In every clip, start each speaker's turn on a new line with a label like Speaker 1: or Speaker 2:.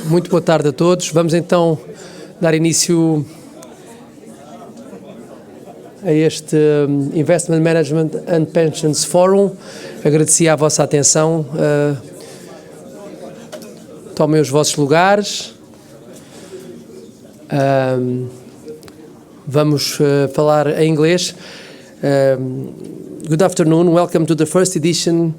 Speaker 1: Muito boa tarde a todos. Vamos então dar início a este Investment Management and Pensions Forum. Agradecia a vossa atenção. Tomem os vossos lugares. Vamos falar em inglês. Good afternoon. Welcome to the first edition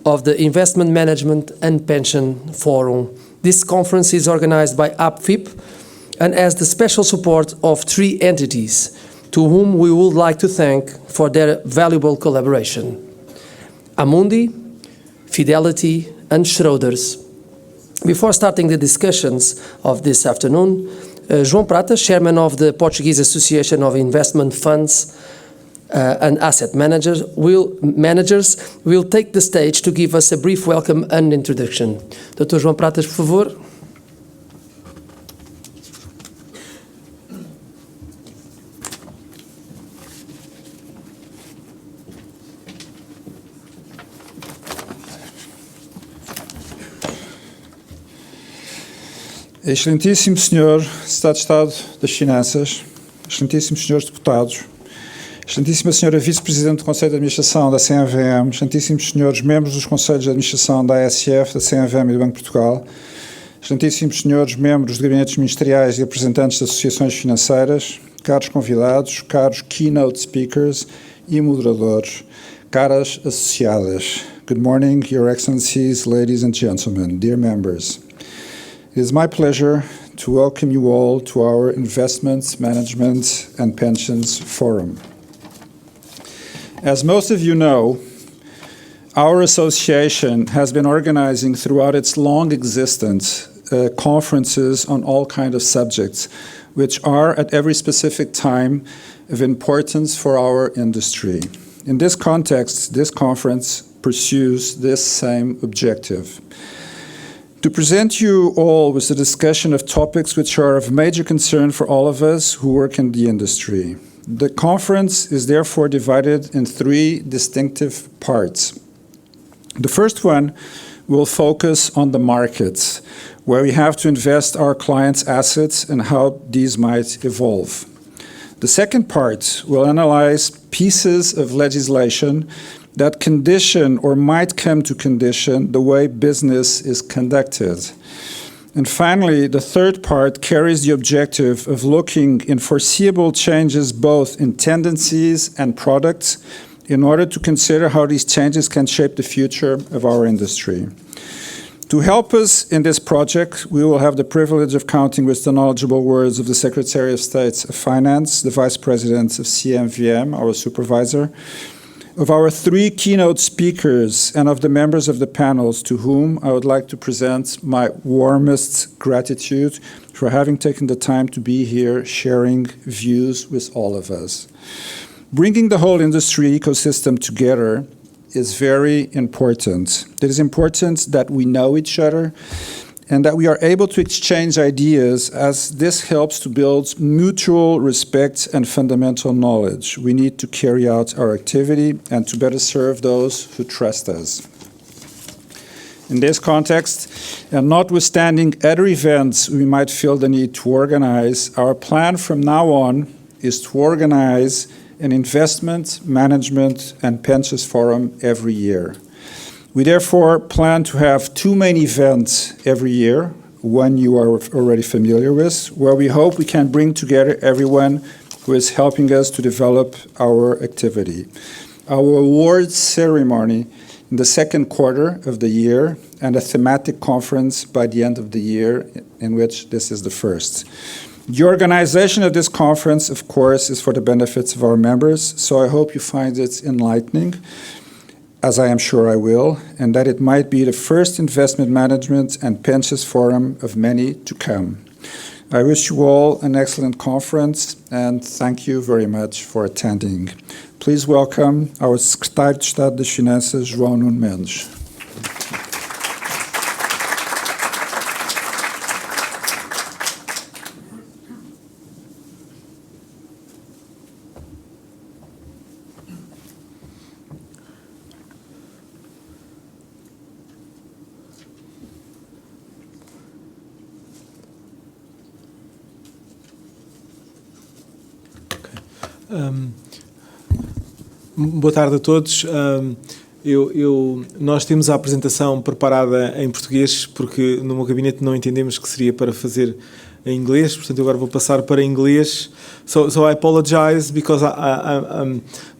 Speaker 1: of the Investment Management and Pension Forum. This conference is organized by APFIP and has the special support of three entities to whom we would like to thank for their valuable collaboration: Amundi, Fidelity and Schroders. Before starting the discussions of this afternoon, João Prata, chairman of the Portuguese Association of Investment Funds and Asset Managers will take the stage to give us a brief welcome and introduction. Dr. João Pratas, por favor.
Speaker 2: Excelentíssimo Senhor Secretário de Estado das Finanças, excelentíssimos senhores deputados, excelentíssima Senhora Vice-Presidente do Conselho de Administração da CMVM, excelentíssimos senhores membros dos Conselhos de Administração da ASF, da CMVM e do Banco de Portugal, excelentíssimos senhores membros de gabinetes ministeriais e representantes de associações financeiras, caros convidados, caros keynote speakers e moderadores, caras associadas. Good morning, Your Excellencies, ladies and gentlemen, dear members. It is my pleasure to welcome you all to our Investments, Management and Pensions Forum. As most of you know, our association has been organizing throughout its long existence conferences on all kinds of subjects, which are at every specific time of importance for our industry. In this context, this conference pursues this same objective: to present you all with a discussion of topics which are of major concern for all of us who work in the industry. The conference is therefore divided in three distinctive parts. The first one will focus on the markets, where we have to invest our clients' assets and how these might evolve. The second part will analyze pieces of legislation that condition or might come to condition the way business is conducted. And finally, the third part carries the objective of looking in foreseeable changes both in tendencies and products in order to consider how these changes can shape the future of our industry. To help us in this project, we will have the privilege of counting with the knowledgeable words of the Secretary of State of Finance, the Vice President of CMVM, our supervisor, of our three keynote speakers, and of the members of the panels, to whom I would like to present my warmest gratitude for having taken the time to be here sharing views with all of us. Bringing the whole industry ecosystem together is very important. It is important that we know each other and that we are able to exchange ideas, as this helps to build mutual respect and fundamental knowledge. We need to carry out our activity and to better serve those who trust us. In this context, and notwithstanding other events we might feel the need to organize, our plan from now on is to organize an investment, management, and pensions forum every year. We therefore plan to have two main events every year, one you are already familiar with, where we hope we can bring together everyone who is helping us to develop our activity. Our awards ceremony in the second quarter of the year, and a thematic conference by the end of the year, in which this is the first. The organization of this conference, of course, is for the benefits of our members, so I hope you find it enlightening, as I am sure I will, and that it might be the first investment management and pensions forum of many to come. I wish you all an excellent conference, and thank you very much for attending. Please welcome our Secretário de Estado das Finanças, João Nuno Mendes.
Speaker 3: Boa tarde a todos. Nós temos a apresentação preparada em português porque no meu gabinete não entendemos que seria para fazer em inglês, portanto agora vou passar para inglês. So I apologize because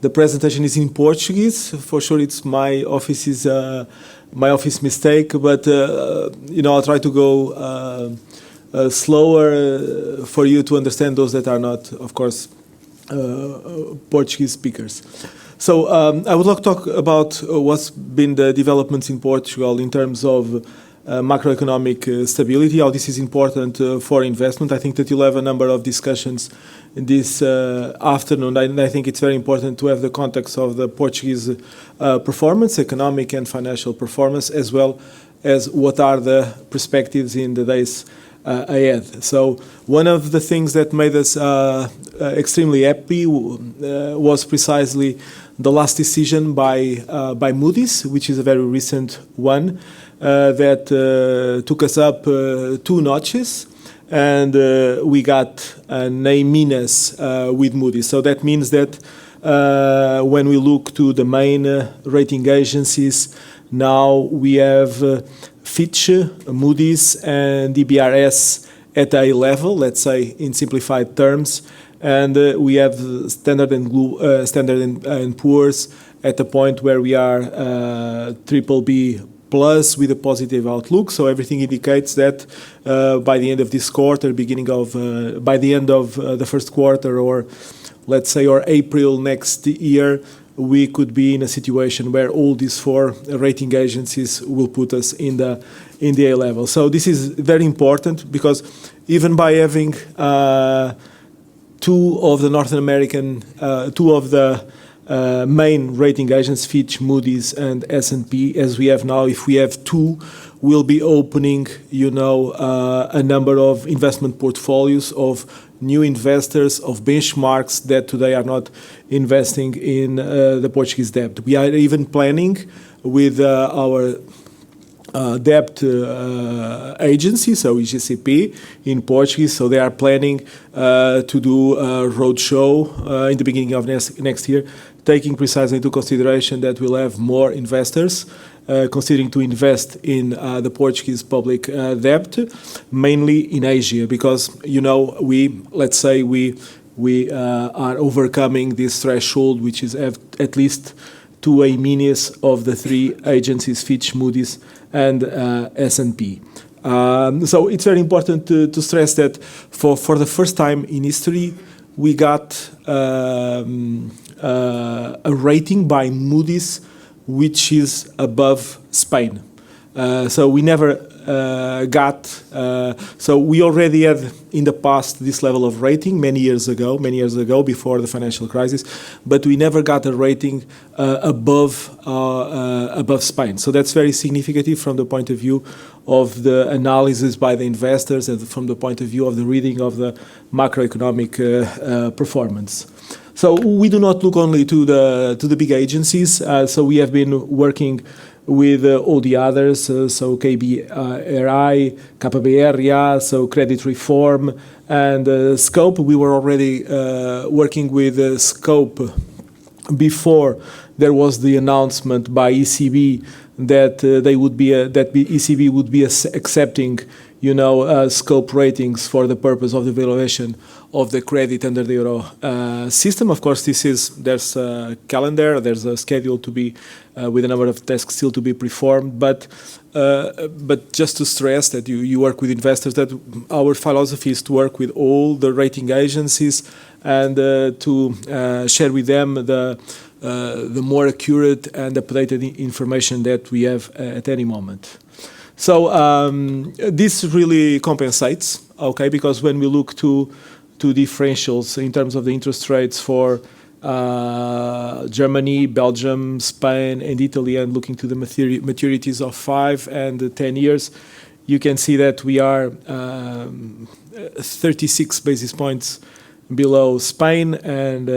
Speaker 3: the presentation is in Portuguese. For sure it's my office mistake, but I'll try to go slower for you to understand, those that are not, of course, Portuguese speakers. So I would like to talk about what's been the developments in Portugal in terms of macroeconomic stability, how this is important for investment. I think that you'll have a number of discussions this afternoon, and I think it's very important to have the context of the Portuguese performance, economic and financial performance, as well as what are the perspectives in the days ahead. So one of the things that made us extremely happy was precisely the last decision by Moody's, which is a very recent one, that took us up 2 notches, and we got an A- with Moody's. So that means that when we look to the main rating agencies, now we have Fitch, Moody's, and DBRS at A level, let's say in simplified terms, and we have Standard and Poor's at a point where we are BBB plus with a positive outlook. So everything indicates that by the end of this quarter, by the end of the first quarter, or let's say or April next year, we could be in a situation where all these 4 rating agencies will put us in the A level. So this is very important because even by having 2 of the North American, 2 of the main rating agents, Fitch, Moody's, and S&P, as we have now, if we have 2, we'll be opening, a number of investment portfolios of new investors, of benchmarks that today are not investing in the Portuguese debt. We are even planning with our debt agency, so IGCP in Portuguese. So they are planning to do a roadshow in the beginning of next year, taking precisely into consideration that we'll have more investors considering to invest in the Portuguese public debt, mainly in Asia, because we are overcoming this threshold, which is at least 2 A- of the 3 agencies, Fitch, Moody's, and S&P. So it's very important to stress that for the first time in history, we got a rating by Moody's which is above Spain. So we never got. So we already had in the past this level of rating many years ago, before the financial crisis, but we never got a rating above Spain. So that's very significant from the point of view of the analysis by the investors and from the point of view of the reading of the macroeconomic performance. So we do not look only to the big agencies. So we have been working with all the others, so KBRI, KPBRA, so Credit Reform, and Scope. We were already working with Scope before there was the announcement by ECB that ECB would be accepting, Scope ratings for the purpose of the evaluation of the credit under the euro system. Of course, there's a calendar, there's a schedule to be with a number of tasks still to be performed. But just to stress that you work with investors, that our philosophy is to work with all the rating agencies and to share with them the more accurate and updated information that we have at any moment. So this really compensates, okay, because when we look to differentials in terms of the interest rates for Germany, Belgium, Spain, and Italy, and looking to the maturities of 5 and 10 years, you can see that we are 36 basis points below Spain and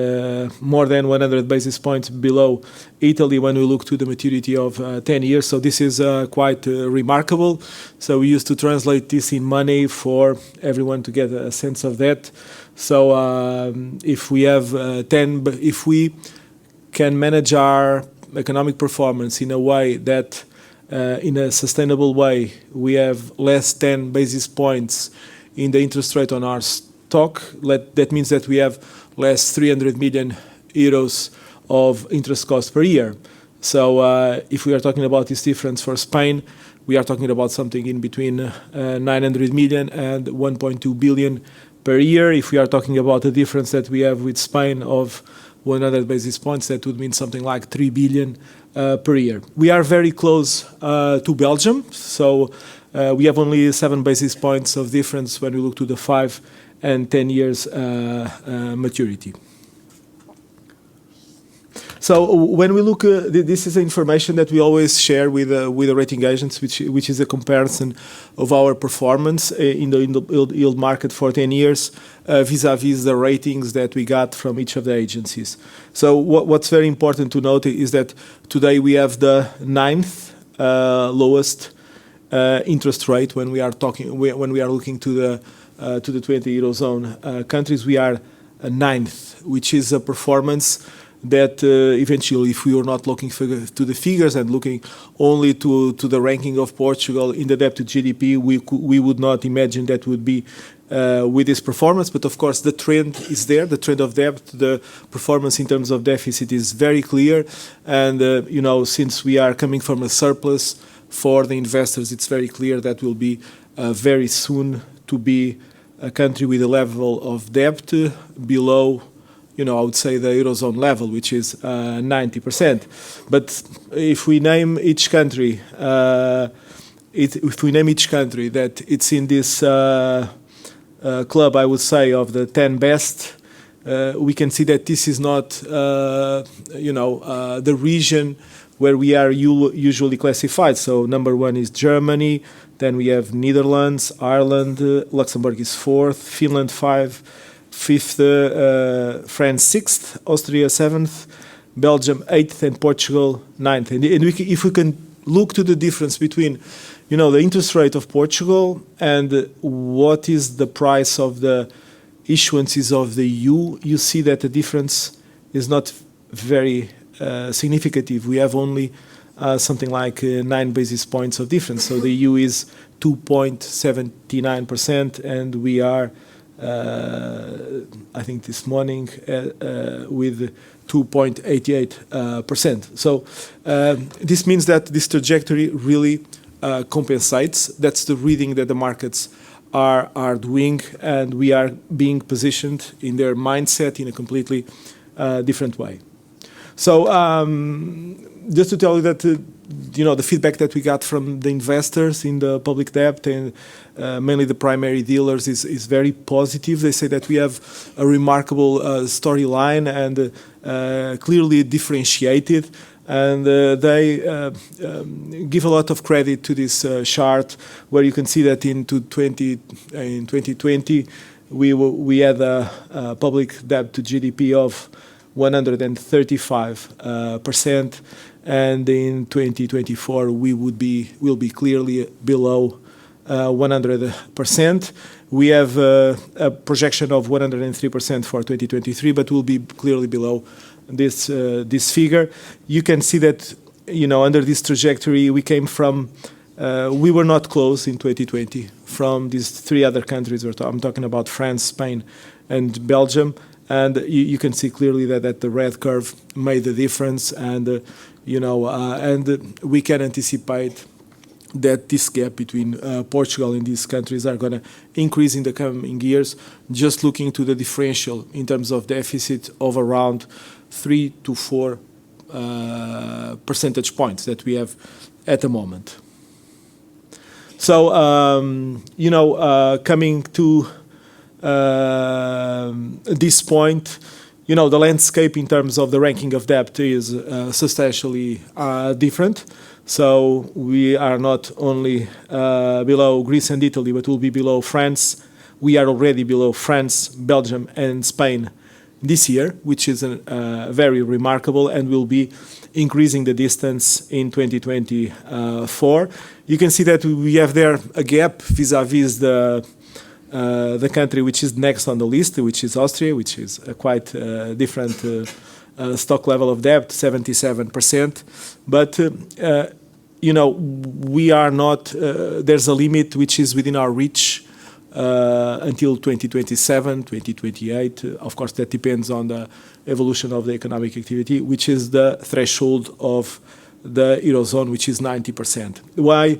Speaker 3: more than 100 basis points below Italy when we look to the maturity of 10 years. So this is quite remarkable. So we used to translate this in money for everyone to get a sense of that. So if we have if we can manage our economic performance in a way that in a sustainable way we have less 10 basis points in the interest rate on our stock, that means that we have less 300 million euros of interest cost per year. So if we are talking about this difference for Spain, we are talking about something in between 900 million and 1.2 billion per year. If we are talking about the difference that we have with Spain of 100 basis points, that would mean something like 3 billion per year. We are very close to Belgium, so we have only 7 basis points of difference when we look to the 5 and 10 years maturity. So when we look, this is information that we always share with the rating agents, which is a comparison of our performance in the yield market for 10 years vis-a-vis the ratings that we got from each of the agencies. So what's very important to note is that today we have the 9th lowest interest rate when we are looking to the 20 Eurozone countries. We are 9th, which is a performance that eventually, if we were not looking to the figures and looking only to the ranking of Portugal in the debt to GDP, we would not imagine that would be with this performance. But of course, the trend is there. The trend of debt, the performance in terms of deficit is very clear. And since we are coming from a surplus for the investors, it's very clear that will be very soon to be a country with a level of debt below, I would say, the Eurozone level, which is 90%. But if we name each country, that it's in this club, I would say, of the 10 best, we can see that this is not, the region where we are usually classified. So number 1 is Germany, then we have Netherlands, Ireland, Luxembourg is 4th, Finland 5th, France 6th, Austria 7th, Belgium 8th, and Portugal 9th. And if we can look to the difference between, the interest rate of Portugal and what is the price of the issuances of the EU, you see that the difference is not very significant. We have only something like 9 basis points of difference. So the EU is 2.79%, and we are I think this morning with 2.88%. So this means that this trajectory really compensates. That's the reading that the markets are doing, and we are being positioned in their mindset in a completely different way. So just to tell you that the feedback that we got from the investors in the public debt and mainly the primary dealers is very positive. They say that we have a remarkable storyline and clearly differentiated, and they give a lot of credit to this chart, where you can see that in 2020 we had a public debt to GDP of 135%, and in 2024 will be clearly below 100%. We have a projection of 103% for 2023, but will be clearly below this figure. You can see that under this trajectory we came from. We were not close in 2020 from these 3 other countries. I'm talking about France, Spain, and Belgium. And you can see clearly that the red curve made the difference, and and we can anticipate that this gap between Portugal and these countries are going to increase in the coming years. Just looking to the differential in terms of deficit of around 3 to 4 percentage points that we have at the moment. So coming to this point, the landscape in terms of the ranking of debt is substantially different. So we are not only below Greece and Italy, but will be below France, we are already below France, Belgium, and Spain this year, which is very remarkable, and will be increasing the distance in 2024. You can see that we have there a gap vis-à-vis the country which is next on the list, which is Austria, which is a quite different stock level of debt, 77%. But you know, we are not. There's a limit which is within our reach until 2027, 2028. Of course, that depends on the evolution of the economic activity, which is the threshold of the Eurozone, which is 90%. Why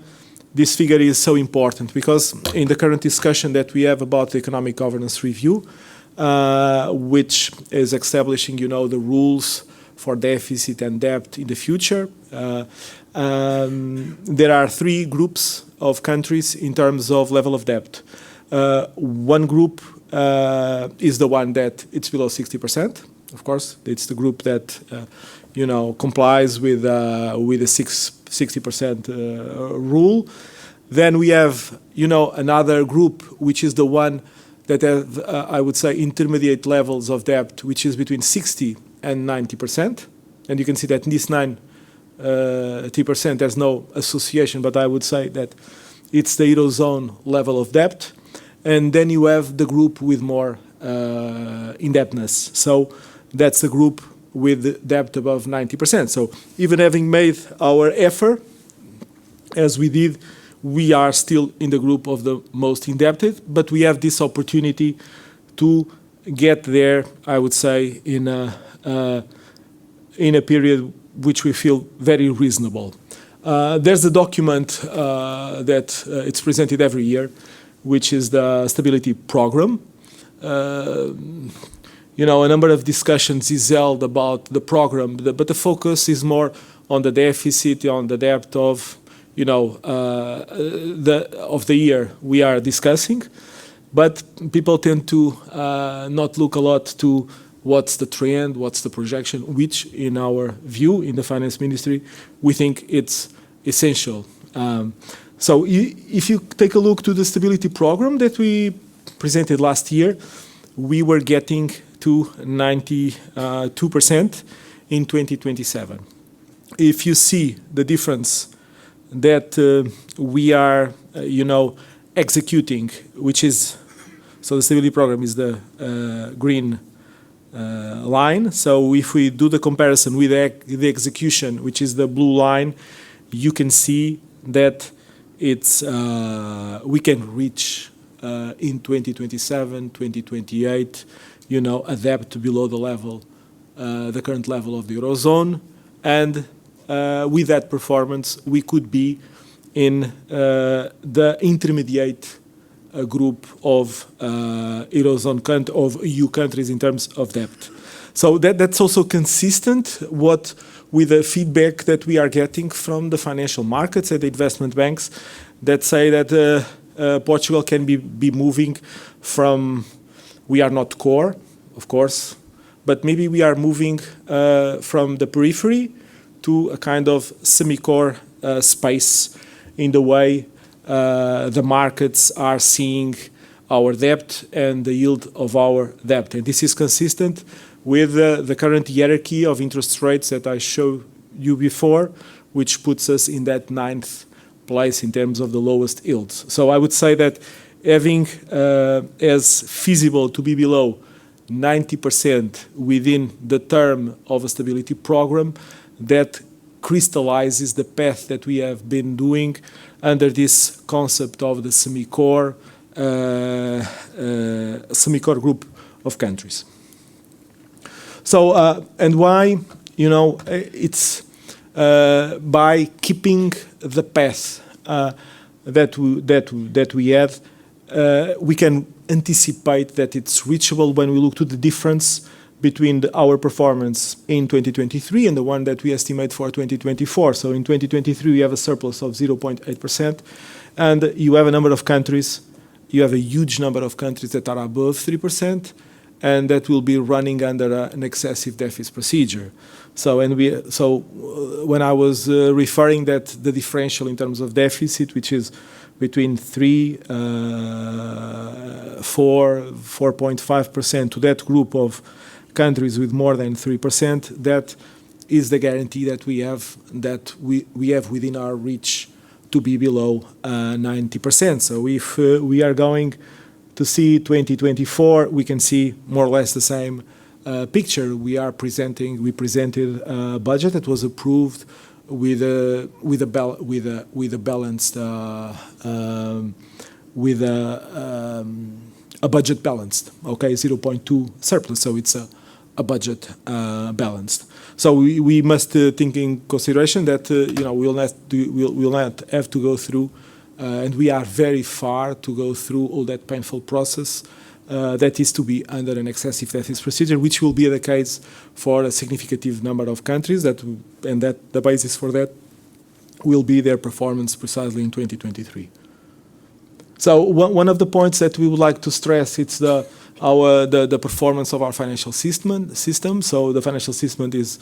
Speaker 3: this figure is so important? Because in the current discussion that we have about the economic governance review, which is establishing, you know, the rules for deficit and debt in the future, there are three groups of countries in terms of level of debt. One group is the one that it's below 60%. Of course, it's the group that you know, complies with the 60% rule. Then we have, you know, another group which is the one that have I would say intermediate levels of debt, which is between 60 and 90%. And you can see that in this 90% there's no association, but I would say that it's the Eurozone level of debt. And then you have the group with more indebtedness. So that's the group with debt above 90%. So even having made our effort, as we did, we are still in the group of the most indebted, but we have this opportunity to get there, I would say, in a period which we feel very reasonable. There's a document that it's presented every year, which is the stability program. You know, a number of discussions is held about the program, but the focus is more on the deficit, on the debt of, you know, of the year we are discussing. But people tend to not look a lot to what's the trend, what's the projection, which in our view, in the finance ministry, we think it's essential. So if you take a look to the stability program that we presented last year, we were getting to 92% in 2027. If you see the difference that we are, you know, executing, which is, so the stability program is the green line. So if we do the comparison with the execution, which is the blue line, you can see that it's we can reach in 2027, 2028, you know, a debt below the level, the current level of the Eurozone, and with that performance, we could be in the intermediate group of Eurozone of EU countries in terms of debt. So that's also consistent with the feedback that we are getting from the financial markets and the investment banks that say that Portugal can be moving from, we are not core, of course, but maybe we are moving from the periphery to a kind of semi-core space in the way the markets are seeing our debt and the yield of our debt. And this is consistent with the current hierarchy of interest rates that I showed you before, which puts us in that 9th place in terms of the lowest yields. So I would say that having as feasible to be below 90% within the term of a stability program, that crystallizes the path that we have been doing under this concept of the semi-core group of countries. So and why, you know, it's by keeping the path that we have, we can anticipate that it's reachable when we look to the difference between our performance in 2023 and the one that we estimate for 2024. So in 2023, we have a surplus of 0.8%, and you have a number of countries, you have a huge number of countries that are above 3%, and that will be running under an excessive deficit procedure. So when I was referring that the differential in terms of deficit, which is between 3, 4.5% to that group of countries with more than 3%, that is the guarantee that we have within our reach to be below 90%. So if we are going to see 2024, we can see more or less the same picture. We presented a budget that was approved with a budget balanced, okay, 0.2 surplus. So it's a budget balanced. So we must take in consideration that we'll not have to go through, and we are very far to go through all that painful process that is to be under an excessive deficit procedure, which will be the case for a significant number of countries. That the basis for that will be their performance precisely in 2023. So one of the points that we would like to stress, it's the performance of our financial system. So the financial system is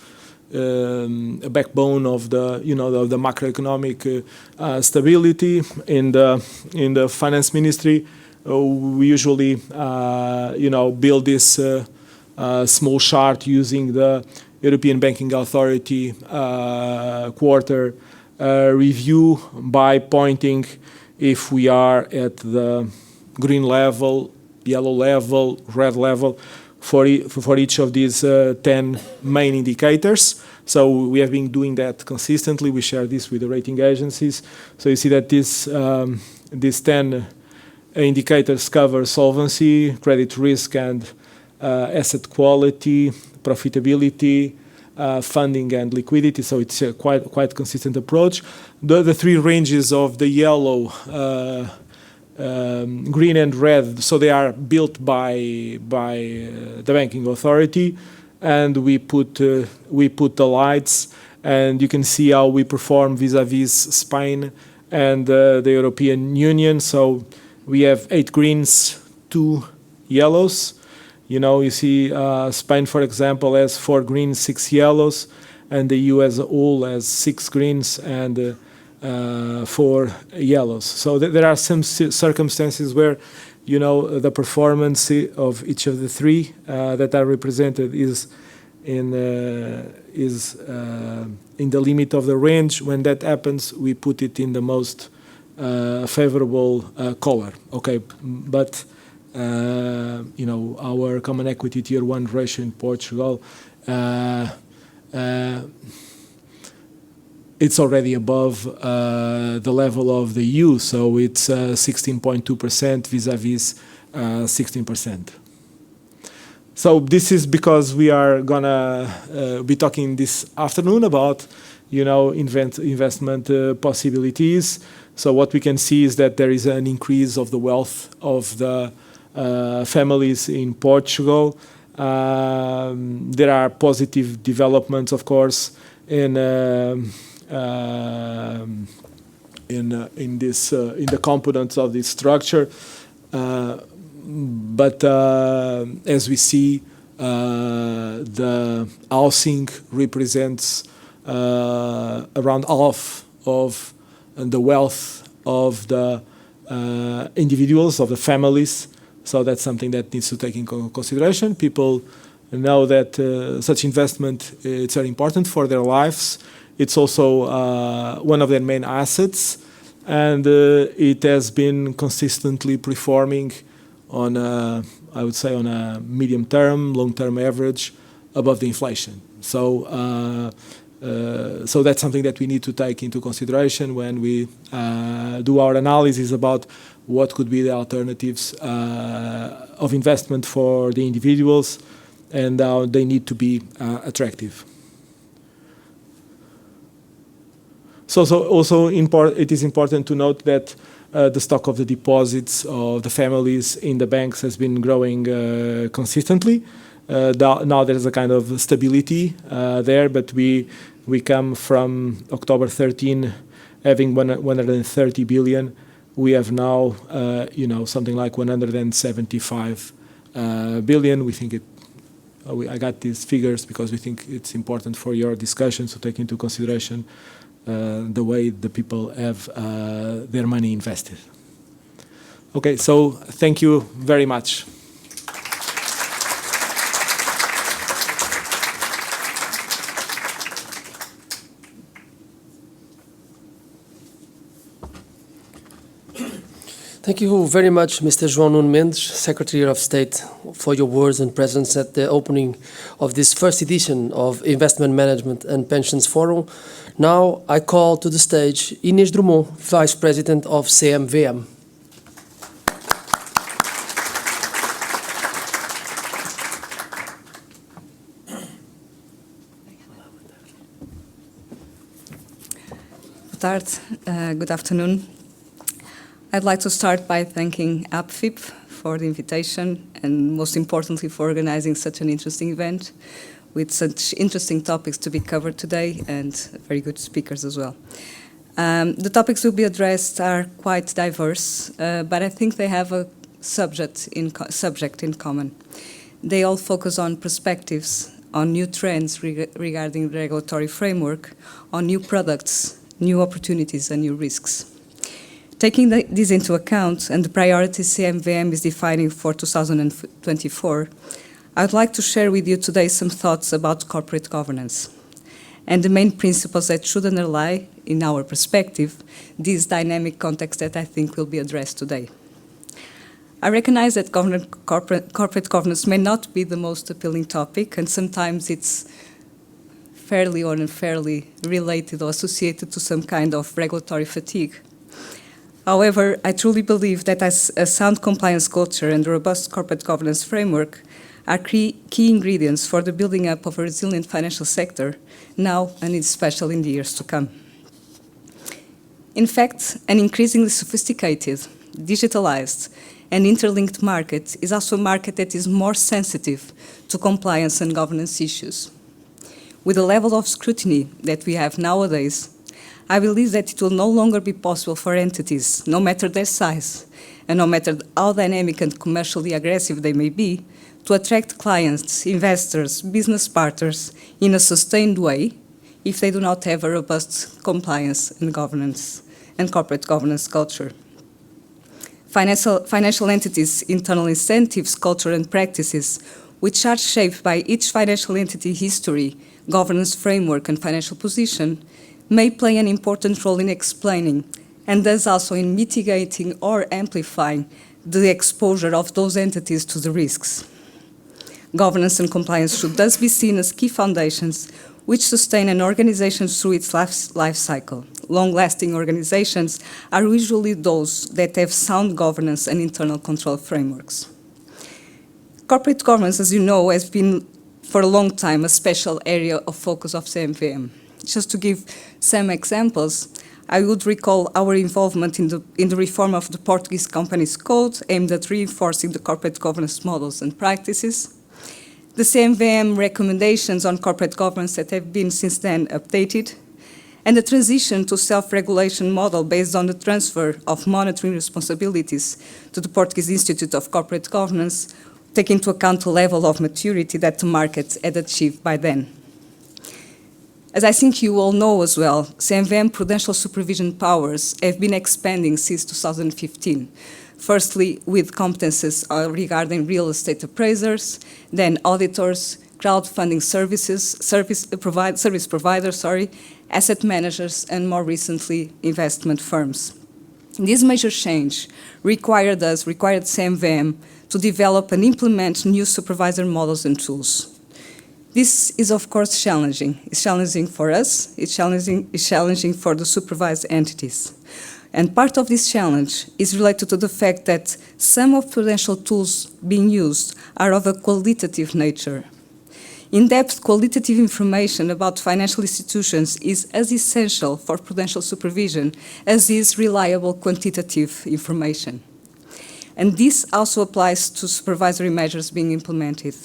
Speaker 3: a backbone of the the macroeconomic stability in the finance ministry. We usually build this small chart using the European Banking Authority quarter review by pointing if we are at the green level, yellow level, red level for each of these 10 main indicators. So we have been doing that consistently. We share this with the rating agencies. So you see that these 10 indicators cover solvency, credit risk, and asset quality, profitability, funding, and liquidity. So it's a quite consistent approach. The three ranges of the yellow, green, and red, so they are built by the banking authority, and we put the lights, and you can see how we perform vis-a-vis Spain and the European Union. So we have 8 greens, 2 yellows. You see Spain, for example, has 4 greens, 6 yellows, and the EU as a whole has 6 greens and 4 yellows. So there are some circumstances where, the performance of each of the 3 that are represented is in the limit of the range. When that happens, we put it in the most favorable color. Okay, but our common equity tier 1 ratio in Portugal, it's already above the level of the EU, so it's 16.2% vis-a-vis 16%. So this is because we are gonna be talking this afternoon about investment possibilities. So what we can see is that there is an increase of the wealth of the families in Portugal. There are positive developments, of course, in the components of this structure, but as we see, the housing represents around half of the wealth of the individuals, of the families. So that's something that needs to take into consideration. People know that such investment it's very important for their lives. It's also one of their main assets, and it has been consistently performing on I would say on a medium-term, long-term average above the inflation. So that's something that we need to take into consideration when we do our analysis about what could be the alternatives of investment for the individuals, and how they need to be attractive. So also it is important to note that the stock of the deposits of the families in the banks has been growing consistently. Now there is a kind of stability there, but we come from October 13 having 130 billion. We have now something like 175 billion. We think I got these figures because we think it's important for your discussion to take into consideration the way the people have their money invested. Okay, so thank you very much.
Speaker 1: Thank you very much, Mr. João Nuno Mendes, Secretary of State, for your words and presence at the opening of this first edition of Investment Management and Pensions Forum. Now I call to the stage Inês Drummond, Vice President of CMVM.
Speaker 4: Good afternoon. I'd like to start by thanking APFIP for the invitation and most importantly for organizing such an interesting event with such interesting topics to be covered today and very good speakers as well. The topics will be addressed are quite diverse, but I think they have a subject in common. They all focus on perspectives, on new trends regarding the regulatory framework, on new products, new opportunities and new risks. Taking this into account and the priorities CMVM is defining for 2024, I would like to share with you today some thoughts about corporate governance and the main principles that should underlie, in our perspective, this dynamic context that I think will be addressed today. I recognize that corporate governance may not be the most appealing topic, and sometimes it's fairly or unfairly related or associated to some kind of regulatory fatigue. However, I truly believe that as a sound compliance culture and a robust corporate governance framework are key ingredients for the building up of a resilient financial sector now and especially in the years to come. In fact, an increasingly sophisticated, digitalized, and interlinked market is also a market that is more sensitive to compliance and governance issues. With the level of scrutiny that we have nowadays, I believe that it will no longer be possible for entities, no matter their size, and no matter how dynamic and commercially aggressive they may be, to attract clients, investors, business partners in a sustained way if they do not have a robust compliance and governance and corporate governance culture. Financial entities' internal incentives, culture, and practices, which are shaped by each financial entity history, governance framework, and financial position, may play an important role in explaining and thus also in mitigating or amplifying the exposure of those entities to the risks. Governance and compliance should thus be seen as key foundations which sustain an organization through its life cycle. Long-lasting organizations are usually those that have sound governance and internal control frameworks. Corporate governance, as you know, has been for a long time a special area of focus of CMVM. Just to give some examples, I would recall our involvement in the reform of the Portuguese Companies Code aimed at reinforcing the corporate governance models and practices, the CMVM recommendations on corporate governance that have been since then updated, and the transition to self-regulation model based on the transfer of monitoring responsibilities to the Portuguese Institute of Corporate Governance, taking into account the level of maturity that the market had achieved by then. As I think you all know as well, CMVM prudential supervision powers have been expanding since 2015. Firstly, with competences regarding real estate appraisers, then auditors, crowdfunding service providers, asset managers, and more recently, investment firms. This major change required CMVM to develop and implement new supervisor models and tools. This is, of course, challenging. It's challenging for us, it's challenging for the supervised entities. And part of this challenge is related to the fact that some of prudential tools being used are of a qualitative nature. In-depth qualitative information about financial institutions is as essential for prudential supervision as is reliable quantitative information. And this also applies to supervisory measures being implemented.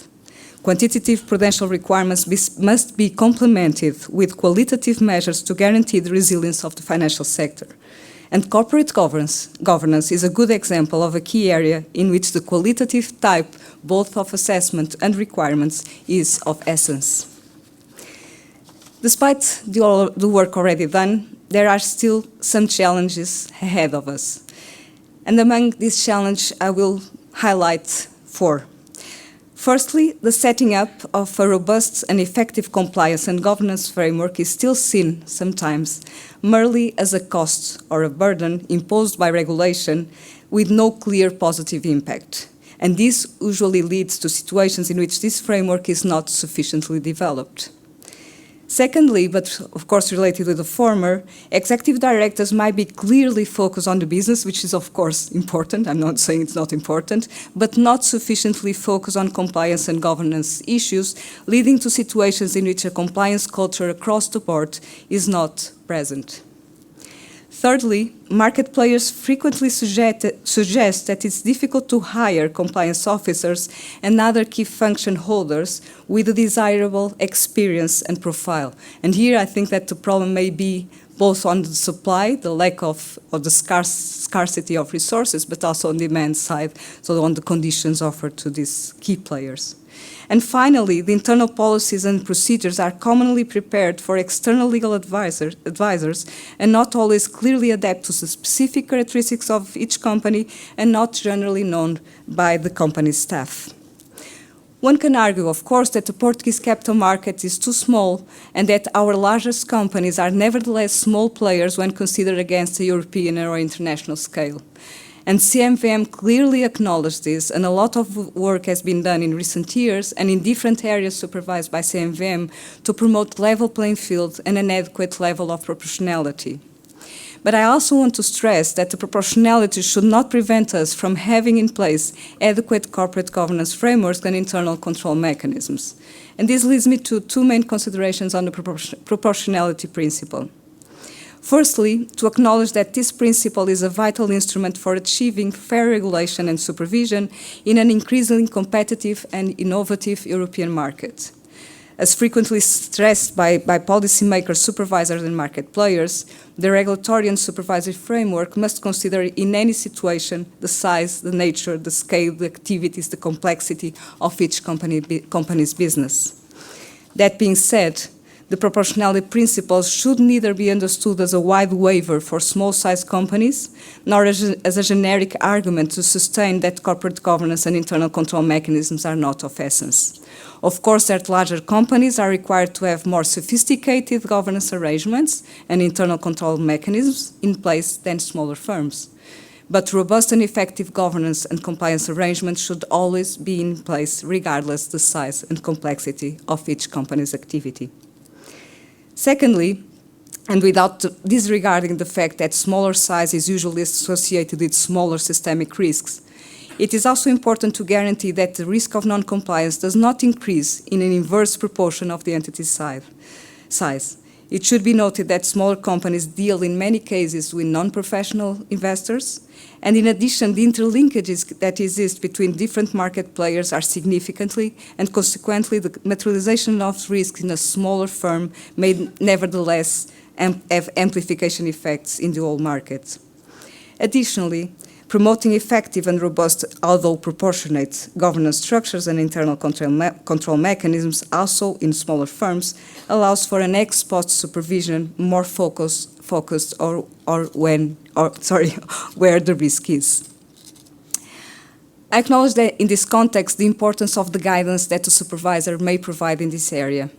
Speaker 4: Quantitative prudential requirements must be complemented with qualitative measures to guarantee the resilience of the financial sector. And corporate governance is a good example of a key area in which the qualitative type, both of assessment and requirements, is of essence. Despite the work already done, there are still some challenges ahead of us. And among these challenges, I will highlight 4. Firstly, the setting up of a robust and effective compliance and governance framework is still seen sometimes merely as a cost or a burden imposed by regulation with no clear positive impact. And this usually leads to situations in which this framework is not sufficiently developed. Secondly, but of course related to the former, executive directors might be clearly focused on the business, which is of course important, I'm not saying it's not important, but not sufficiently focused on compliance and governance issues, leading to situations in which a compliance culture across the board is not present. Thirdly, market players frequently suggest that it's difficult to hire compliance officers and other key function holders with a desirable experience and profile. And here I think that the problem may be both on the supply, the lack of the scarcity of resources, but also on the demand side, so on the conditions offered to these key players. And finally, the internal policies and procedures are commonly prepared for external legal advisors and not always clearly adapt to the specific characteristics of each company and not generally known by the company's staff. One can argue, of course, that the Portuguese capital market is too small and that our largest companies are nevertheless small players when considered against a European or international scale. And CMVM clearly acknowledged this, and a lot of work has been done in recent years and in different areas supervised by CMVM to promote level playing field and an adequate level of proportionality. But I also want to stress that the proportionality should not prevent us from having in place adequate corporate governance frameworks and internal control mechanisms. And this leads me to 2 main considerations on the proportionality principle. Firstly, to acknowledge that this principle is a vital instrument for achieving fair regulation and supervision in an increasingly competitive and innovative European market. As frequently stressed by policymakers, supervisors and market players, the regulatory and supervisory framework must consider in any situation the size, the nature, the scale, the activities, the complexity of each company's business. That being said, the proportionality principles should neither be understood as a wide waiver for small-sized companies, nor as a generic argument to sustain that corporate governance and internal control mechanisms are not of essence. Of course, that larger companies are required to have more sophisticated governance arrangements and internal control mechanisms in place than smaller firms. But robust and effective governance and compliance arrangements should always be in place regardless the size and complexity of each company's activity. Secondly, and without disregarding the fact that smaller size is usually associated with smaller systemic risks, it is also important to guarantee that the risk of non-compliance does not increase in an inverse proportion of the entity's size. It should be noted that smaller companies deal in many cases with non-professional investors, and in addition, the interlinkages that exist between different market players are significantly, and consequently, the materialization of risk in a smaller firm may nevertheless have amplification effects in the whole market. Additionally, promoting effective and robust, although proportionate, governance structures and internal control mechanisms also in smaller firms allows for an ex post supervision more focused where the risk is. I acknowledge that in this context the importance of the guidance that the supervisor may provide in this area.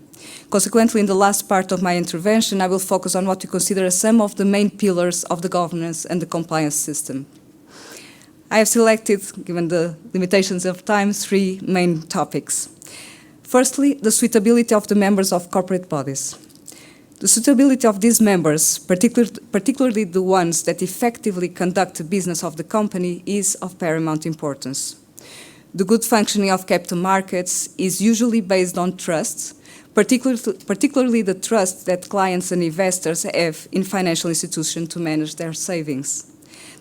Speaker 4: Consequently, in the last part of my intervention, I will focus on what we consider as some of the main pillars of the governance and the compliance system. I have selected, given the limitations of time, 3 main topics. Firstly, the suitability of the members of corporate bodies. The suitability of these members, particularly the ones that effectively conduct the business of the company, is of paramount importance. The good functioning of capital markets is usually based on trust, particularly the trust that clients and investors have in financial institutions to manage their savings.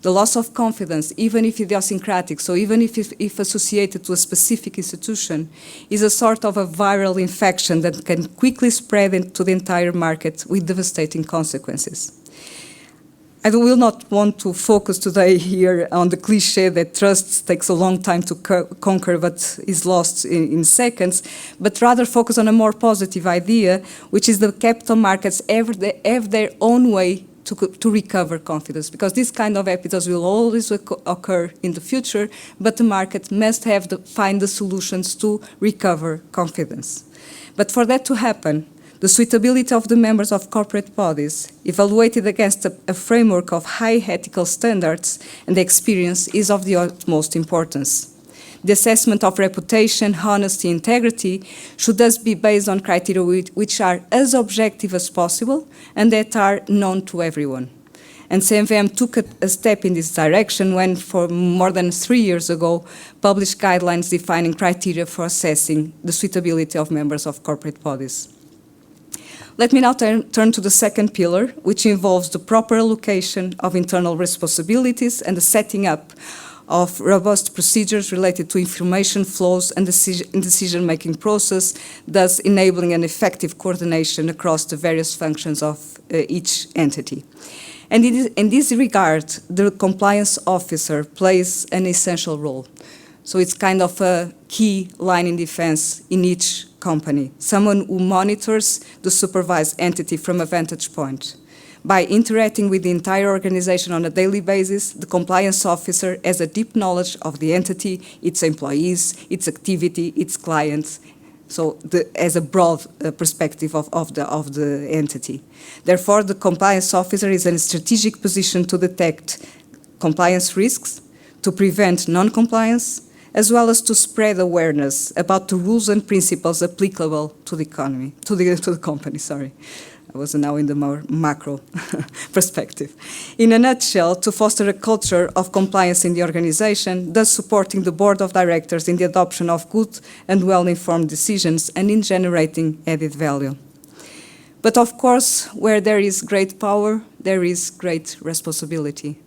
Speaker 4: The loss of confidence, even if idiosyncratic, so even if associated to a specific institution, is a sort of a viral infection that can quickly spread into the entire market with devastating consequences. I will not want to focus today here on the cliche that trust takes a long time to conquer but is lost in seconds, but rather focus on a more positive idea, which is the capital markets have their own way to recover confidence, because this kind of episodes will always occur in the future, but the market must find the solutions to recover confidence. But for that to happen, the suitability of the members of corporate bodies, evaluated against a framework of high ethical standards and experience, is of the utmost importance. The assessment of reputation, honesty, integrity should thus be based on criteria which are as objective as possible and that are known to everyone. And CMVM took a step in this direction when, for more than 3 years ago, published guidelines defining criteria for assessing the suitability of members of corporate bodies. Let me now turn to the second pillar, which involves the proper allocation of internal responsibilities and the setting up of robust procedures related to information flows and decision-making process, thus enabling an effective coordination across the various functions of each entity. And in this regard, the compliance officer plays an essential role. So it's kind of a key line in defense in each company, someone who monitors the supervised entity from a vantage point. By interacting with the entire organization on a daily basis, the compliance officer has a deep knowledge of the entity, its employees, its activity, its clients, so as a broad perspective of the entity. Therefore, the compliance officer is in a strategic position to detect compliance risks, to prevent non-compliance, as well as to spread awareness about the rules and principles applicable to the company. I was now in the more macro perspective. In a nutshell, to foster a culture of compliance in the organization, thus supporting the board of directors in the adoption of good and well-informed decisions and in generating added value. But of course, where there is great power, there is great responsibility.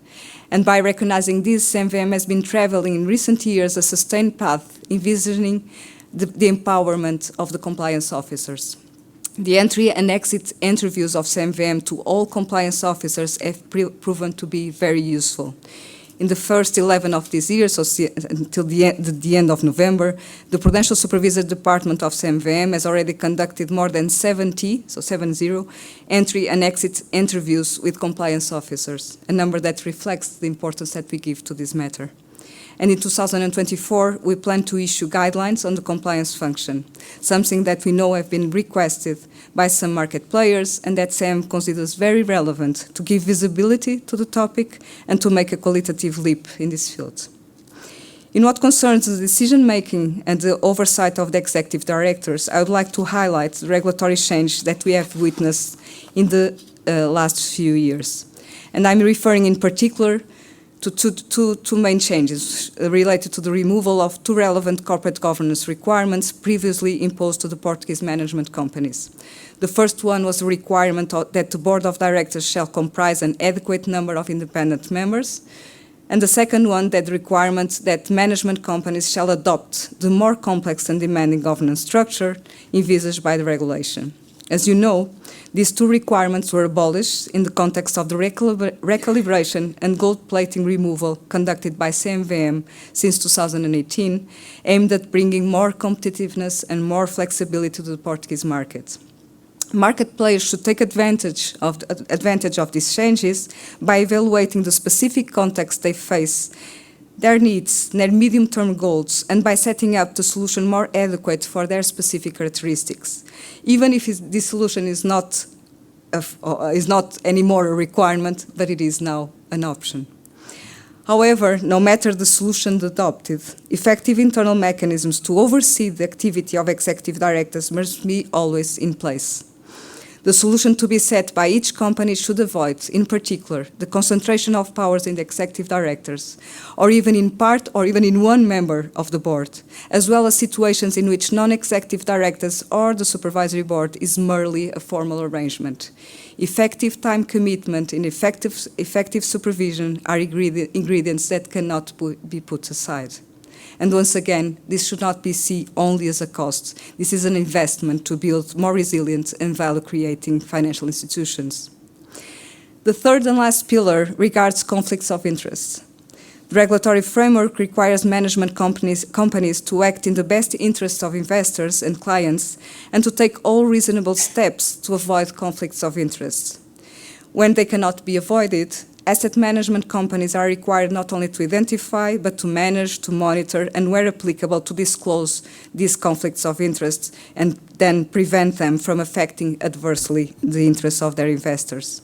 Speaker 4: And by recognizing this, MVM has been traveling in recent years a sustained path, envisioning the empowerment of the compliance officers. The entry and exit interviews of CMVM to all compliance officers have proven to be very useful. In the first 11 of this year, so until the end of November, the Prudential Supervisor Department of CMVM has already conducted more than 70 entry and exit interviews with compliance officers, a number that reflects the importance that we give to this matter. And in 2024, we plan to issue guidelines on the compliance function, something that we know have been requested by some market players and that SAM considers very relevant to give visibility to the topic and to make a qualitative leap in this field. In what concerns the decision-making and the oversight of the executive directors, I would like to highlight the regulatory change that we have witnessed in the last few years. And I'm referring in particular to two main changes related to the removal of two relevant corporate governance requirements previously imposed to the Portuguese management companies. The first one was the requirement that the board of directors shall comprise an adequate number of independent members, and the second one, that the requirement that management companies shall adopt the more complex and demanding governance structure envisaged by the regulation. As you know, these two requirements were abolished in the context of the recalibration and gold plating removal conducted by CMVM since 2018, aimed at bringing more competitiveness and more flexibility to the Portuguese market. Market players should take advantage of these changes by evaluating the specific context they face, their needs, their medium-term goals, and by setting up the solution more adequate for their specific characteristics, even if this solution is not anymore a requirement, but it is now an option. However, no matter the solution adopted, effective internal mechanisms to oversee the activity of executive directors must be always in place. The solution to be set by each company should avoid, in particular, the concentration of powers in the executive directors, or even in part or even in one member of the board, as well as situations in which non-executive directors or the supervisory board is merely a formal arrangement. Effective time commitment and effective supervision are ingredients that cannot be put aside. And once again, this should not be seen only as a cost. This is an investment to build more resilient and value-creating financial institutions. The third and last pillar regards conflicts of interest. The regulatory framework requires management companies to act in the best interests of investors and clients and to take all reasonable steps to avoid conflicts of interest. When they cannot be avoided, asset management companies are required not only to identify, but to manage, to monitor, and where applicable, to disclose these conflicts of interest and then prevent them from affecting adversely the interests of their investors.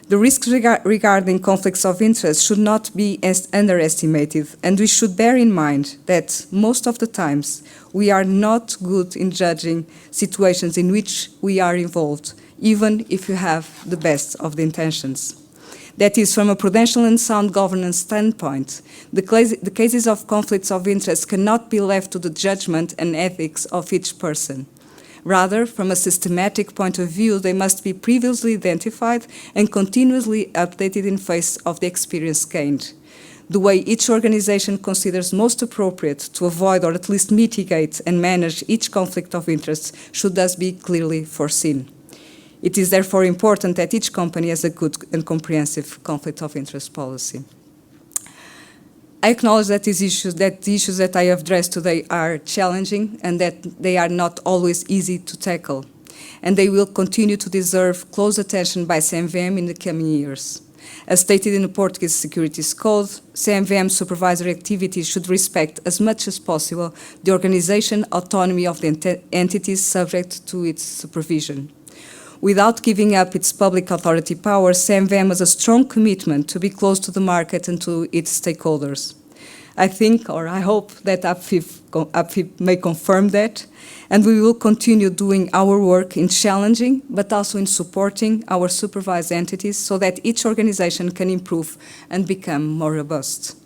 Speaker 4: The risks regarding conflicts of interest should not be underestimated, and we should bear in mind that most of the times we are not good in judging situations in which we are involved, even if you have the best of the intentions. That is, from a prudential and sound governance standpoint, the cases of conflicts of interest cannot be left to the judgment and ethics of each person. Rather, from a systematic point of view, they must be previously identified and continuously updated in face of the experience gained. The way each organization considers most appropriate to avoid or at least mitigate and manage each conflict of interest should thus be clearly foreseen. It is therefore important that each company has a good and comprehensive conflict of interest policy. I acknowledge that the issues that I have addressed today are challenging and that they are not always easy to tackle, and they will continue to deserve close attention by CMVM in the coming years. As stated in the Portuguese Securities Code, CMVM supervisory activities should respect as much as possible the organization autonomy of the entities subject to its supervision. Without giving up its public authority powers, CMVM has a strong commitment to be close to the market and to its stakeholders. I think, or I hope, that APFIP may confirm that, and we will continue doing our work in challenging, but also in supporting our supervised entities so that each organization can improve and become more robust.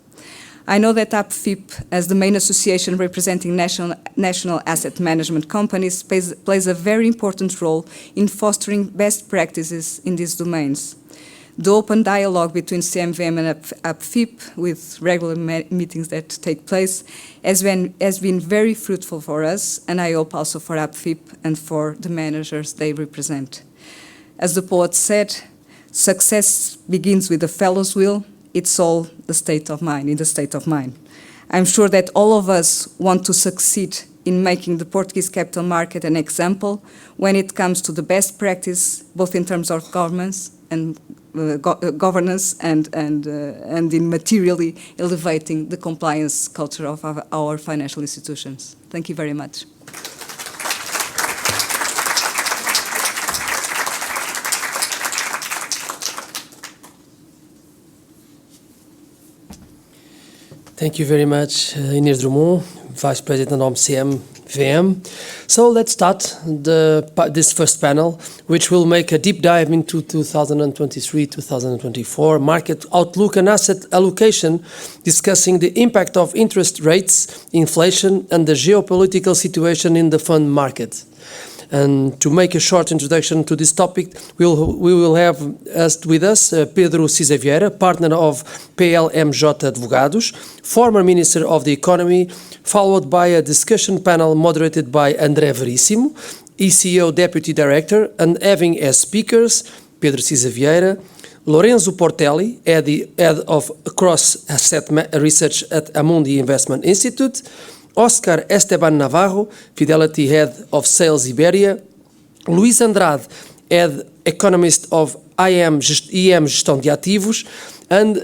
Speaker 4: I know that APFIP, as the main association representing national asset management companies, plays a very important role in fostering best practices in these domains. The open dialogue between CMVM and APFIP, with regular meetings that take place, has been very fruitful for us, and I hope also for APFIP and for the managers they represent. As the poet said, success begins with the fellow's will. It's all the state of mind, in the state of mind. I'm sure that all of us want to succeed in making the Portuguese capital market an example when it comes to the best practice, both in terms of governance and in materially elevating the compliance culture of our financial institutions. Thank you very much.
Speaker 1: Thank you very much, Inês Drummond, Vice President of CMVM. So let's start this first panel, which will make a deep dive into 2023-2024 market outlook and asset allocation, discussing the impact of interest rates, inflation, and the geopolitical situation in the fund market. And to make a short introduction to this topic, we will have with us Pedro Cisa Vieira, partner of PLMJ Advogados, former Minister of the Economy, followed by a discussion panel moderated by André Veríssimo, ECO Deputy Director, and having as speakers Pedro Cisa Vieira, Lorenzo Portelli, Head of Cross Asset Research at Amundi Investment Institute, Oscar Esteban Navarro, Fidelity Head of Sales Iberia, Luís Andrade, Head Economist of EM Gestão de Ativos, and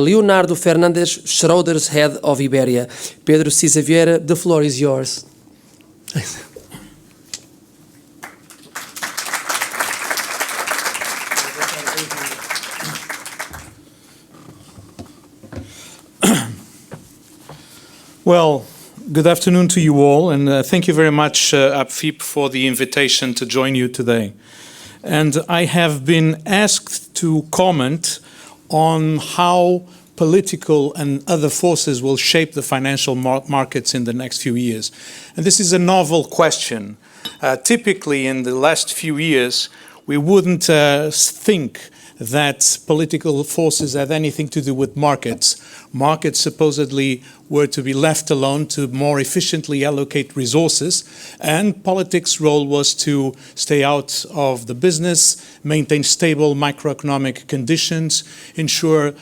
Speaker 1: Leonardo Fernandes, Schroders Head of Iberia. Pedro Cisa Vieira, the floor is yours.
Speaker 5: Well, good afternoon to you all, and thank you very much, APFIP, for the invitation to join you today. And I have been asked to comment on how political and other forces will shape the financial markets in the next few years. And this is a novel question. Typically, in the last few years, we wouldn't think that political forces had anything to do with markets. Markets supposedly were to be left alone to more efficiently allocate resources, and politics' role was to stay out of the business, maintain stable macroeconomic conditions, ensure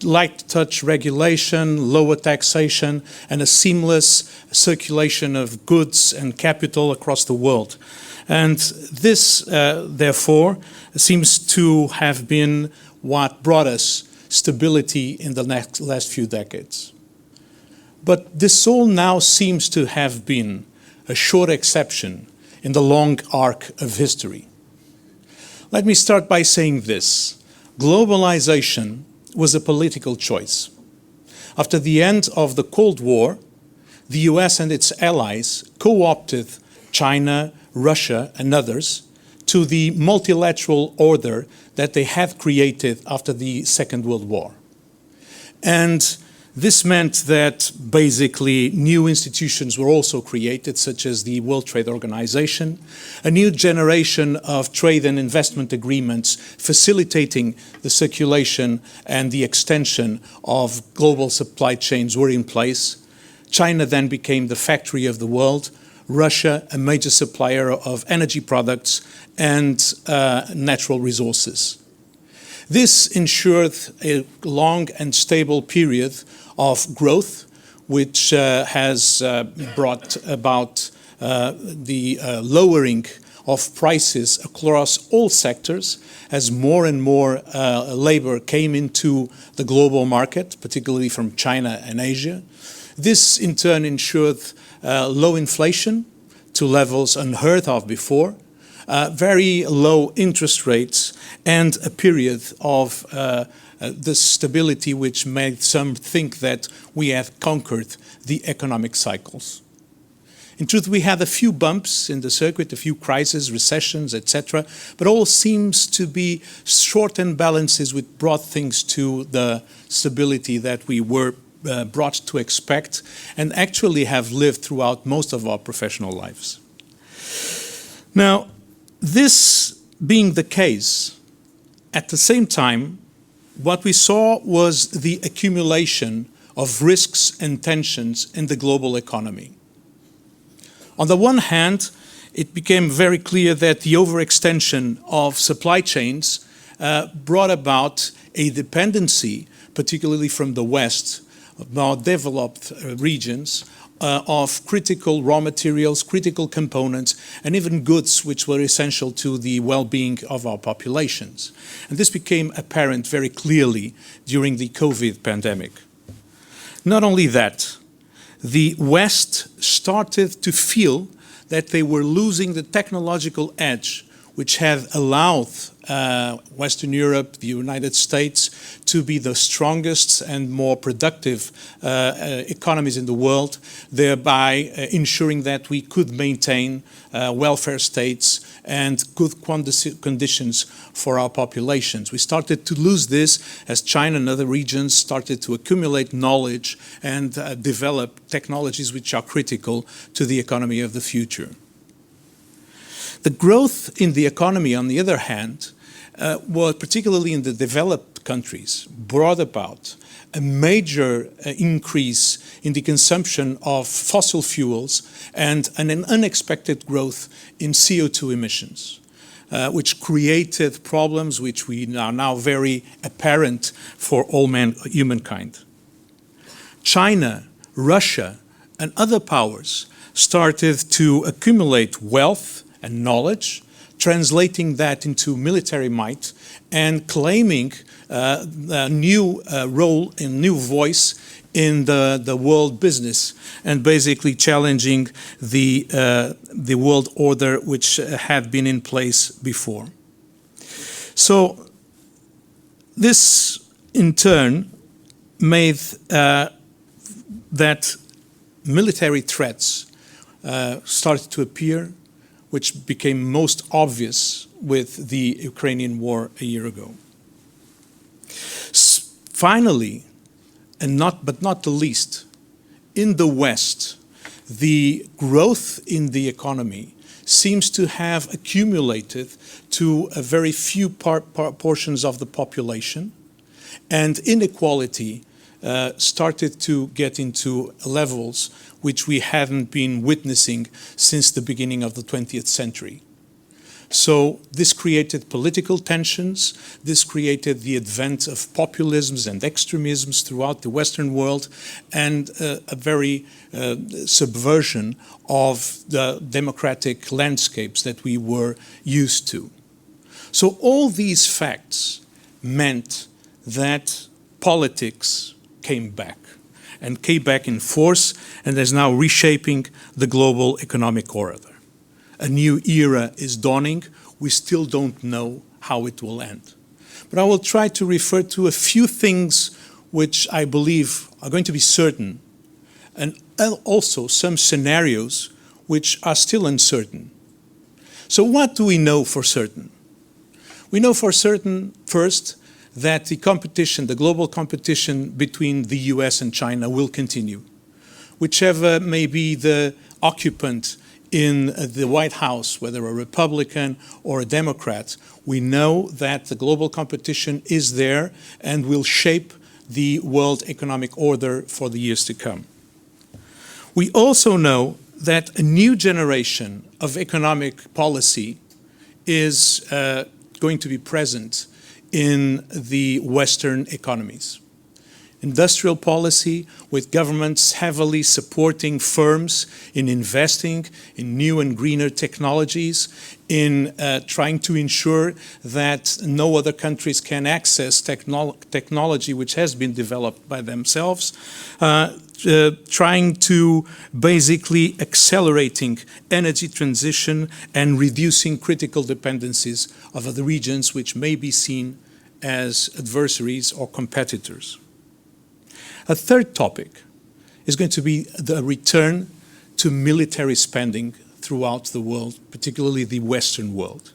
Speaker 5: light touch regulation, lower taxation, and a seamless circulation of goods and capital across the world. And this, therefore, seems to have been what brought us stability in the last few decades. But this all now seems to have been a short exception in the long arc of history. Let me start by saying this. Globalization was a political choice. After the end of the Cold War, the US and its allies co-opted China, Russia, and others to the multilateral order that they had created after the Second World War. And this meant that basically new institutions were also created, such as the World Trade Organization, a new generation of trade and investment agreements facilitating the circulation and the extension of global supply chains were in place. China then became the factory of the world, Russia a major supplier of energy products and natural resources. This ensured a long and stable period of growth, which has brought about the lowering of prices across all sectors as more and more labor came into the global market, particularly from China and Asia. This in turn ensured low inflation to levels unheard of before, very low interest rates, and a period of the stability which made some think that we have conquered the economic cycles. In truth, we had a few bumps in the circuit, a few crises, recessions, etc., but all seems to be short-term balances which brought things to the stability that we were brought to expect and actually have lived throughout most of our professional lives. Now, this being the case, at the same time, what we saw was the accumulation of risks and tensions in the global economy. On the one hand, it became very clear that the overextension of supply chains brought about a dependency, particularly from the West, of more developed regions, of critical raw materials, critical components, and even goods which were essential to the well-being of our populations. And this became apparent very clearly during the COVID pandemic. Not only that, the West started to feel that they were losing the technological edge which had allowed Western Europe, the United States, to be the strongest and more productive economies in the world, thereby ensuring that we could maintain welfare states and good conditions for our populations. We started to lose this as China and other regions started to accumulate knowledge and develop technologies which are critical to the economy of the future. The growth in the economy, on the other hand, was particularly in the developed countries, brought about a major increase in the consumption of fossil fuels and an unexpected growth in CO2 emissions, which created problems which are now very apparent for all humankind. China, Russia, and other powers started to accumulate wealth and knowledge, translating that into military might and claiming a new role and new voice in the world business and basically challenging the world order which had been in place before. So this in turn made that military threats started to appear, which became most obvious with the Ukrainian war a year ago. Finally, but not the least, in the West, the growth in the economy seems to have accumulated to a very few portions of the population, and inequality started to get into levels which we haven't been witnessing since the beginning of the 20th century. So this created political tensions, this created the advent of populisms and extremisms throughout the Western world, and a very subversion of the democratic landscapes that we were used to. So all these facts meant that politics came back, and came back in force, and is now reshaping the global economic order. A new era is dawning. We still don't know how it will end. But I will try to refer to a few things which I believe are going to be certain, and also some scenarios which are still uncertain. So what do we know for certain? We know for certain, first, that the competition, the global competition between the US and China will continue. Whichever may be the occupant in the White House, whether a Republican or a Democrat, we know that the global competition is there and will shape the world economic order for the years to come. We also know that a new generation of economic policy is going to be present in the Western economies. Industrial policy, with governments heavily supporting firms in investing in new and greener technologies, in trying to ensure that no other countries can access technology which has been developed by themselves, trying to basically accelerating energy transition and reducing critical dependencies of other regions which may be seen as adversaries or competitors. A third topic is going to be the return to military spending throughout the world, particularly the Western world.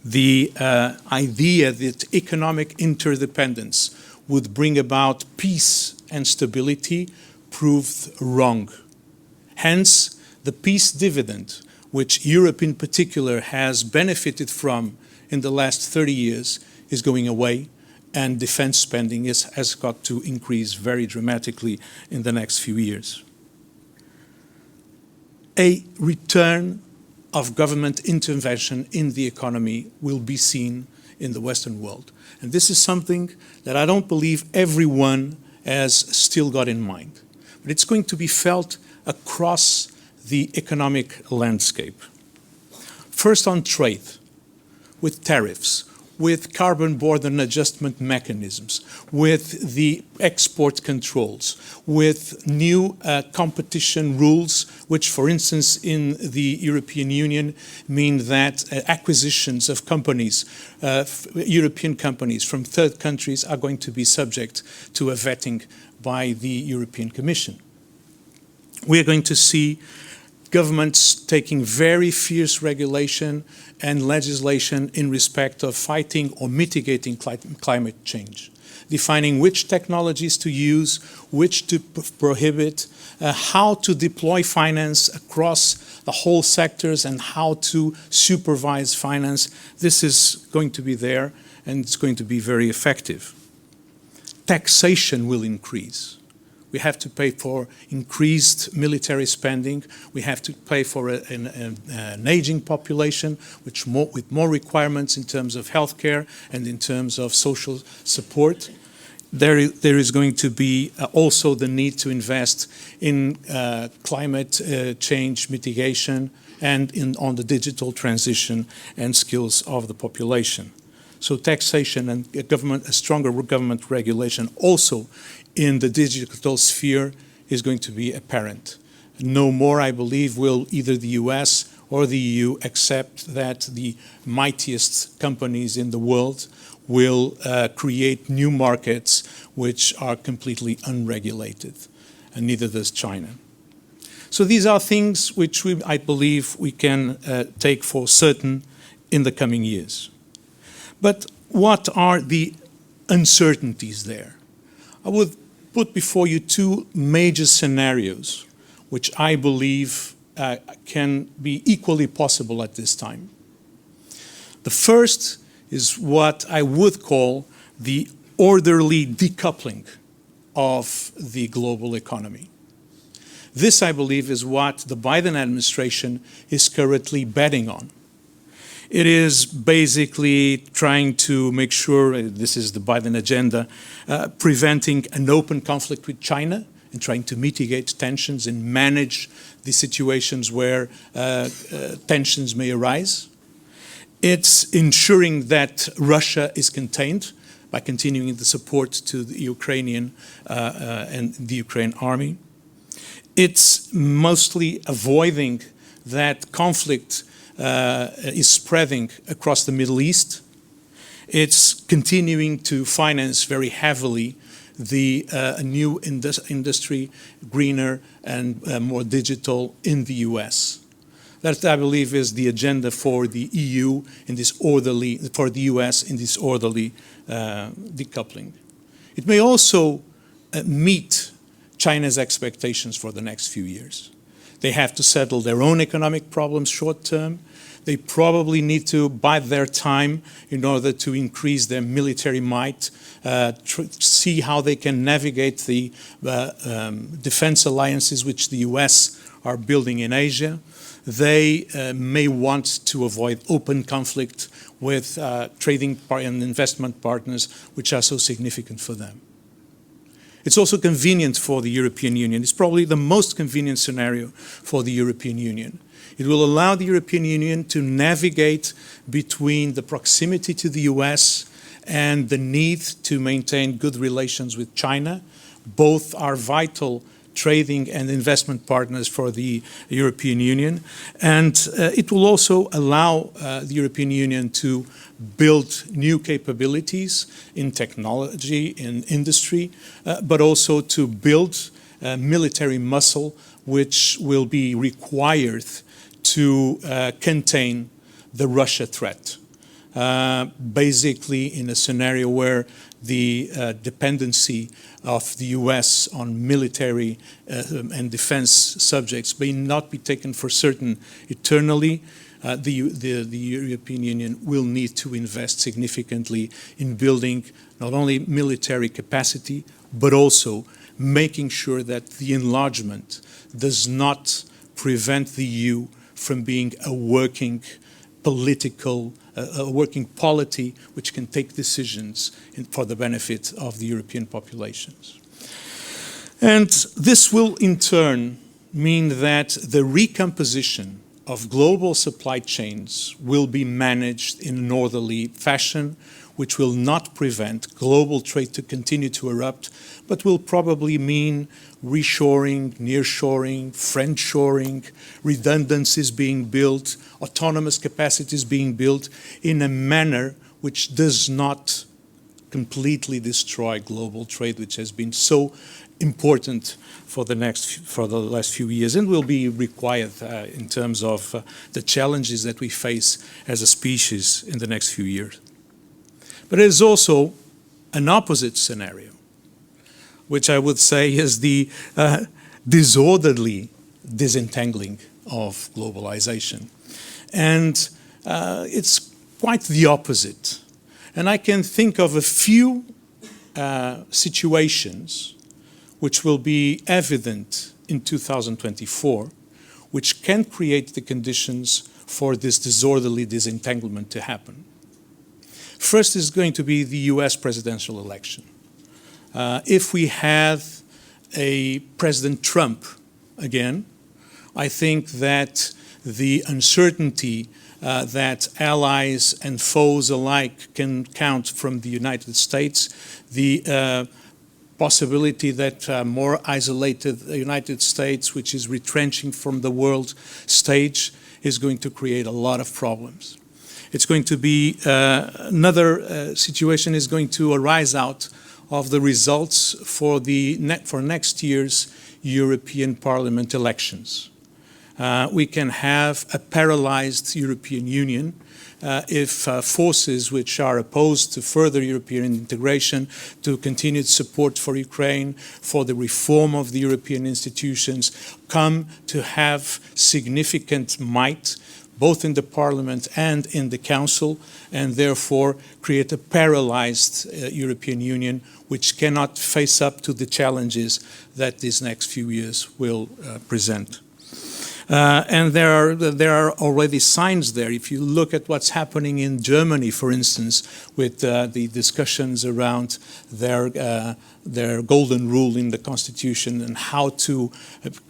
Speaker 5: The idea that economic interdependence would bring about peace and stability proved wrong. Hence, the peace dividend, which Europe in particular has benefited from in the last 30 years, is going away, and defense spending has got to increase very dramatically in the next few years. A return of government intervention in the economy will be seen in the Western world. And this is something that I don't believe everyone has still got in mind. But it's going to be felt across the economic landscape. First on trade, with tariffs, with carbon border adjustment mechanisms, with the export controls, with new competition rules, which, for instance, in the European Union mean that acquisitions of companies, European companies from third countries, are going to be subject to a vetting by the European Commission. We are going to see governments taking very fierce regulation and legislation in respect of fighting or mitigating climate change, defining which technologies to use, which to prohibit, how to deploy finance across the whole sectors, and how to supervise finance. This is going to be there, and it's going to be very effective. Taxation will increase. We have to pay for increased military spending. We have to pay for an aging population, with more requirements in terms of healthcare and in terms of social support. There is going to be also the need to invest in climate change mitigation and on the digital transition and skills of the population. So taxation and a stronger government regulation also in the digital sphere is going to be apparent. No more, I believe, will either the US or the EU accept that the mightiest companies in the world will create new markets which are completely unregulated, and neither does China. So these are things which I believe we can take for certain in the coming years. But what are the uncertainties there? I would put before you two major scenarios which I believe can be equally possible at this time. The first is what I would call the orderly decoupling of the global economy. This, I believe, is what the Biden administration is currently betting on. It is basically trying to make sure, this is the Biden agenda, preventing an open conflict with China and trying to mitigate tensions and manage the situations where tensions may arise. It's ensuring that Russia is contained by continuing the support to the Ukrainian and the Ukraine army. It's mostly avoiding that conflict is spreading across the Middle East. It's continuing to finance very heavily the new industry, greener and more digital in the US. That, I believe, is the agenda for the EU in this orderly, for the US in this orderly decoupling. It may also meet China's expectations for the next few years. They have to settle their own economic problems short term. They probably need to bide their time in order to increase their military might, see how they can navigate the defense alliances which the US are building in Asia. They may want to avoid open conflict with trading and investment partners which are so significant for them. It's also convenient for the European Union. It's probably the most convenient scenario for the European Union. It will allow the European Union to navigate between the proximity to the US and the need to maintain good relations with China. Both are vital trading and investment partners for the European Union. And it will also allow the European Union to build new capabilities in technology, in industry, but also to build military muscle which will be required to contain the Russia threat. Basically in a scenario where the dependency of the US on military and defense subjects may not be taken for certain eternally, the European Union will need to invest significantly in building not only military capacity, but also making sure that the enlargement does not prevent the EU from being a working political, a working polity which can take decisions for the benefit of the European populations. And this will in turn mean that the recomposition of global supply chains will be managed in an orderly fashion, which will not prevent global trade to continue to erupt, but will probably mean reshoring, nearshoring, friendshoring, redundancies being built, autonomous capacities being built in a manner which does not completely destroy global trade, which has been so important for the last few years and will be required in terms of the challenges that we face as a species in the next few years. But there is also an opposite scenario, which I would say is the disorderly disentangling of globalization. And it's quite the opposite. And I can think of a few situations which will be evident in 2024, which can create the conditions for this disorderly disentanglement to happen. First is going to be the US presidential election. If we have a President Trump again, I think that the uncertainty that allies and foes alike can count from the United States, the possibility that more isolated United States, which is retrenching from the world stage, is going to create a lot of problems. It's going to be another situation is going to arise out of the results for next year's European Parliament elections. We can have a paralyzed European Union if forces which are opposed to further European integration, to continued support for Ukraine, for the reform of the European institutions, come to have significant might, both in the Parliament and in the Council, and therefore create a paralyzed European Union which cannot face up to the challenges that these next few years will present. And there are already signs there. If you look at what's happening in Germany, for instance, with the discussions around their golden rule in the constitution and how to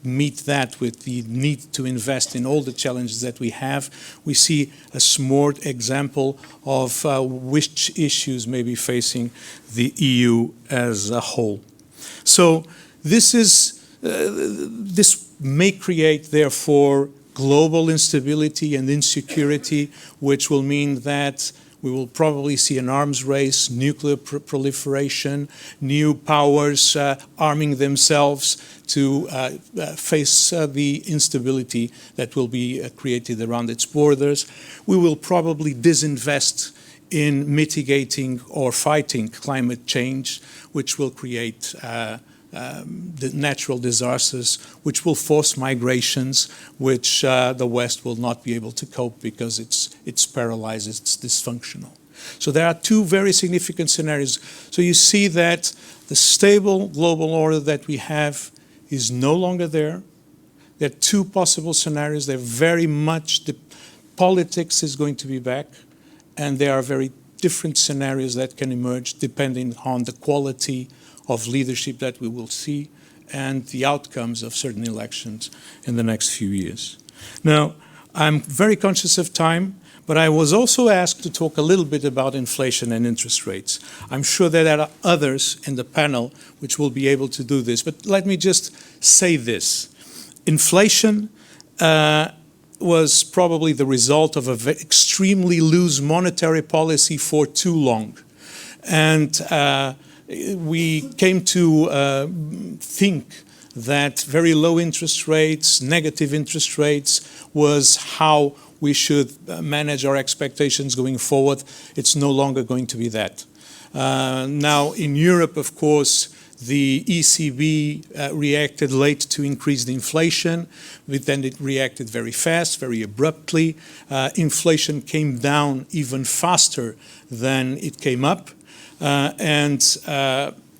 Speaker 5: meet that with the need to invest in all the challenges that we have, we see a smart example of which issues may be facing the EU as a whole. So this may create, therefore, global instability and insecurity, which will mean that we will probably see an arms race, nuclear proliferation, new powers arming themselves to face the instability that will be created around its borders. We will probably disinvest in mitigating or fighting climate change, which will create the natural disasters, which will force migrations, which the West will not be able to cope because it's paralyzed, it's dysfunctional. So there are two very significant scenarios. So you see that the stable global order that we have is no longer there. There are two possible scenarios. They're very much, the politics is going to be back, and there are very different scenarios that can emerge depending on the quality of leadership that we will see and the outcomes of certain elections in the next few years. Now, I'm very conscious of time, but I was also asked to talk a little bit about inflation and interest rates. I'm sure that there are others in the panel which will be able to do this, but let me just say this. Inflation was probably the result of an extremely loose monetary policy for too long. And we came to think that very low interest rates, negative interest rates, was how we should manage our expectations going forward. It's no longer going to be that. Now, in Europe, of course, the ECB reacted late to increase the inflation, but then it reacted very fast, very abruptly. Inflation came down even faster than it came up.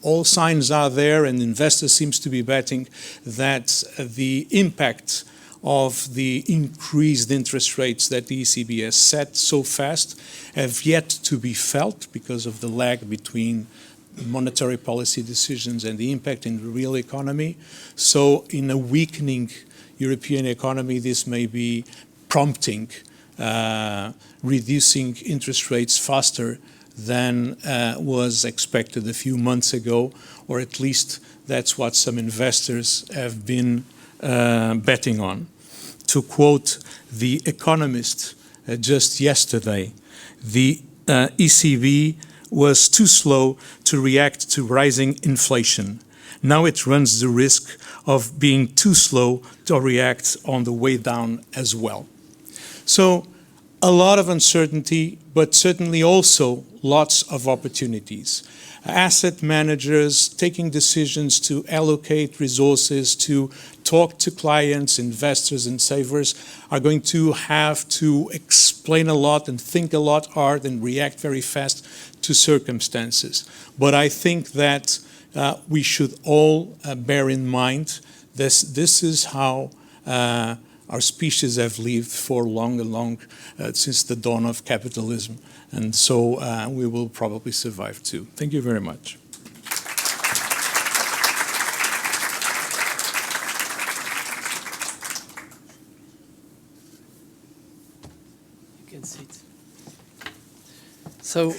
Speaker 5: All signs are there, and investors seems to be betting that the impact of the increased interest rates that the ECB has set so fast have yet to be felt because of the lag between monetary policy decisions and the impact in the real economy. So in a weakening European economy, this may be prompting reducing interest rates faster than was expected a few months ago, or at least that's what some investors have been betting on. To quote The Economist just yesterday, the ECB was too slow to react to rising inflation. Now it runs the risk of being too slow to react on the way down as well. So a lot of uncertainty, but certainly also lots of opportunities. Asset managers taking decisions to allocate resources, to talk to clients, investors and savers are going to have to explain a lot and think a lot hard and react very fast to circumstances. But I think that we should all bear in mind this is how our species have lived for long since the dawn of capitalism. And so we will probably survive too. Thank you very much.
Speaker 1: You can sit. So,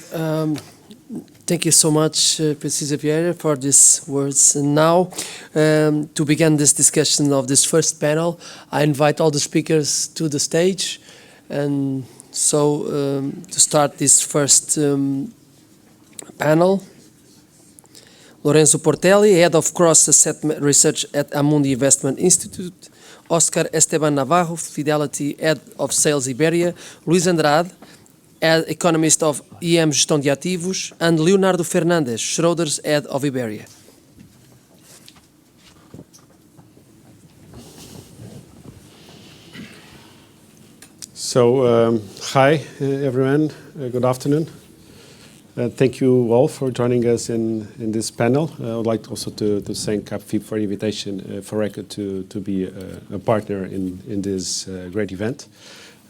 Speaker 1: thank you so much, Preciso Vieira, for these words. And now, to begin this discussion of this first panel, I invite all the speakers to the stage. And so, to start this first panel, Lorenzo Portelli, Head of Cross Asset Research at Amundi Investment Institute, Oscar Esteban Navarro, Fidelity Head of Sales Iberia, Luis Andrade, Head Economist of EM Gestão de Ativos, and Leonardo Fernandes, Schroders Head of Iberia.
Speaker 6: So, hi everyone, good afternoon. Thank you all for joining us in this panel. I would like also to thank AppFib for the invitation for Eco to be a partner in this great event.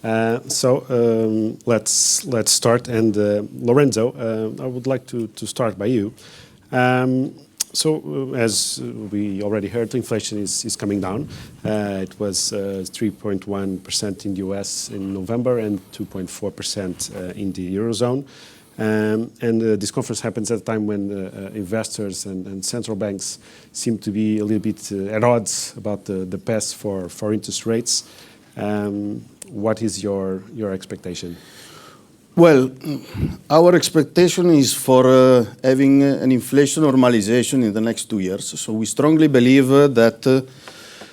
Speaker 6: Let's start. And Lorenzo, I would like to start by you. As we already heard, inflation is coming down. It was 3.1% in the US in November and 2.4% in the Eurozone. This conference happens at a time when investors and central banks seem to be a little bit at odds about the path for interest rates. What is your expectation?
Speaker 7: Well, our expectation is for having an inflation normalization in the next 2 years. So we strongly believe that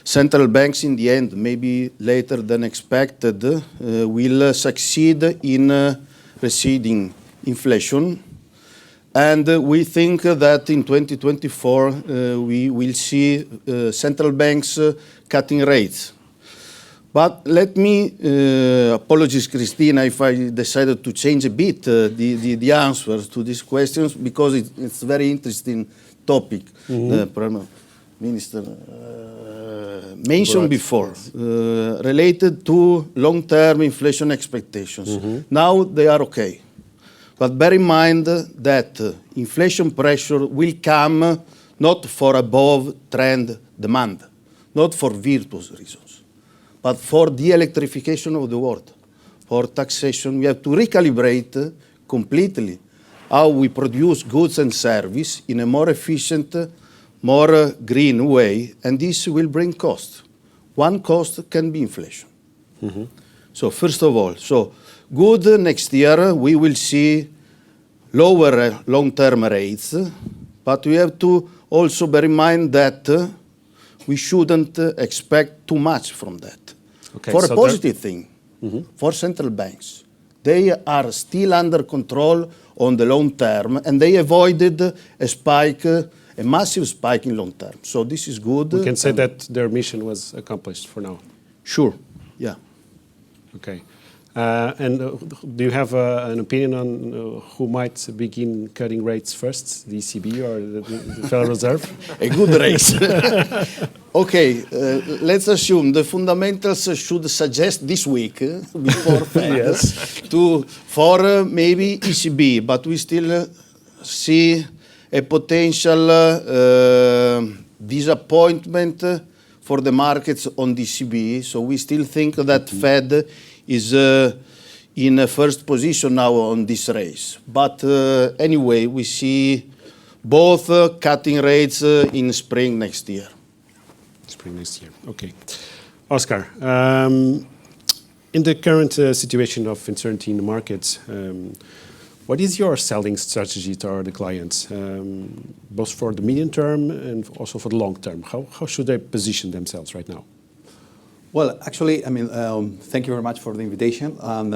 Speaker 7: central banks in the end, maybe later than expected, will succeed in receding inflation. And we think that in 2024 we will see central banks cutting rates. But let me, apologies Christina if I decided to change a bit the answers to these questions, because it's a very interesting topic. The Prime Minister mentioned before, related to long-term inflation expectations. Now they are okay. But bear in mind that inflation pressure will come not for above trend demand, not for virtuous reasons, but for the electrification of the world, for taxation. We have to recalibrate completely how we produce goods and service in a more efficient, more green way, and this will bring cost. One cost can be inflation. So first of all, good next year we will see lower long-term rates, but we have to also bear in mind that we shouldn't expect too much from that.
Speaker 6: Okay,
Speaker 7: for a positive thing, for central banks, they are still under control on the long term, and they avoided a spike, a massive spike in long term. So this is good.
Speaker 6: We can say that their mission was accomplished for now.
Speaker 7: Sure, yeah.
Speaker 6: Okay. And do you have an opinion on who might begin cutting rates first, the ECB or the Federal Reserve?
Speaker 7: A good race. Okay, let's assume the fundamentals should suggest this week before Fed for maybe ECB, but we still see a potential disappointment for the markets on the ECB. So we still think that Fed is in a first position now on this race. But anyway, we see both cutting rates in spring next year.
Speaker 6: Spring next year, okay. Oscar, in the current situation of uncertainty in the markets, what is your selling strategy to the clients, both for the medium term and also for the long term? How should they position themselves right now?
Speaker 8: Well, actually, I mean, thank you very much for the invitation. And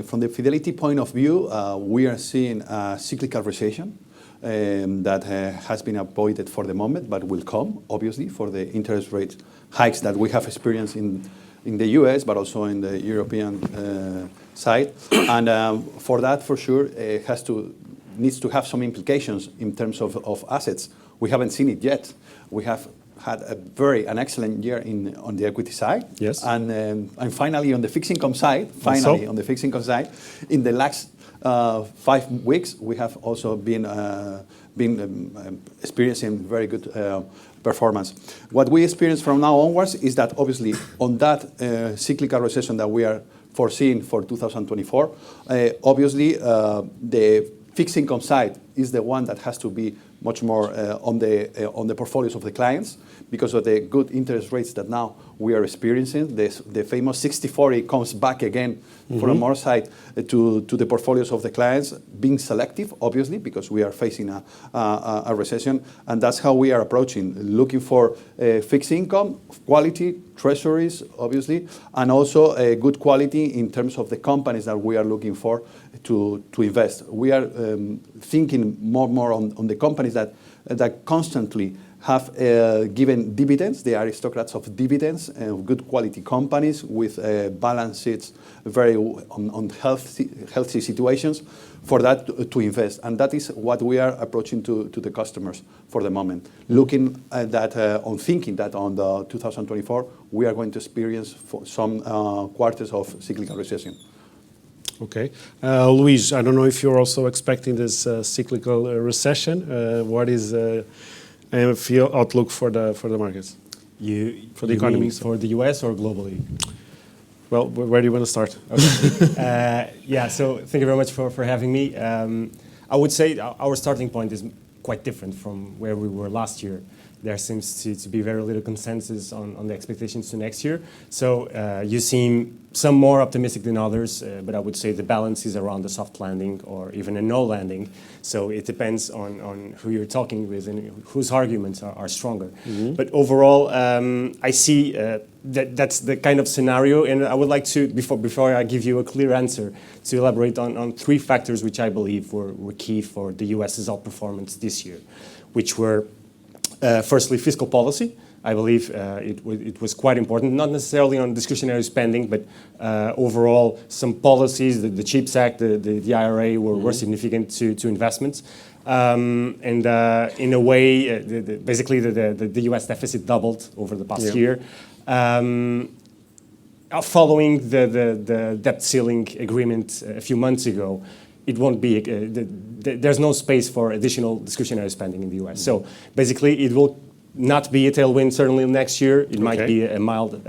Speaker 8: from the Fidelity point of view, we are seeing a cyclical recession that has been avoided for the moment, but will come, obviously, for the interest rate hikes that we have experienced in the US, but also in the European side. And for that, for sure, needs to have some implications in terms of assets. We haven't seen it yet. We have had an excellent year on the equity side.
Speaker 6: Yes.
Speaker 8: And finally on the fixed income side, in the last 5 weeks, we have also been experiencing very good performance. What we experience from now onwards is that obviously on that cyclical recession that we are foreseeing for 2024, obviously the fixed income side is the one that has to be much more on the portfolios of the clients, because of the good interest rates that now we are experiencing. The famous 60-40 comes back again from our side to the portfolios of the clients, being selective, obviously, because we are facing a recession, and that's how we are approaching, looking for fixed income, quality, treasuries, obviously, and also a good quality in terms of the companies that we are looking for to invest. We are thinking more on the companies that constantly have given dividends. They are aristocrats of dividends, good quality companies with balance sheets, very on healthy situations for that to invest. And that is what we are approaching to the customers for the moment. Looking at that, thinking that on the 2024, we are going to experience some quarters of cyclical recession.
Speaker 6: Okay. Luis, I don't know if you're also expecting this cyclical recession. What is your outlook for the markets? For the economy?
Speaker 9: For the US or globally?
Speaker 6: Well, where do you want to start?
Speaker 9: Okay. Yeah, so thank you very much for having me. I would say our starting point is quite different from where we were last year. There seems to be very little consensus on the expectations to next year. So you seem some more optimistic than others, but I would say the balance is around a soft landing or even a no landing. So it depends on who you're talking with and whose arguments are stronger. Mm-hmm. But overall, I see that's the kind of scenario, and I would like to, before I give you a clear answer, to elaborate on three factors which I believe were key for the US's outperformance this year, which were firstly, fiscal policy. I believe it was quite important, not necessarily on discretionary spending, but overall some policies, the CHIPS Act, the IRA were significant to investments. And in a way, basically the US deficit doubled over the past year. Following the debt ceiling agreement a few months ago, it won't be, there's no space for additional discretionary spending in the US. So basically it will not be a tailwind certainly next year. It might be a mild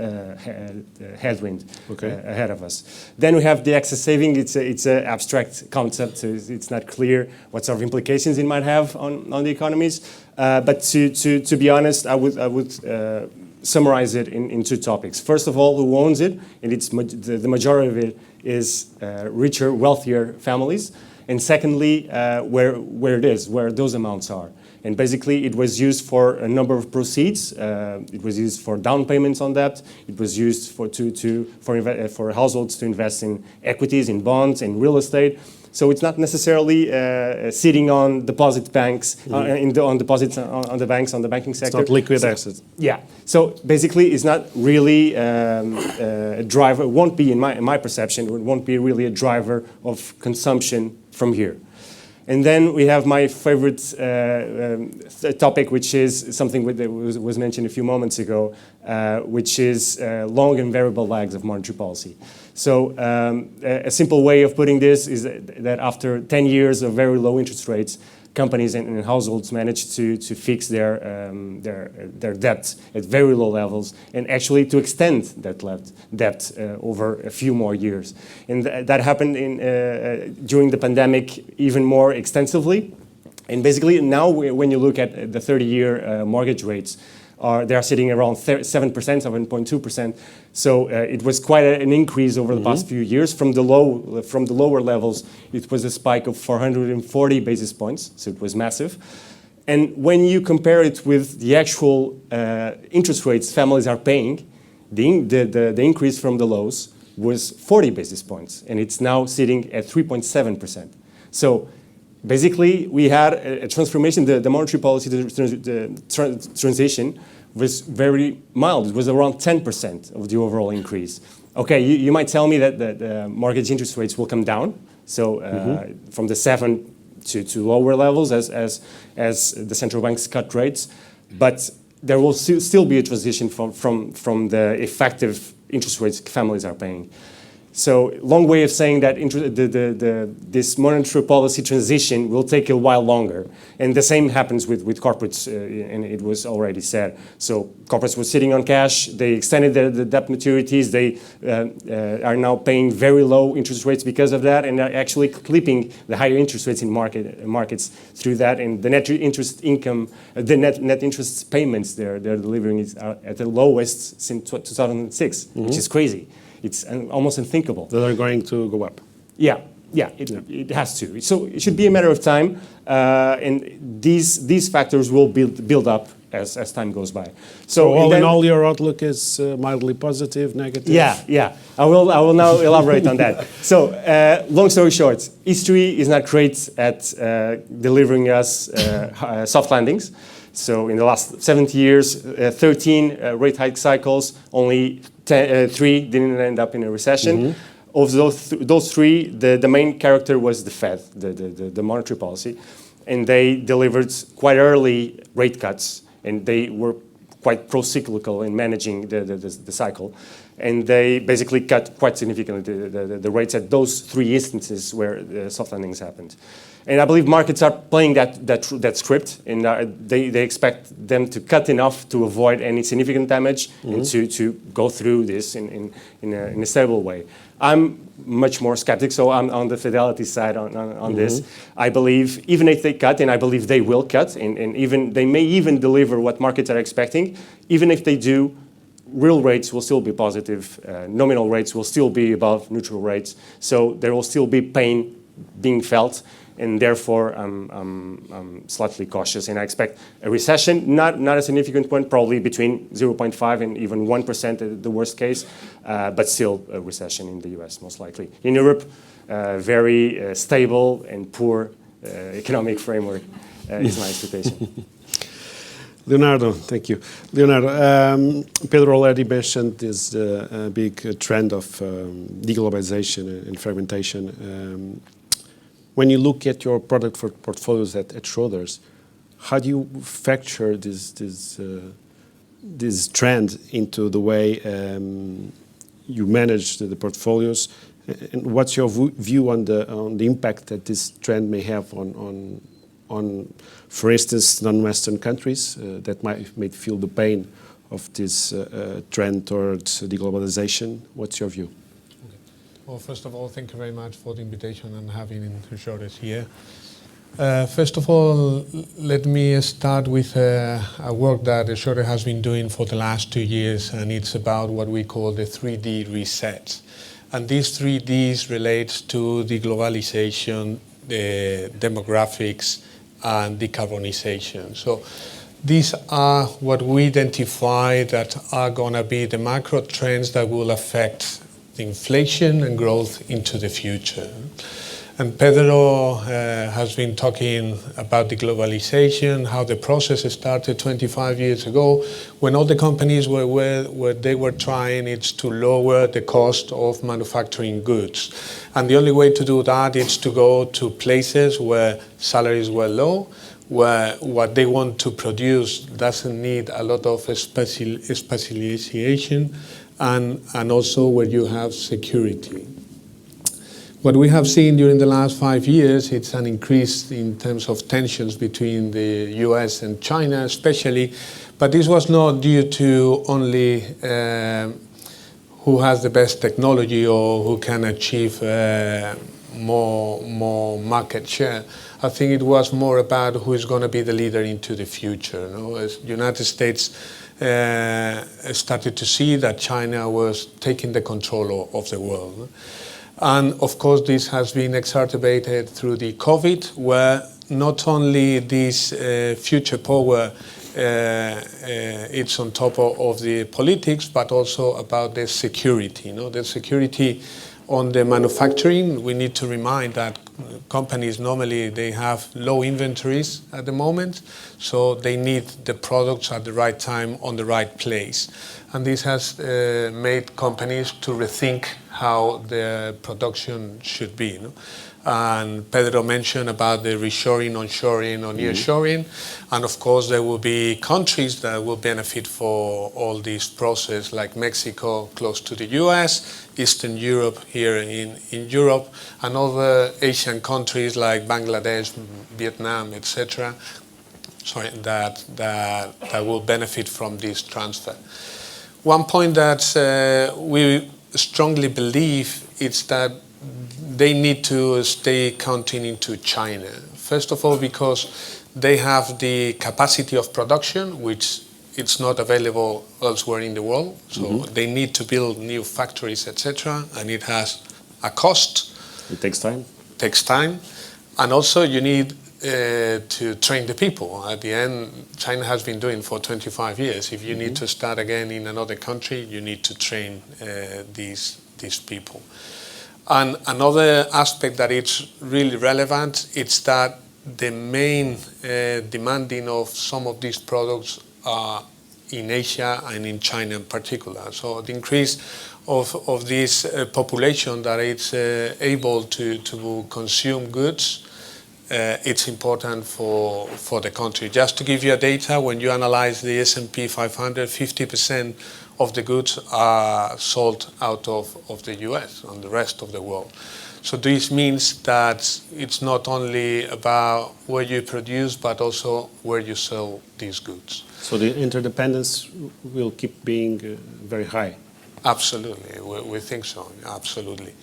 Speaker 9: headwind ahead of us. Then we have the excess saving. It's an abstract concept. So it's not clear what sort of implications it might have on the economies. But to be honest, I would summarize it in two topics. First of all, who owns it? And it's the majority of it is richer, wealthier families. And secondly, where it is, where those amounts are. And basically, it was used for a number of proceeds. It was used for down payments on debt. It was used for households to invest in equities, in bonds, in real estate. So it's not necessarily sitting on deposit banks, on deposits on the banks, on the banking sector.
Speaker 6: It's not liquid assets.
Speaker 9: Yeah. So basically, it's not really a driver. It won't be, in my perception, it won't be really a driver of consumption from here. And then we have my favorite topic, which is something that was mentioned a few moments ago, which is long and variable lags of monetary policy. So a simple way of putting this is that after 10 years of very low interest rates, companies and households managed to fix their debt at very low levels and actually to extend that debt over a few more years. And that happened during the pandemic even more extensively. And basically now when you look at the 30-year mortgage rates, they are sitting around 7%, 7.2%. So it was quite an increase over the past few years. From the lower levels, it was a spike of 440 basis points. So it was massive. And when you compare it with the actual interest rates families are paying, the increase from the lows was 40 basis points. And it's now sitting at 3.7%. So basically, we had a transformation. The monetary policy transition was very mild. It was around 10% of the overall increase. Okay, you might tell me that mortgage interest rates will come down, so from the 7 to lower levels as the central banks cut rates, but there will still be a transition from the effective interest rates families are paying. So long way of saying that this monetary policy transition will take a while longer. And the same happens with corporates, and it was already said. So corporates were sitting on cash, they extended the debt maturities, they are now paying very low interest rates because of that, and are actually clipping the higher interest rates in markets through that. And the net interest income, the net interest payments they're delivering is at the lowest since 2006, which is crazy. It's almost unthinkable.
Speaker 6: That are going to go up.
Speaker 9: Yeah, it has to. So it should be a matter of time, and these factors will build up as time goes by.
Speaker 6: So all
Speaker 9: then-
Speaker 6: in all, your outlook is mildly positive, negative?
Speaker 9: Yeah. I will now elaborate on that. So, long story short, history is not great at delivering us soft landings. So, in the last 70 years, 13 rate hike cycles, only 3 didn't end up in a recession. Of those 3, the main character was the Fed, the monetary policy, and they delivered quite early rate cuts, and they were quite pro-cyclical in managing the cycle. And they basically cut quite significantly the rates at those 3 instances where the soft landings happened. And I believe markets are playing that script, and they expect them to cut enough to avoid any significant damage and to go through this in a stable way. I'm much more skeptic, so I'm on the Fidelity side on this. I believe even if they cut, and I believe they will cut, and even they may even deliver what markets are expecting, even if they do, real rates will still be positive, nominal rates will still be above neutral rates, so there will still be pain being felt, and therefore I'm slightly cautious, and I expect a recession, not a significant one, probably between 0.5 and even 1% at the worst case, but still a recession in the US most likely. In Europe, very stable and poor economic framework is my expectation.
Speaker 6: Leonardo, thank you. Leonardo, Pedro already mentioned this big trend of deglobalization and fragmentation. When you look at your product portfolios at Schroders, how do you factor this trend into the way you manage the portfolios? And what's your view on the impact that this trend may have on, for instance, non-Western countries that might feel the pain of this trend towards deglobalization? What's your view?
Speaker 10: Well, first of all, thank you very much for the invitation and having Schroders here. First of all, let me start with a work that Schroders has been doing for the last 2 years, and it's about what we call the 3D reset. And these 3Ds relates to the globalization, the demographics, and decarbonization. So these are what we identify that are going to be the macro trends that will affect the inflation and growth into the future. And Pedro has been talking about the globalization, how the process started 25 years ago, when all the companies where they were trying is to lower the cost of manufacturing goods. And the only way to do that is to go to places where salaries were low, where what they want to produce doesn't need a lot of specialization, and also where you have security. What we have seen during the last 5 years, it's an increase in terms of tensions between the US and China especially, but this was not due to only who has the best technology or who can achieve more market share. I think it was more about who is going to be the leader into the future. As United States started to see that China was taking the control of the world. And of course, this has been exacerbated through the COVID, where not only this future power it's on top of the politics, but also about the security. The security on the manufacturing. We need to remind that companies normally they have low inventories at the moment, so they need the products at the right time on the right place. And this has made companies to rethink how their production should be. And Pedro mentioned about the reshoring, onshoring, or nearshoring. And of course, there will be countries that will benefit for all this process, like Mexico, close to the US, Eastern Europe, here in Europe, and other Asian countries like Bangladesh, Vietnam, etc. That will benefit from this transfer. One point that we strongly believe is that they need to stay counting into China. First of all, because they have the capacity of production, which it's not available elsewhere in the world. So they need to build new factories, etc. And it has a cost.
Speaker 6: It takes time.
Speaker 10: And also you need to train the people. At the end, China has been doing for 25 years. If you need to start again in another country, you need to train these people. And another aspect that is really relevant is that the main demanding of some of these products are in Asia and in China in particular. So the increase of this population that is able to consume goods, it's important for the country. Just to give you a data, when you analyze the S&P 500, 50% of the goods are sold out of the US and the rest of the world. So this means that it's not only about where you produce, but also where you sell these goods.
Speaker 6: So the interdependence will keep being very high.
Speaker 10: Absolutely, we think so, absolutely.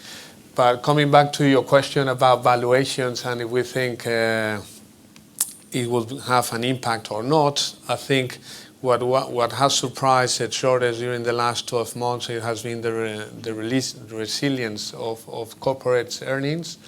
Speaker 10: But coming back to your question about valuations and if we think it will have an impact or not, I think what has surprised the traders during the last 12 months, it has been the resilience of corporate earnings.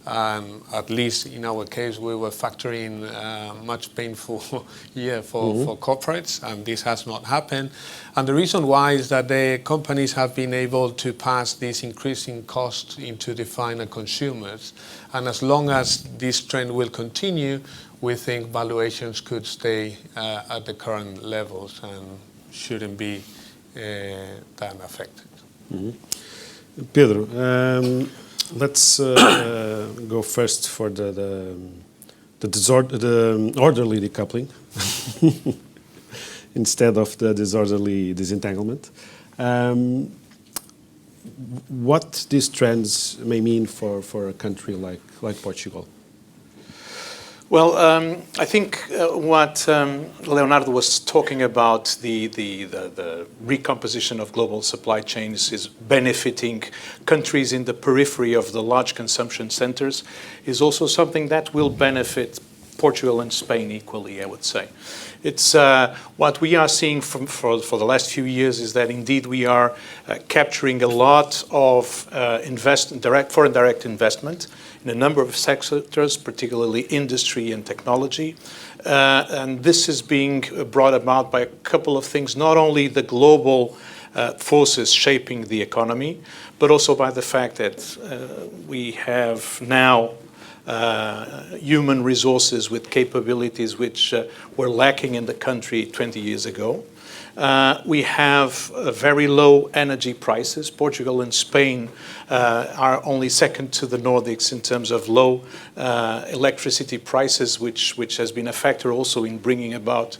Speaker 10: At least in our case, we were factoring a much painful year for corporates, and this has not happened. And the reason why is that the companies have been able to pass this increasing cost into the final consumers. And as long as this trend will continue, we think valuations could stay at the current levels and shouldn't be that affected.
Speaker 6: Pedro, let's go first for the orderly decoupling instead of the disorderly disentanglement. What these trends may mean for a country like Portugal?
Speaker 5: Well, I think what Leonardo was talking about, the recomposition of global supply chains is benefiting countries in the periphery of the large consumption centers, is also something that will benefit Portugal and Spain equally, I would say. It's what we are seeing for the last few years is that indeed we are capturing a lot of foreign direct investment in a number of sectors, particularly industry and technology. And this is being brought about by a couple of things, not only the global forces shaping the economy, but also by the fact that we have now human resources with capabilities which were lacking in the country 20 years ago. We have very low energy prices. Portugal and Spain are only second to the Nordics in terms of low electricity prices, which has been a factor also in bringing about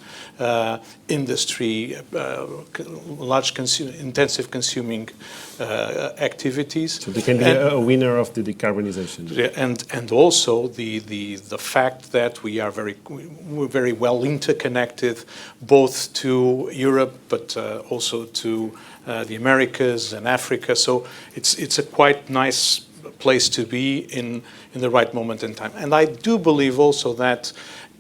Speaker 5: industry, large intensive consuming activities.
Speaker 6: So they can be a winner of the decarbonization.
Speaker 5: And also the fact that we're very well interconnected, both to Europe but also to the Americas and Africa. So it's a quite nice place to be in the right moment in time. And I do believe also that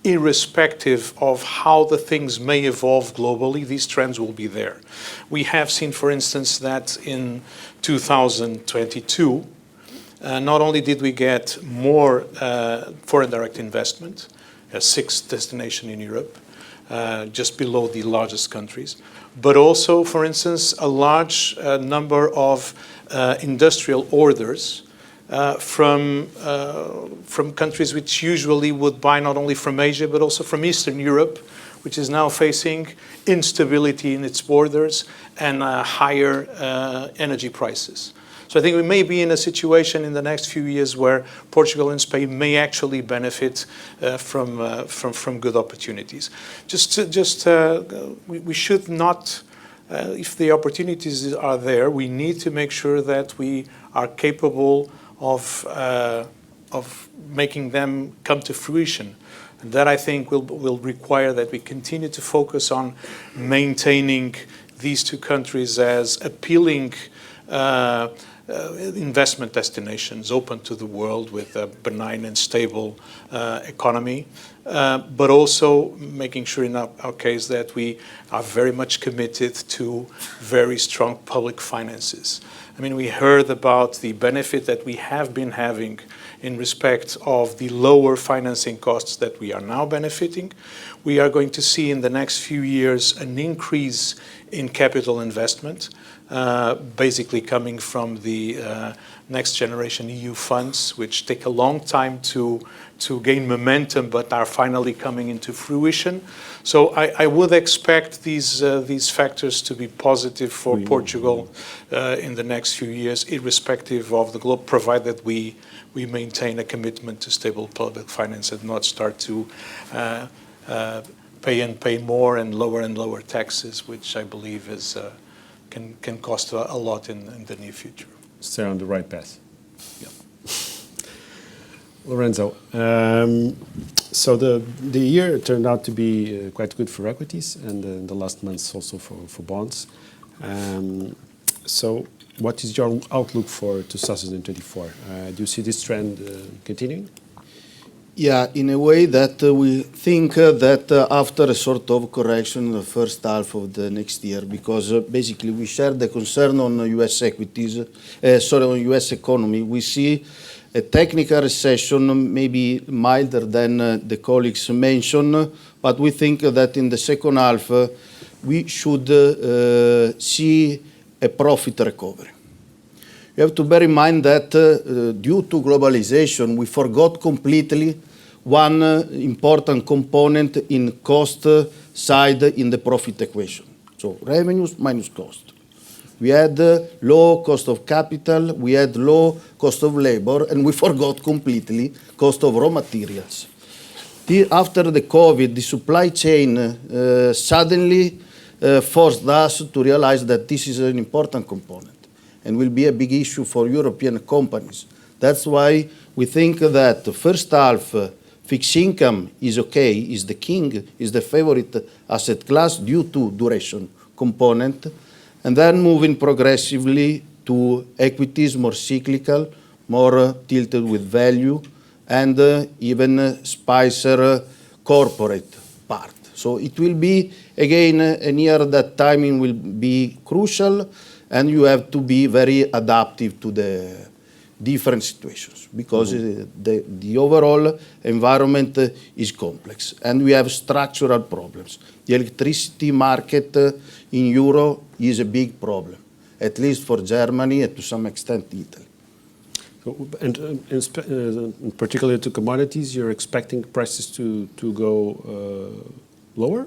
Speaker 5: irrespective of how the things may evolve globally, these trends will be there. We have seen, for instance, that in 2022, not only did we get more foreign direct investment, a sixth destination in Europe, just below the largest countries, but also, for instance, a large number of industrial orders from countries which usually would buy not only from Asia but also from Eastern Europe, which is now facing instability in its borders and higher energy prices. So I think we may be in a situation in the next few years where Portugal and Spain may actually benefit from good opportunities. We should not, if the opportunities are there, we need to make sure that we are capable of making them come to fruition. And that, I think, will require that we continue to focus on maintaining these two countries as appealing investment destinations open to the world with a benign and stable economy, but also making sure in our case that we are very much committed to very strong public finances. I mean, we heard about the benefit that we have been having in respect of the lower financing costs that we are now benefiting. We are going to see in the next few years an increase in capital investment, basically coming from the next generation EU funds, which take a long time to gain momentum, but are finally coming into fruition. So I would expect these factors to be positive for Portugal in the next few years, irrespective of the globe, provided we maintain a commitment to stable public finance and not start to pay more and lower taxes, which I believe is can cost a lot in the near future.
Speaker 6: Stay on the right path.
Speaker 5: Yeah.
Speaker 6: Lorenzo, so the year turned out to be quite good for equities, and the last months also for bonds. So what is your outlook for 2024? Do you see this trend continuing?
Speaker 7: Yeah, in a way that we think that after a sort of correction in the first half of the next year, because basically we share the concern on U.S. equities, on U.S. economy, we see a technical recession maybe milder than the colleagues mentioned, but we think that in the second half we should see a profit recovery. You have to bear in mind that due to globalization, we forgot completely one important component in cost side in the profit equation. So revenues minus cost. We had low cost of capital, we had low cost of labor, and we forgot completely cost of raw materials. After the COVID, the supply chain suddenly forced us to realize that this is an important component and will be a big issue for European companies. That's why we think that the first half fixed income is okay, is the king, is the favorite asset class due to duration component, and then moving progressively to equities, more cyclical, more tilted with value, and even spicier corporate part. So it will be, again, a year that timing will be crucial, and you have to be very adaptive to the different situations, because the overall environment is complex, and we have structural problems. The electricity market in Euro is a big problem, at least for Germany and to some extent Italy.
Speaker 6: So, and particularly to commodities, you're expecting prices to go lower?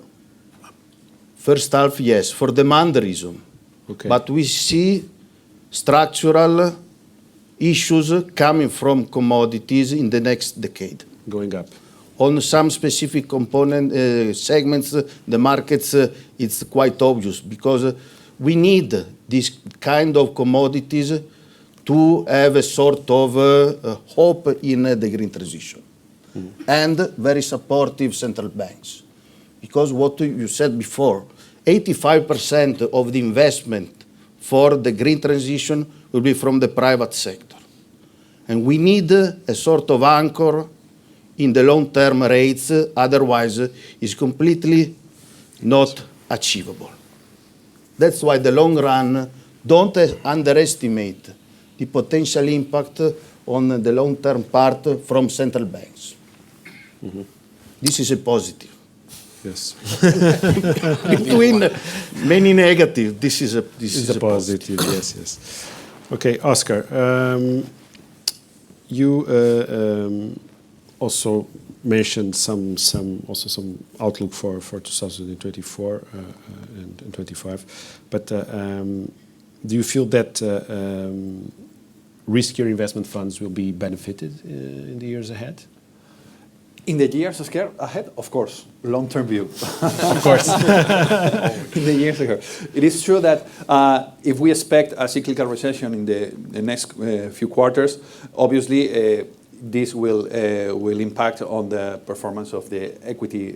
Speaker 7: First half, yes, for demand reason.
Speaker 6: Okay.
Speaker 7: But we see structural issues coming from commodities in the next decade.
Speaker 6: Going up.
Speaker 7: On some specific component segments, the markets, it's quite obvious, because we need this kind of commodities to have a sort of hope in the green transition. And very supportive central banks. Because what you said before, 85% of the investment for the green transition will be from the private sector. And we need a sort of anchor in the long-term rates, otherwise it's completely not achievable. That's why the long run, don't underestimate the potential impact on the long-term part from central banks. This is a positive.
Speaker 6: Yes.
Speaker 7: Between many negative, this is a
Speaker 6: positive. Yes, yes. Okay, Oscar, you also mentioned some outlook for 2024 and 25, but do you feel that riskier investment funds will be benefited in the years ahead?
Speaker 8: In the years ahead, of course, long-term view.
Speaker 6: Of course.
Speaker 8: In the years ahead. It is true that if we expect a cyclical recession in the next few quarters, obviously this will impact on the performance of the equity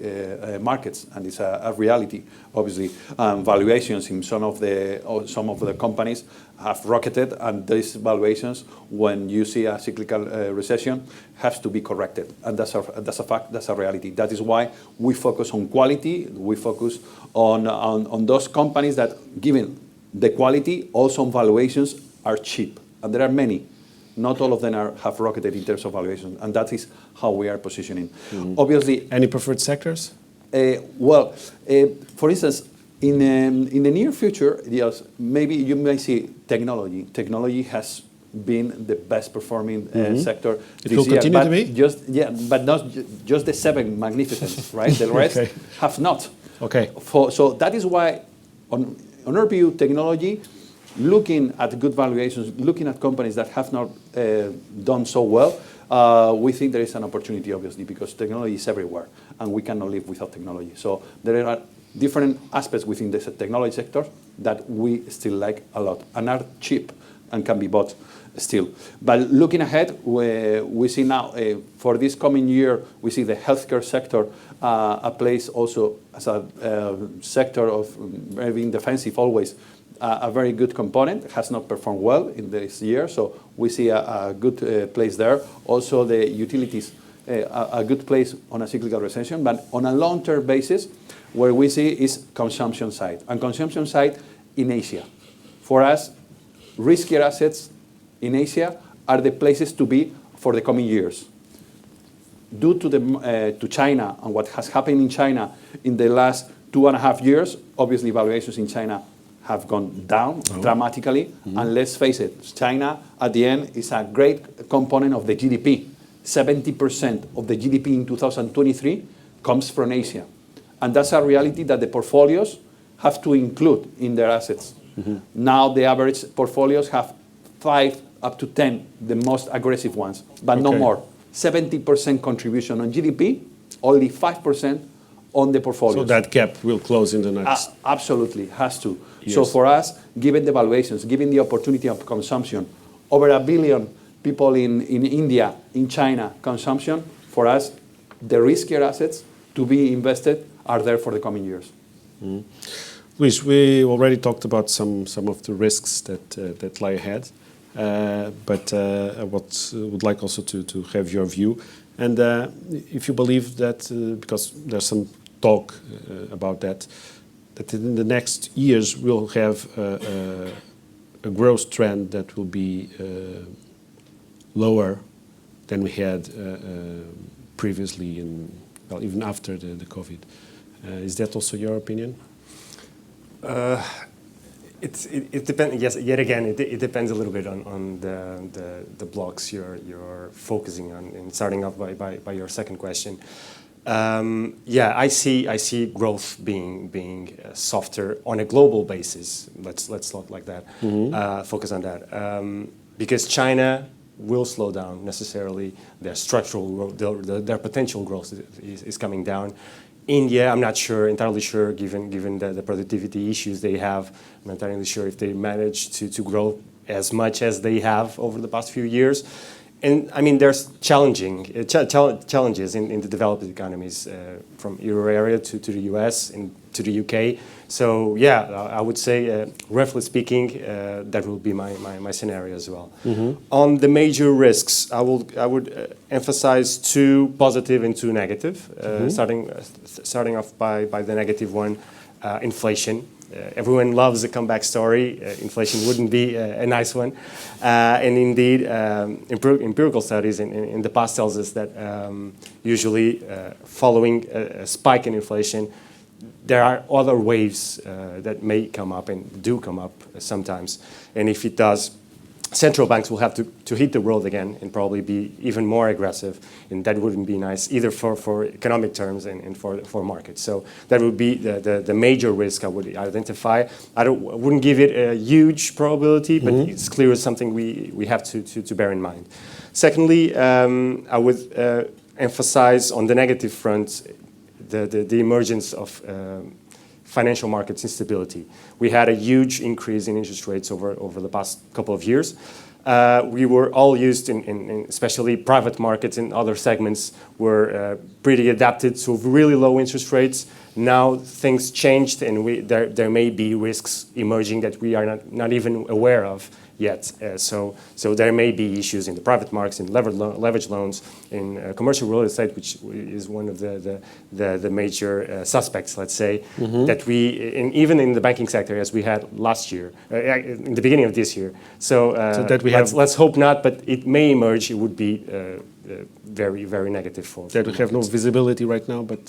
Speaker 8: markets, and it's a reality. Obviously, valuations in some of the companies have rocketed, and these valuations, when you see a cyclical recession, has to be corrected, and that's a fact, that's a reality. That is why we focus on quality. We focus on those companies that, given the quality, also on valuations, are cheap, and there are many. not all of them have rocketed in terms of valuation, and that is how we are positioning. Obviously,
Speaker 6: Any preferred sectors?
Speaker 8: For instance, in the near future, yes, maybe you may see technology. Technology has been the best performing sector
Speaker 6: It will continue to be?
Speaker 8: But not just the seven magnificent, right? The rest
Speaker 6: Okay.
Speaker 8: have not.
Speaker 6: Okay.
Speaker 8: So that is why, on our view, technology, looking at good valuations, looking at companies that have not done so well, we think there is an opportunity, obviously, because technology is everywhere, and we cannot live without technology. So there are different aspects within the technology sector that we still like a lot and are cheap and can be bought still. But looking ahead, we see now, for this coming year, we see the healthcare sector a place also as a sector of being defensive always, a very good component. It has not performed well in this year, so we see a good place there. Also the utilities, a good place on a cyclical recession, but on a long-term basis, where we see is consumption side. And consumption side in Asia. For us, riskier assets in Asia are the places to be for the coming years. Due to China and what has happened in China in the last 2.5 years, obviously valuations in China have gone down dramatically. And let's face it, China at the end is a great component of the GDP. 70% of the GDP in 2023 comes from Asia. And that's a reality that the portfolios have to include in their assets. Now the average portfolios have 5 up to 10, the most aggressive ones, but no more. 70% contribution on GDP, only 5% on the portfolios.
Speaker 6: So that gap will close in the next...
Speaker 8: Absolutely, has to.
Speaker 6: Yes.
Speaker 8: So for us, given the valuations, given the opportunity of consumption, over 1 billion people in India, in China, consumption, for us, the riskier assets to be invested are there for the coming years.
Speaker 6: Luis, we already talked about some of the risks that lie ahead, but I would like also to have your view. And if you believe that, because there's some talk about that in the next years we'll have a growth trend that will be lower than we had previously, even after the COVID. Is that also your opinion?
Speaker 9: It depends. Yes, yet again, it depends a little bit on the blocks you're focusing on. And starting off by your second question, I see growth being softer on a global basis. Let's look like that. Focus on that because China will slow down necessarily. Their structural growth, their potential growth is coming down. India, I'm not entirely sure, given the productivity issues they have. I'm not entirely sure if they manage to grow as much as they have over the past few years. And I mean, there's challenges in the developed economies, from Euro area to the US and to the UK. So yeah, I would say, roughly speaking, that will be my scenario as well. On the major risks, I would emphasize 2 positive and 2 negative. Starting off by the negative one, inflation. Everyone loves a comeback story. Inflation wouldn't be a nice one. And indeed, empirical studies in the past tells us that usually following a spike in inflation, there are other waves that may come up and do come up sometimes. And if it does, central banks will have to hit the road again and probably be even more aggressive, and that wouldn't be nice either for economic terms and for markets. So that would be the major risk I would identify. I wouldn't give it a huge probability, but it's clear it's something we have to bear in mind. Secondly, I would emphasize on the negative front the emergence of financial markets instability. We had a huge increase in interest rates over the past couple of years. We were all used, in especially private markets and other segments, were pretty adapted to really low interest rates. Now things changed, and there may be risks emerging that we are not even aware of yet. So there may be issues in the private markets, in leverage loans, in commercial real estate, which is one of the major suspects, let's say, that even in the banking sector, as we had last year, in the beginning of this year. So that let's hope not, but it may emerge. It would be very, very negative for
Speaker 6: that we have no visibility right now, but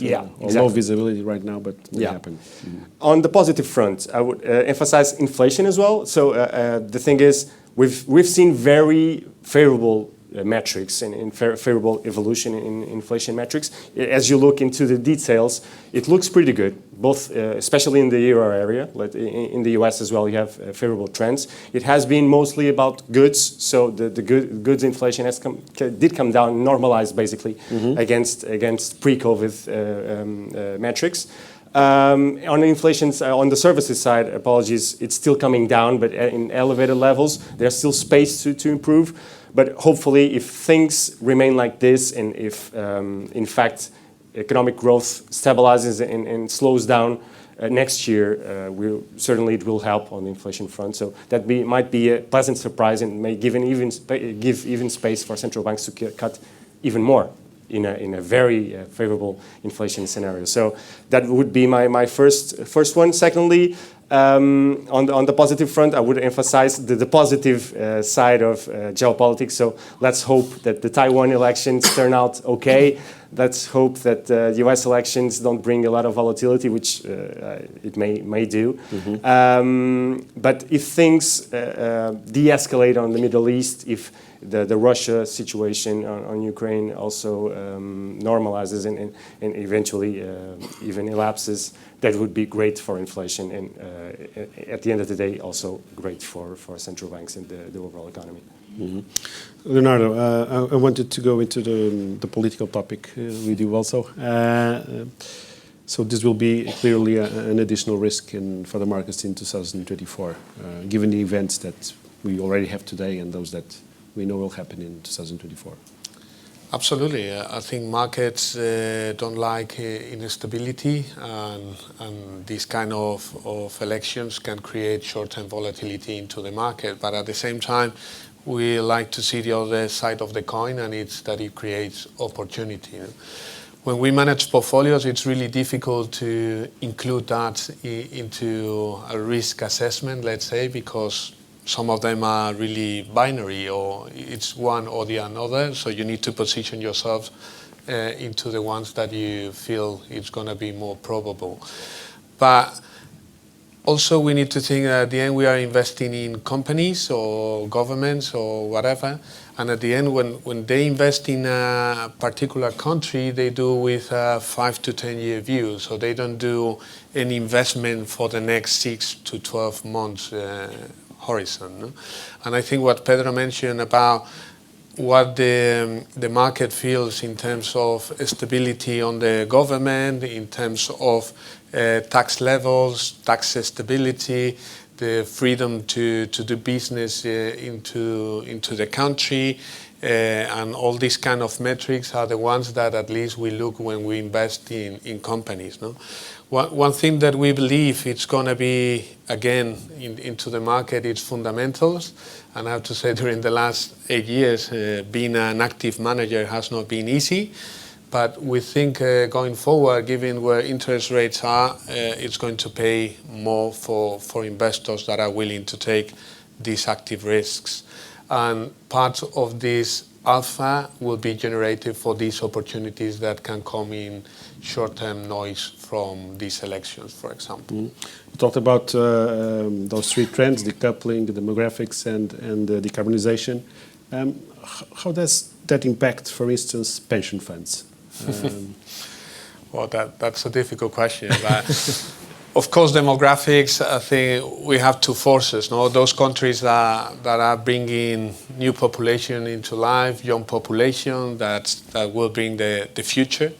Speaker 6: or low visibility right now, but will happen.
Speaker 9: On the positive front, I would emphasize inflation as well. So the thing is, we've seen very favorable metrics and favorable evolution in inflation metrics. As you look into the details, it looks pretty good, both especially in the euro area. In the US as well, you have favorable trends. It has been mostly about goods, so the goods inflation did come down, normalized basically against pre-COVID metrics. On the inflation on the services side, apologies, it's still coming down, but in elevated levels. There's still space to improve. But hopefully, if things remain like this, and if, in fact, economic growth stabilizes and slows down next year, certainly it will help on the inflation front. So that might be a pleasant surprise and may give even space for central banks to cut even more in a very favorable inflation scenario. So that would be my first one. Secondly, on the positive front, I would emphasize the positive side of geopolitics. So let's hope that the Taiwan elections turn out okay. Let's hope that the US elections don't bring a lot of volatility, which it may do. But if things de-escalate on the Middle East, if the Russia situation on Ukraine also normalizes and eventually even elapses, that would be great for inflation and at the end of the day also great for central banks and the overall economy.
Speaker 6: Leonardo, I wanted to go into the political topic with you also. So this will be clearly an additional risk for the markets in 2024, given the events that we already have today and those that we know will happen in 2024.
Speaker 10: Absolutely. I think markets don't like instability, and these kind of elections can create short-term volatility into the market. But at the same time, we like to see the other side of the coin, and it's that it creates opportunity. When we manage portfolios, it's really difficult to include that into a risk assessment, let's say, because some of them are really binary, or it's one or the other. So you need to position yourself into the ones that you feel it's going to be more probable. But also we need to think that at the end we are investing in companies or governments or whatever. And at the end, when they invest in a particular country, they do with a 5 to 10 year view. So they don't do any investment for the next 6 to 12 months horizon. No? And I think what Pedro mentioned about what the market feels in terms of stability on the government, in terms of tax levels, tax stability, the freedom to do business into the country, and all these kind of metrics are the ones that at least we look when we invest in companies. No? One thing that we believe it's going to be, again, into the market is fundamentals. And I have to say, during the last 8 years, being an active manager has not been easy. But we think going forward, given where interest rates are, it's going to pay more for investors that are willing to take these active risks. And part of this alpha will be generated for these opportunities that can come in short-term noise from these elections, for example.
Speaker 6: You talked about those three trends: decoupling, the demographics, and the decarbonization. How does that impact, for instance, pension funds?
Speaker 10: Well, that's a difficult question. But of course, demographics, I think we have two forces. No? Those countries that are bringing new population into life, young population, that will bring the future.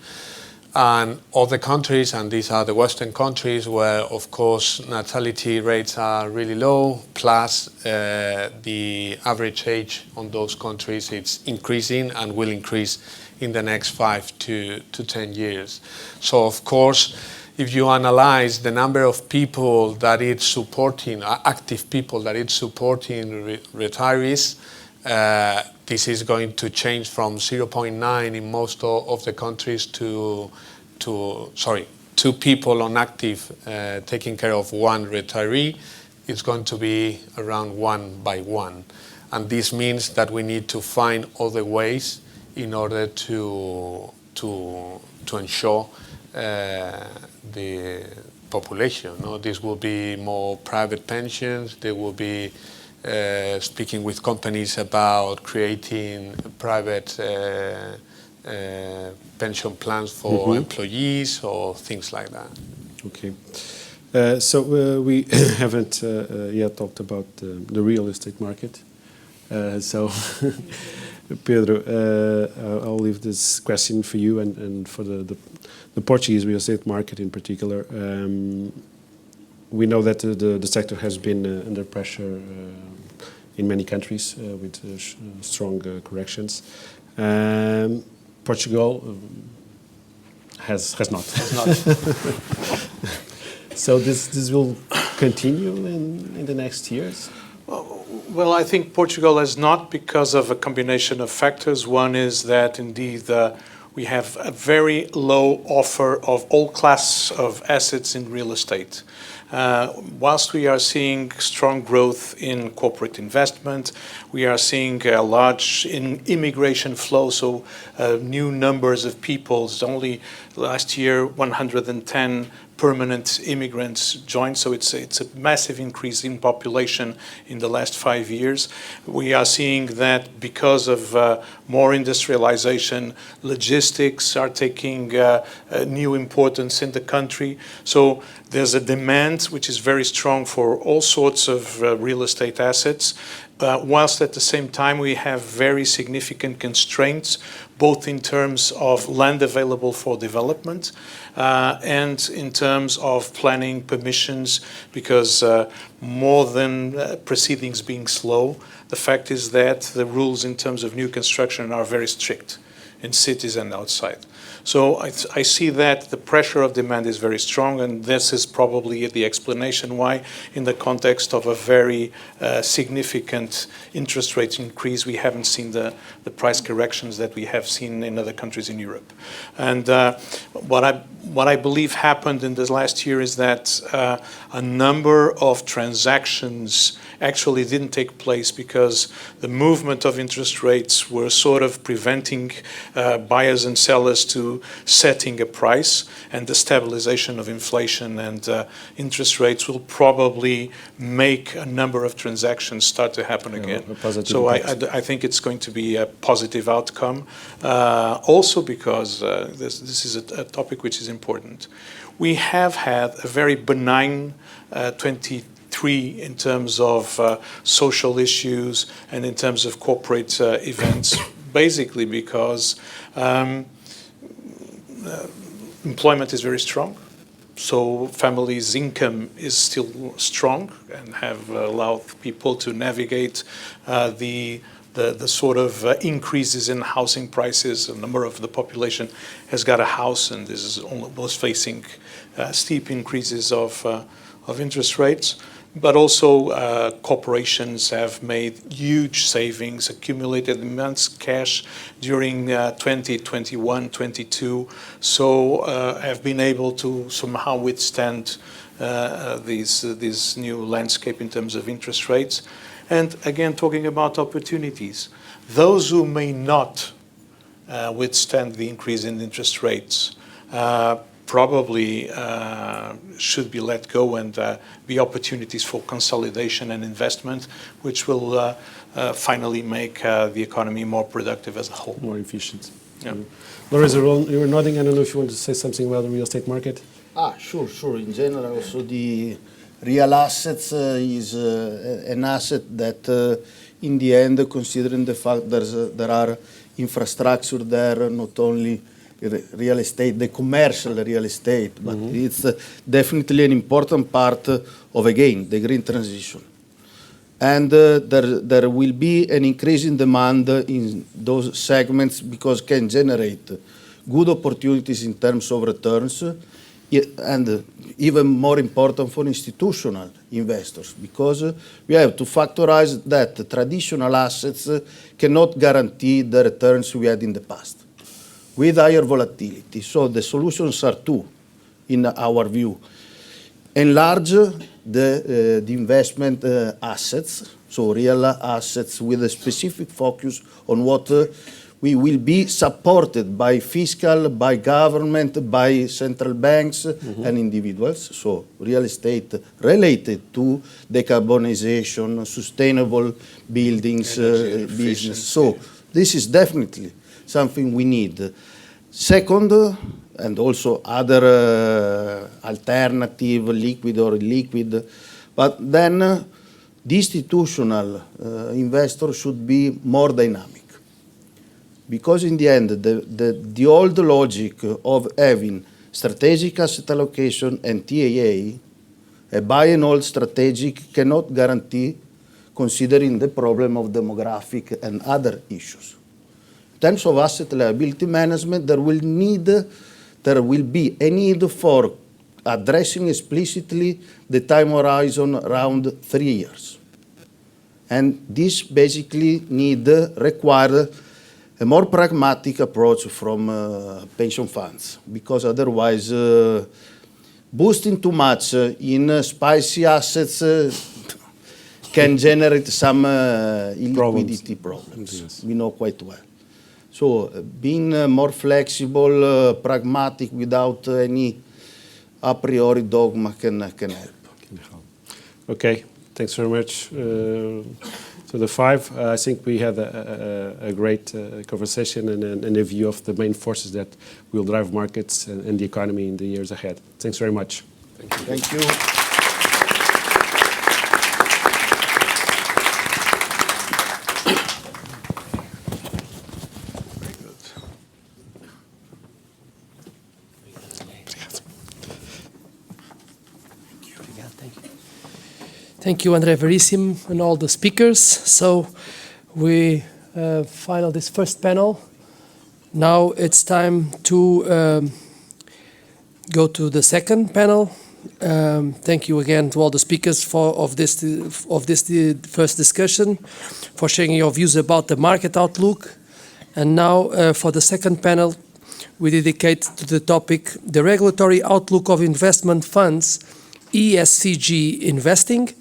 Speaker 10: And other countries, and these are the Western countries, where, of course, natality rates are really low, plus the average age on those countries is increasing and will increase in the next 5 to 10 years. So, of course, if you analyze the number of people that it's supporting, active people that it's supporting retirees, this is going to change from 0.9 in most of the countries to 2 people on active taking care of 1 retiree. It's going to be around 1 by 1. And this means that we need to find other ways in order to ensure the population. No? This will be more private pensions. There will be speaking with companies about creating private pension plans for employees or things like that.
Speaker 6: Okay. So we haven't yet talked about the real estate market. So, Pedro, I'll leave this question for you and for the Portuguese real estate market in particular. We know that the sector has been under pressure in many countries with strong corrections. Portugal has not. So this will continue in the next years?
Speaker 5: Well, I think Portugal has not because of a combination of factors. One is that indeed we have a very low offer of all classes of assets in real estate. Whilst we are seeing strong growth in corporate investment, we are seeing a large immigration flow, so new numbers of people. Only last year, 110 permanent immigrants joined, so it's a massive increase in population in the last 5 years. We are seeing that because of more industrialization, logistics are taking new importance in the country. So there's a demand which is very strong for all sorts of real estate assets, whilst at the same time we have very significant constraints, both in terms of land available for development and in terms of planning permissions, because more than proceedings being slow, the fact is that the rules in terms of new construction are very strict in cities and outside. So I see that the pressure of demand is very strong, and this is probably the explanation why, in the context of a very significant interest rate increase, we haven't seen the price corrections that we have seen in other countries in Europe. And what I believe happened in this last year is that a number of transactions actually didn't take place because the movement of interest rates were sort of preventing buyers and sellers to setting a price, and the stabilization of inflation and interest rates will probably make a number of transactions start to happen again. So I think it's going to be a positive outcome, also because this is a topic which is important. We have had a very benign 23 in terms of social issues and in terms of corporate events, basically because employment is very strong. So families' income is still strong and have allowed people to navigate the sort of increases in housing prices. A number of the population has got a house, and this is almost facing steep increases of interest rates. But also corporations have made huge savings, accumulated immense cash during 2021, 22, so have been able to somehow withstand this new landscape in terms of interest rates. And again, talking about opportunities, those who may not withstand the increase in interest rates probably should be let go and be opportunities for consolidation and investment, which will finally make the economy more productive as a whole.
Speaker 6: More efficient.
Speaker 5: Yeah.
Speaker 6: Lorenzo, you were nodding. I don't know if you want to say something about the real estate market.
Speaker 7: Sure. In general, also the real assets is an asset that, in the end, considering the fact there are infrastructure there, not only real estate, the commercial real estate, but it's definitely an important part of, again, the green transition. And there will be an increase in demand in those segments because can generate good opportunities in terms of returns, and even more important for institutional investors, because we have to factorize that traditional assets cannot guarantee the returns we had in the past, with higher volatility. So the solutions are two, in our view. Enlarge the investment assets, so real assets with a specific focus on what we will be supported by fiscal, by government, by central banks and individuals. So real estate related to decarbonization, sustainable buildings, business. So this is definitely something we need. Second, and also other alternative, liquid or illiquid, but then the institutional investor should be more dynamic. Because in the end, the old logic of having strategic asset allocation and TAA, a buy and hold strategic, cannot guarantee, considering the problem of demographic and other issues. In terms of asset liability management, there will be a need for addressing explicitly the time horizon around 3 years. And this basically require a more pragmatic approach from pension funds, because otherwise boosting too much in spicy assets can generate some illiquidity problems. Yes. We know quite well. So being more flexible, pragmatic, without any a priori dogma can help.
Speaker 6: Okay, thanks very much to the five. I think we had a great conversation and a view of the main forces that will drive markets and the economy in the years ahead. Thanks very much.
Speaker 7: Thank you. Thank you.
Speaker 1: Thank you, Andrea Verissimo, and all the speakers. So we final this first panel. Now it's time to go to the second panel. Thank you again to all the speakers of this first discussion, for sharing your views about the market outlook. And now for the second panel, we dedicate to the topic, the regulatory outlook of investment funds, ESG investing,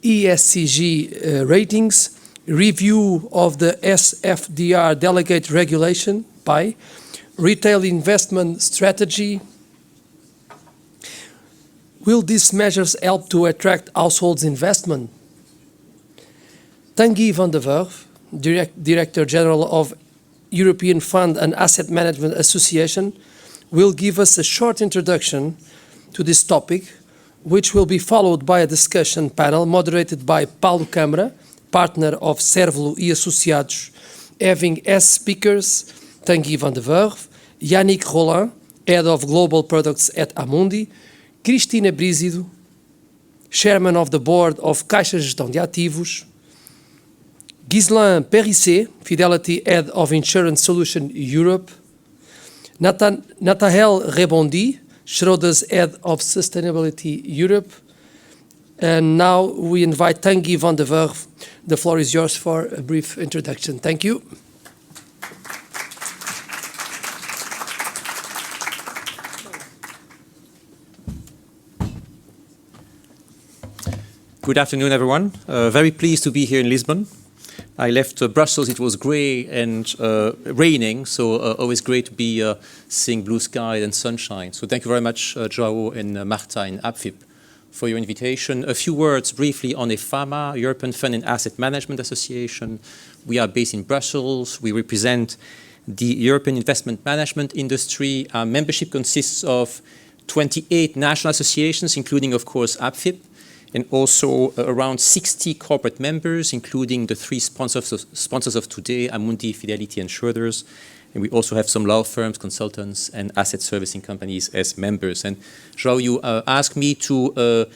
Speaker 1: ESG ratings, review of the SFDR delegate regulation by retail investment strategy. Will these measures help to attract households' investment? Tanguy van der Werf, Director General of European Fund and Asset Management Association, will give us a short introduction to this topic, which will be followed by a discussion panel moderated by Paulo Câmara, partner of Cervelo e Associados, having as speakers Tanguy van der Werf, Yannick Rollin, Head of Global Products at Amundi, Cristina Brízido, Chairman of the Board of Caixa Gestão de Ativos, Ghislain Périssé, Fidelity Head of Insurance Solution Europe, Nathael Rebondi, Schroders Head of Sustainability Europe. And now we invite Tanguy van der Werf. The floor is yours for a brief introduction. Thank you.
Speaker 11: Good afternoon, everyone. Very pleased to be here in Lisbon. I left Brussels, it was grey and raining, so always great to be seeing blue sky and sunshine. So thank you very much, João and Marta and APFIP, for your invitation. A few words briefly on EFAMA, European Fund and Asset Management Association. We are based in Brussels. We represent the European investment management industry. Our membership consists of 28 national associations, including, of course, APFIP, and also around 60 corporate members, including the three sponsors of today, Amundi, Fidelity, and Schroders. And we also have some law firms, consultants, and asset servicing companies as members. And João, you asked me to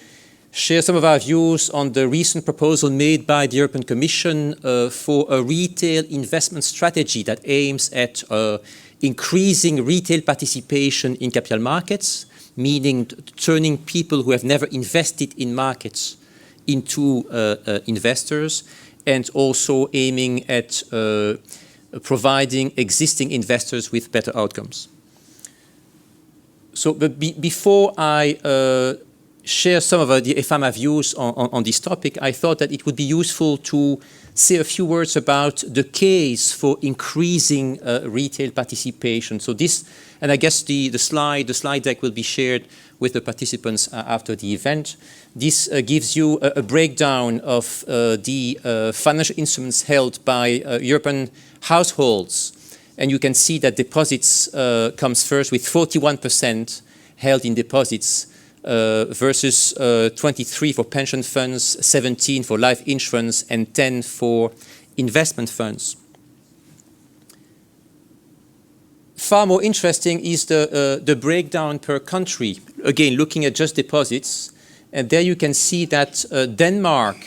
Speaker 11: share some of our views on the recent proposal made by the European Commission for a retail investment strategy that aims at increasing retail participation in capital markets meaning turning people who have never invested in markets into investors, and also aiming at providing existing investors with better outcomes. So, but before I share some of the EFAMA views on this topic, I thought that it would be useful to say a few words about the case for increasing retail participation. So this, and I guess the slide deck will be shared with the participants after the event. This gives you a breakdown of the financial instruments held by European households. And you can see that deposits comes first with 41% held in deposits versus 23 for pension funds, 17 for life insurance, and 10 for investment funds. Far more interesting is the breakdown per country. Again, looking at just deposits, and there you can see that Denmark,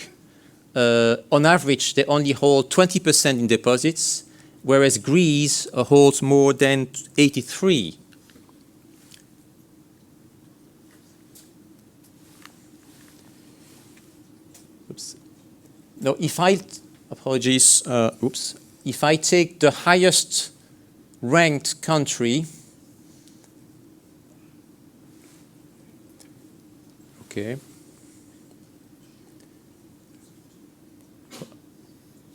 Speaker 11: on average, they only hold 20% in deposits, whereas Greece holds more than 83%. Oops. Now, if I take the highest ranked country,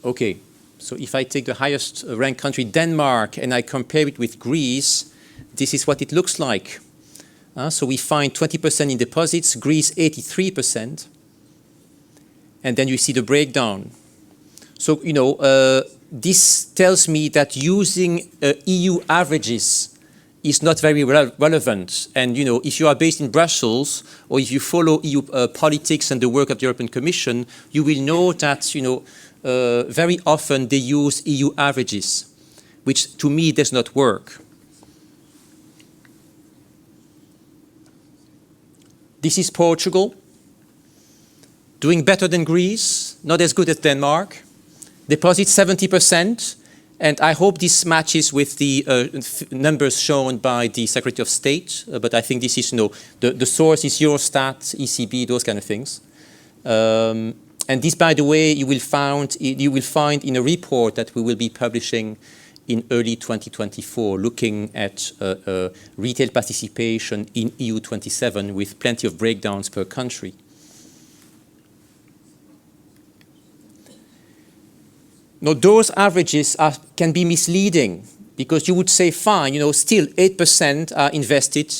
Speaker 11: okay, so if I take the highest ranked country, Denmark, and I compare it with Greece, this is what it looks like. So we find 20% in deposits, Greece 83%, and then you see the breakdown. So, you know, this tells me that using EU averages is not very relevant. And, you know, if you are based in Brussels, or if you follow EU politics and the work of the European Commission, you will know that, you know, very often they use EU averages, which to me does not work. This is Portugal, doing better than Greece, not as good as Denmark. Deposits 70%, and I hope this matches with the numbers shown by the Secretary of State, but I think this is, you know, the source is Eurostat, ECB, those kind of things. And this, by the way, you will find in a report that we will be publishing in early 2024, looking at retail participation in EU27 with plenty of breakdowns per country. Now, those averages can be misleading because you would say, fine, you know, still 8% are invested.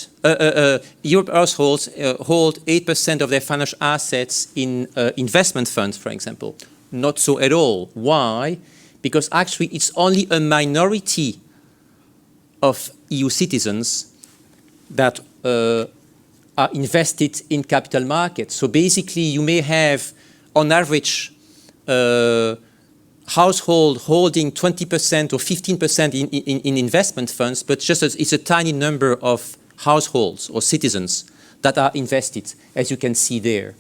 Speaker 11: Europe households hold 8% of their financial assets in investment funds, for example. Not so at all. Why? Because actually it's only a minority of EU citizens that are invested in capital markets. So basically you may have, on average, household holding 20% or 15% in investment funds, but just it's a tiny number of households or citizens that are invested, as you can see there.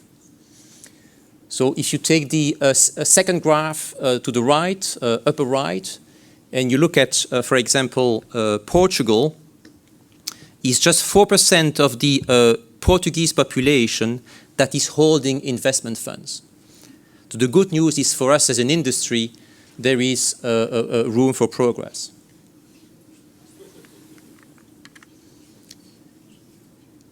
Speaker 11: So if you take the second graph to the right, upper right, and you look at, for example, Portugal, is just 4% of the Portuguese population that is holding investment funds. So the good news is for us as an industry, there is room for progress.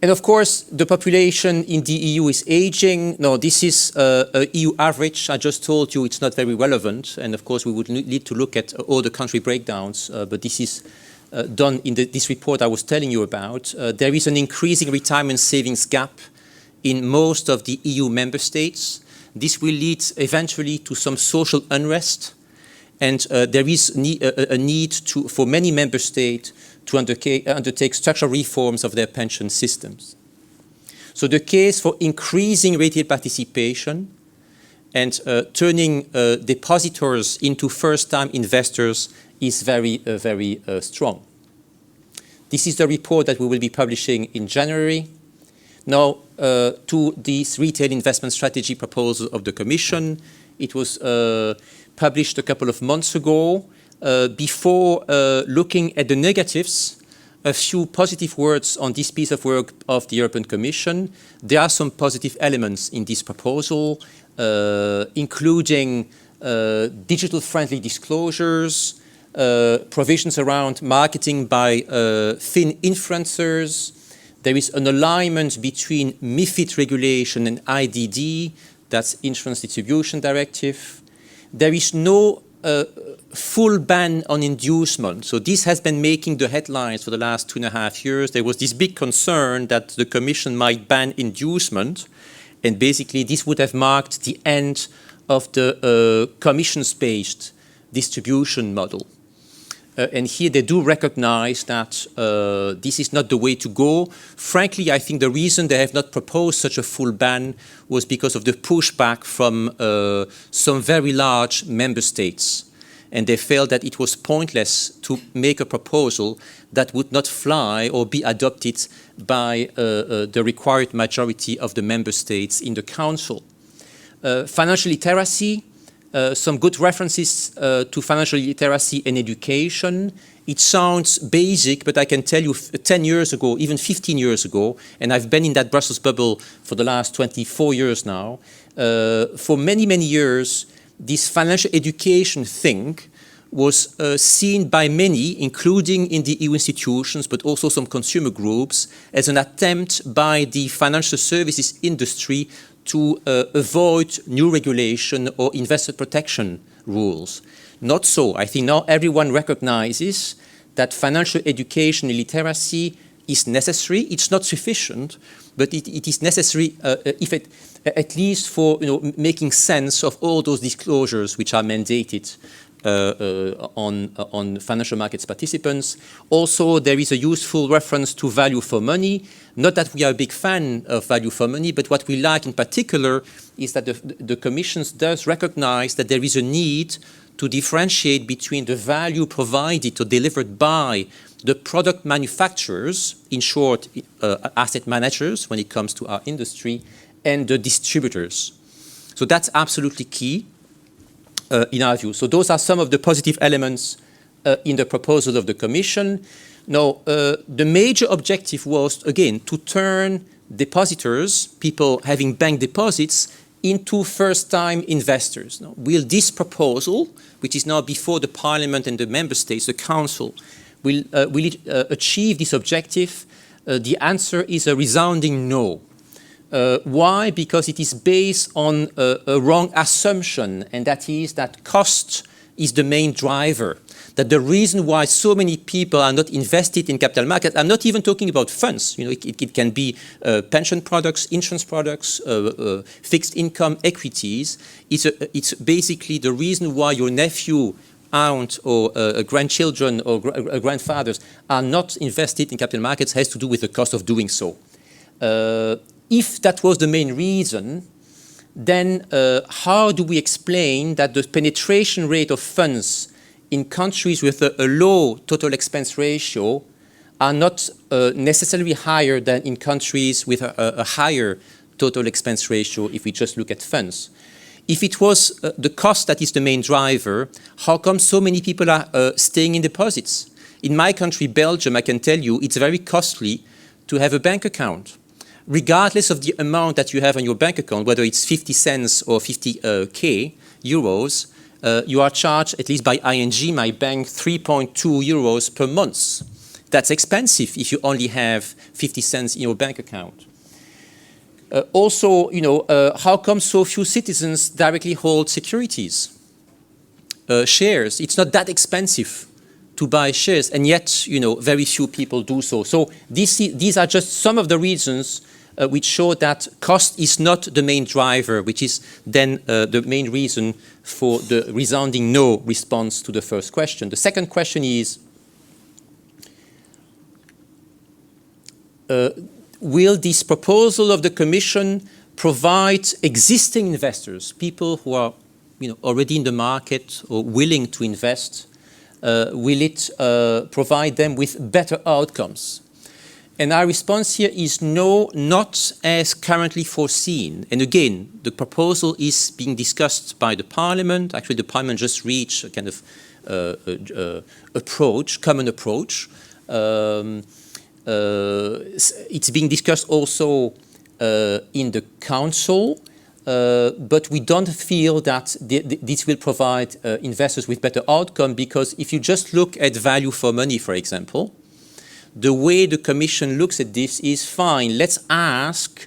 Speaker 11: And of course, the population in the EU is aging. No, this is a EU average. I just told you it's not very relevant. And of course, we would need to look at all the country breakdowns. But this is done in this report I was telling you about. There is an increasing retirement savings gap in most of the EU member states. This will lead eventually to some social unrest. And there is a need for many member states to undertake structural reforms of their pension systems. So the case for increasing retail participation and turning depositors into first-time investors is very strong. This is the report that we will be publishing in January. Now, to this retail investment strategy proposal of the Commission, it was published a couple of months ago. Before looking at the negatives, a few positive words on this piece of work of the European Commission. There are some positive elements in this proposal, including digital-friendly disclosures, provisions around marketing by thin influencers. There is an alignment between MiFID regulation and IDD, that's Insurance Distribution Directive. There is no full ban on inducement. So this has been making the headlines for the last 2.5 years. There was this big concern that the Commission might ban inducement, and basically this would have marked the end of the commissions-based distribution model. And here they do recognize that this is not the way to go. Frankly, I think the reason they have not proposed such a full ban was because of the pushback from some very large member states. And they felt that it was pointless to make a proposal that would not fly or be adopted by the required majority of the member states in the Council. Financial literacy. Some good references to financial literacy and education. It sounds basic, but I can tell you 10 years ago, even 15 years ago, and I've been in that Brussels bubble for the last 24 years now, for many, many years, this financial education thing was seen by many, including in the EU institutions, but also some consumer groups, as an attempt by the financial services industry to avoid new regulation or investor protection rules. Not so. I think now everyone recognizes that financial education and literacy is necessary. It's not sufficient, but it is necessary at least for making sense of all those disclosures which are mandated on financial markets participants. Also, there is a useful reference to value for money. Not that we are a big fan of value for money, but what we like in particular is that the Commission does recognize that there is a need to differentiate between the value provided or delivered by the product manufacturers, in short, asset managers when it comes to our industry, and the distributors. So that's absolutely key. In our view. So those are some of the positive elements in the proposal of the Commission. Now, the major objective was, again, to turn depositors, people having bank deposits, into first-time investors. Now, will this proposal, which is now before the Parliament and the Member States, the Council, will it achieve this objective? The answer is a resounding no. Why? Because it is based on a wrong assumption, and that is that cost is the main driver. That the reason why so many people are not invested in capital markets, I'm not even talking about funds, it can be pension products, insurance products, fixed income equities. It's basically the reason why your nephew, aunt, or grandchildren or grandfathers are not invested in capital markets has to do with the cost of doing so. If that was the main reason, then how do we explain that the penetration rate of funds in countries with a low total expense ratio are not necessarily higher than in countries with a higher total expense ratio if we just look at funds? If it was the cost that is the main driver, how come so many people are staying in deposits? In my country, Belgium, I can tell you, it's very costly to have a bank account. Regardless of the amount that you have on your bank account, whether it's 50 cents or 50k euros, you are charged, at least by ING, my bank, 3.2 euros per month. That's expensive if you only have 50 cents in your bank account. Also, how come so few citizens directly hold securities, shares? It's not that expensive to buy shares, and yet, very few people do so. So these are just some of the reasons which show that cost is not the main driver, which is then the main reason for the resounding no response to the first question. The second question is, will this proposal of the Commission provide existing investors, people who are already in the market or willing to invest, will it provide them with better outcomes? And our response here is no, not as currently foreseen. And again, the proposal is being discussed by the Parliament. Actually, the Parliament just reached a kind of common approach. It's being discussed also in the Council, but we don't feel that this will provide investors with better outcome, because if you just look at value for money, for example, the way the Commission looks at this is fine. Let's ask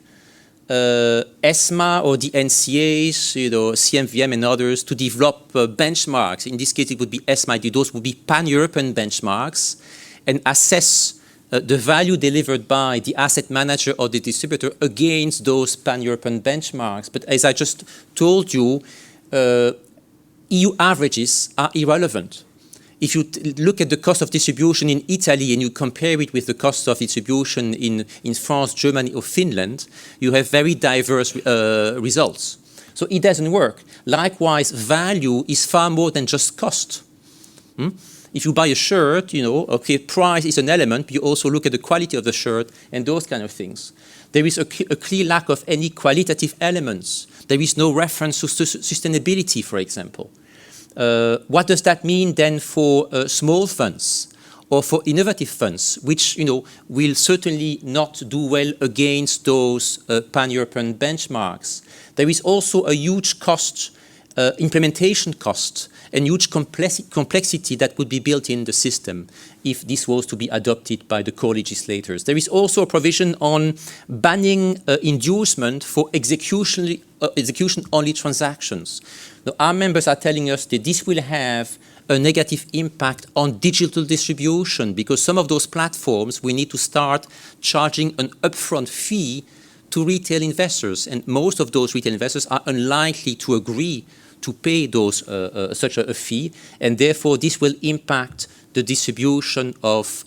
Speaker 11: ESMA or the NCAs, CMVM and others, to develop benchmarks. In this case, it would be ESMA. Those would be pan-European benchmarks, and assess the value delivered by the asset manager or the distributor against those pan-European benchmarks. But as I just told you, EU averages are irrelevant. If you look at the cost of distribution in Italy and you compare it with the cost of distribution in France, Germany, or Finland, you have very diverse results. So it doesn't work. Likewise, value is far more than just cost. If you buy a shirt, okay, price is an element, but you also look at the quality of the shirt and those kind of things. There is a clear lack of any qualitative elements. There is no reference to sustainability, for example. What does that mean then for small funds or for innovative funds, which will certainly not do well against those pan-European benchmarks? There is also a huge cost, implementation cost, and huge complexity that would be built in the system if this was to be adopted by the co-legislators. There is also a provision on banning inducement for execution-only transactions. Now, our members are telling us that this will have a negative impact on digital distribution, because some of those platforms will need to start charging an upfront fee to retail investors, and most of those retail investors are unlikely to agree to pay those such a fee, and therefore this will impact the distribution of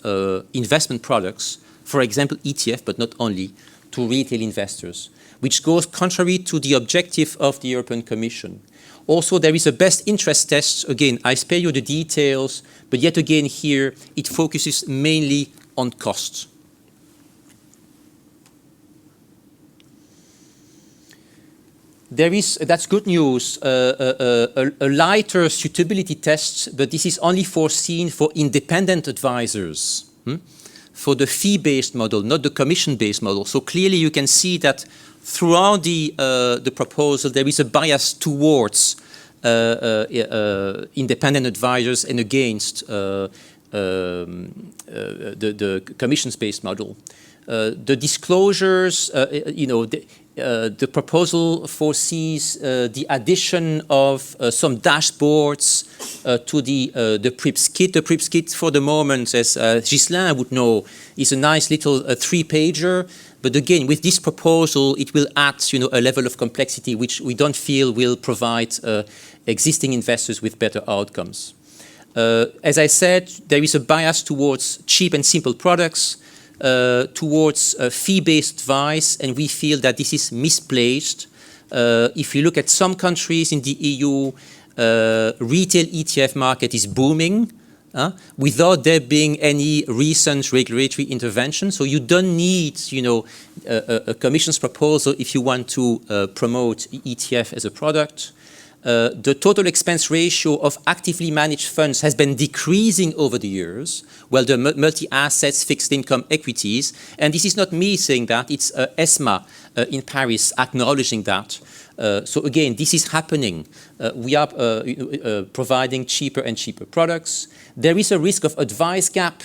Speaker 11: investment products, for example ETF, but not only, to retail investors, which goes contrary to the objective of the European Commission. Also, there is a best interest test. Again, I spare you the details, but yet again here it focuses mainly on costs. That's good news, a lighter suitability test, but this is only foreseen for independent advisors, for the fee-based model, not the commission-based model. So clearly you can see that throughout the proposal there is a bias towards independent advisors and against the commissions-based model. The disclosures, the proposal foresees the addition of some dashboards to the PRIPS kit. The PRIPS kit, for the moment, as Ghislain would know, is a nice little 3-pager. But again, with this proposal, it will add a level of complexity which we don't feel will provide existing investors with better outcomes. As I said, there is a bias towards cheap and simple products, towards fee-based advice, and we feel that this is misplaced. If you look at some countries in the EU, retail ETF market is booming without there being any recent regulatory intervention. So you don't need, a Commission's proposal if you want to promote ETF as a product. The total expense ratio of actively managed funds has been decreasing over the years, while the multi-assets, fixed income equities, and this is not me saying that, it's ESMA in Paris acknowledging that. So again, this is happening. We are providing cheaper and cheaper products. There is a risk of advice gap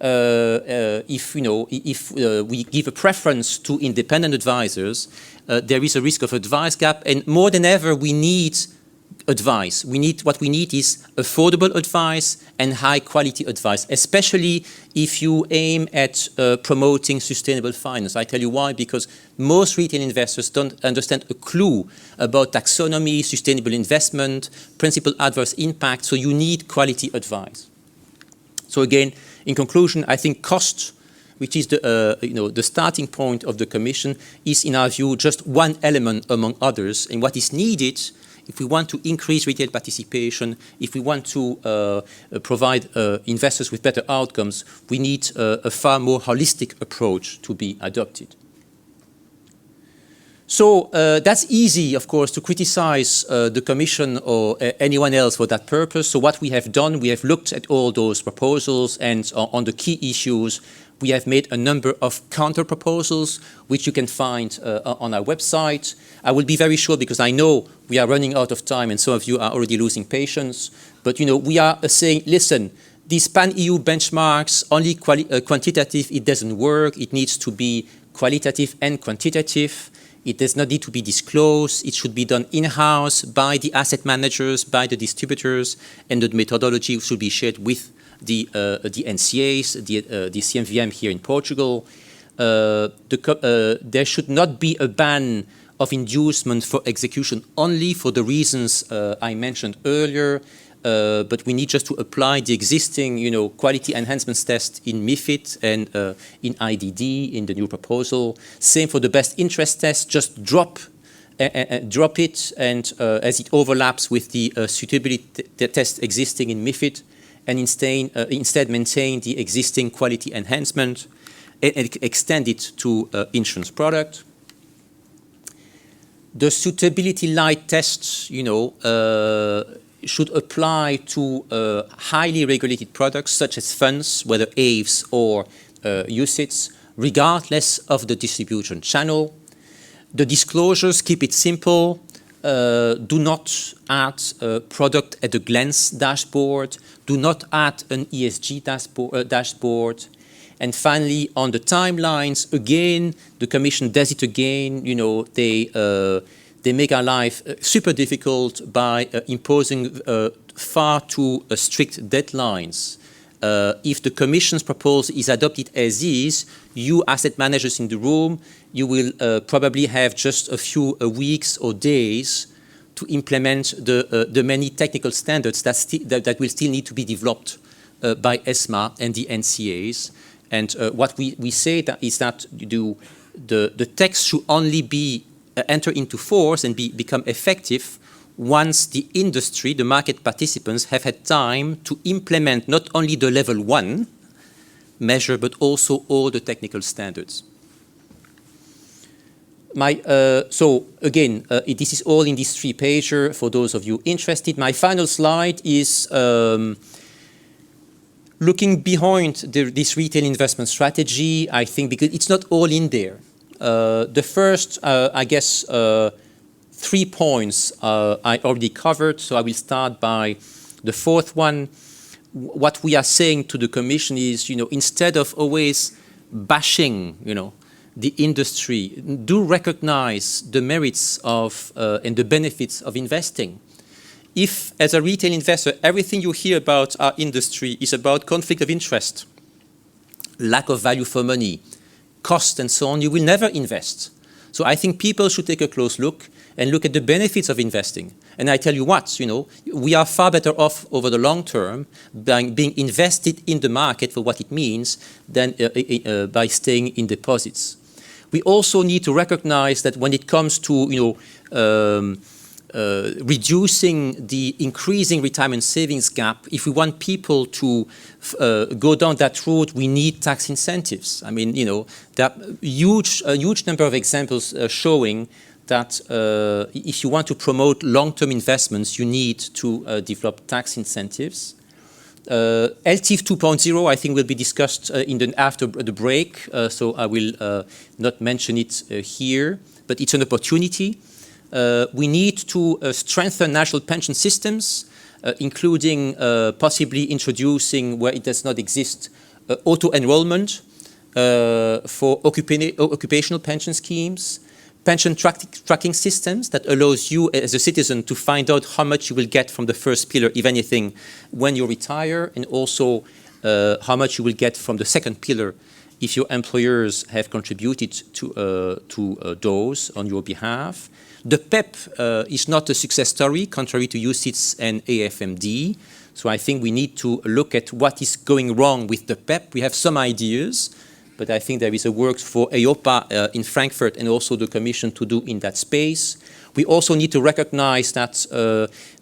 Speaker 11: if we give a preference to independent advisors. There is a risk of advice gap, and more than ever, we need advice. What we need is affordable advice and high quality advice, especially if you aim at promoting sustainable finance. I tell you why, because most retail investors don't understand a clue about taxonomy, sustainable investment, principal adverse impact, so you need quality advice. So again, in conclusion, I think cost, which is the starting point of the Commission, is in our view just one element among others. And what is needed, if we want to increase retail participation, if we want to provide investors with better outcomes, we need a far more holistic approach to be adopted. So that's easy, of course, to criticize the Commission or anyone else for that purpose. So what we have done, we have looked at all those proposals, and on the key issues, we have made a number of counter-proposals, which you can find on our website. I will be very short because I know we are running out of time and some of you are already losing patience. But we are saying, listen, these pan-EU benchmarks, only quantitative, it doesn't work. It needs to be qualitative and quantitative. It does not need to be disclosed. It should be done in-house by the asset managers, by the distributors, and the methodology should be shared with the NCAs, the CMVM here in Portugal. There should not be a ban of inducement for execution only for the reasons I mentioned earlier, but we need just to apply the existing, quality enhancements test in MiFID and in IDD in the new proposal. Same for the best interest test, just drop it, and as it overlaps with the suitability test existing in MiFID, and instead maintain the existing quality enhancement and extend it to insurance product. The suitability light tests, should apply to highly regulated products such as funds, whether AIFs or UCITS, regardless of the distribution channel. The disclosures, keep it simple. Do not add a product at a glance dashboard. Do not add an ESG dashboard. And finally, on the timelines, again, the Commission does it again. They make our life super difficult by imposing far too strict deadlines. If the Commission's proposal is adopted as is, you asset managers in the room, you will probably have just a few weeks or days to implement the many technical standards that will still need to be developed by ESMA and the NCAs. And what we say is that the text should only be enter into force and become effective once the industry, the market participants, have had time to implement not only the level 1 measure, but also all the technical standards. So again, this is all in this 3-pager for those of you interested. My final slide is looking behind this retail investment strategy, I think, because it's not all in there. The first, I guess, 3 points I already covered, so I will start by the fourth one. What we are saying to the Commission is, instead of always bashing, the industry, do recognize the merits of and the benefits of investing. If, as a retail investor, everything you hear about our industry is about conflict of interest, lack of value for money, cost and so on, you will never invest. So I think people should take a close look and look at the benefits of investing. And I tell you what, we are far better off over the long term by being invested in the market for what it means than by staying in deposits. We also need to recognize that when it comes to, reducing the increasing retirement savings gap, if we want people to go down that route, we need tax incentives. I mean, there are a huge number of examples showing that if you want to promote long-term investments, you need to develop tax incentives. LTIF 2.0, I think, will be discussed after the break, so I will not mention it here, but it's an opportunity. We need to strengthen national pension systems, including possibly introducing, where it does not exist, auto-enrollment for occupational pension schemes, pension tracking systems that allows you as a citizen to find out how much you will get from the first pillar, if anything, when you retire, and also how much you will get from the second pillar if your employers have contributed to those on your behalf. The PEP is not a success story, contrary to UCITS and AFMD. So I think we need to look at what is going wrong with the PEP. We have some ideas, but I think there is a work for EIOPA in Frankfurt and also the Commission to do in that space. We also need to recognize that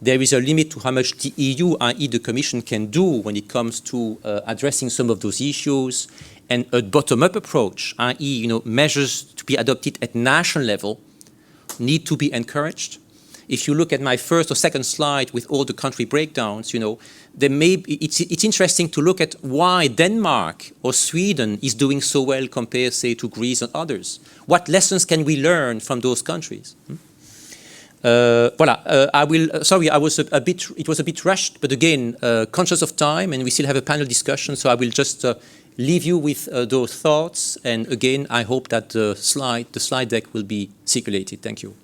Speaker 11: there is a limit to how much the EU, i.e. the Commission, can do when it comes to addressing some of those issues, and a bottom-up approach, i.e. Measures to be adopted at national level need to be encouraged. If you look at my first or second slide with all the country breakdowns, it's interesting to look at why Denmark or Sweden is doing so well compared, say, to Greece and others. What lessons can we learn from those countries? Sorry, it was a bit rushed, but again, conscious of time, and we still have a panel discussion, so I will just leave you with those thoughts. And again, I hope that the slide deck will be circulated. Thank you.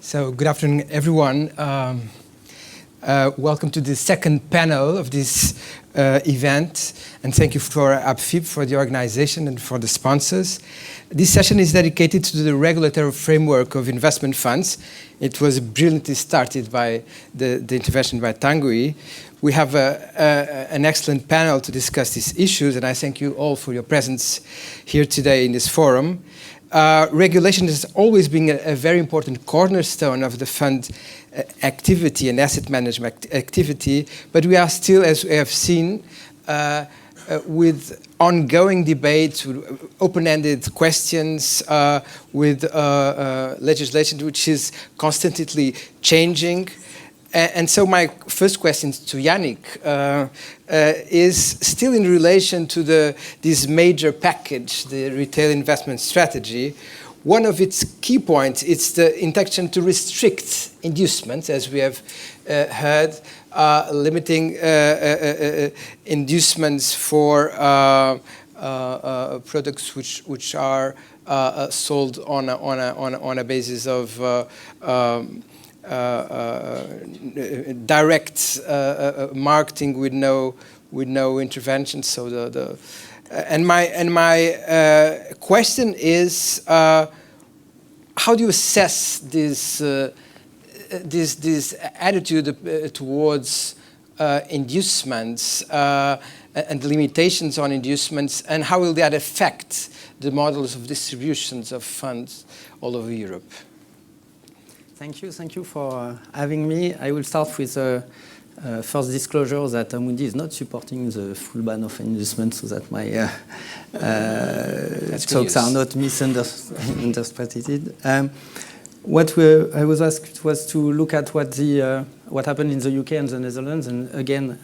Speaker 12: So good afternoon, everyone. Welcome to the second panel of this event, and thank you for APFIP for the organization and for the sponsors. This session is dedicated to the regulatory framework of investment funds. It was brilliantly started by the intervention by Tanguy. We have an excellent panel to discuss these issues, and I thank you all for your presence here today in this forum. Regulation has always been a very important cornerstone of the fund activity and asset management activity, but we are still, as we have seen, with ongoing debates, with open-ended questions, with legislation which is constantly changing. And so my first question to Yannick is still in relation to this major package, the retail investment strategy. One of its key points is the intention to restrict inducements, as we have heard, limiting inducements for products which are sold on a basis of direct marketing with no intervention. So my question is, how do you assess this attitude towards inducements and the limitations on inducements, and how will that affect the models of distributions of funds all over Europe?
Speaker 13: Thank you for having me. I will start with first disclosure that Amundi is not supporting the full ban of inducement, so that my talks are not misinterpreted. What I was asked was to look at what happened in the UK and the Netherlands, and again,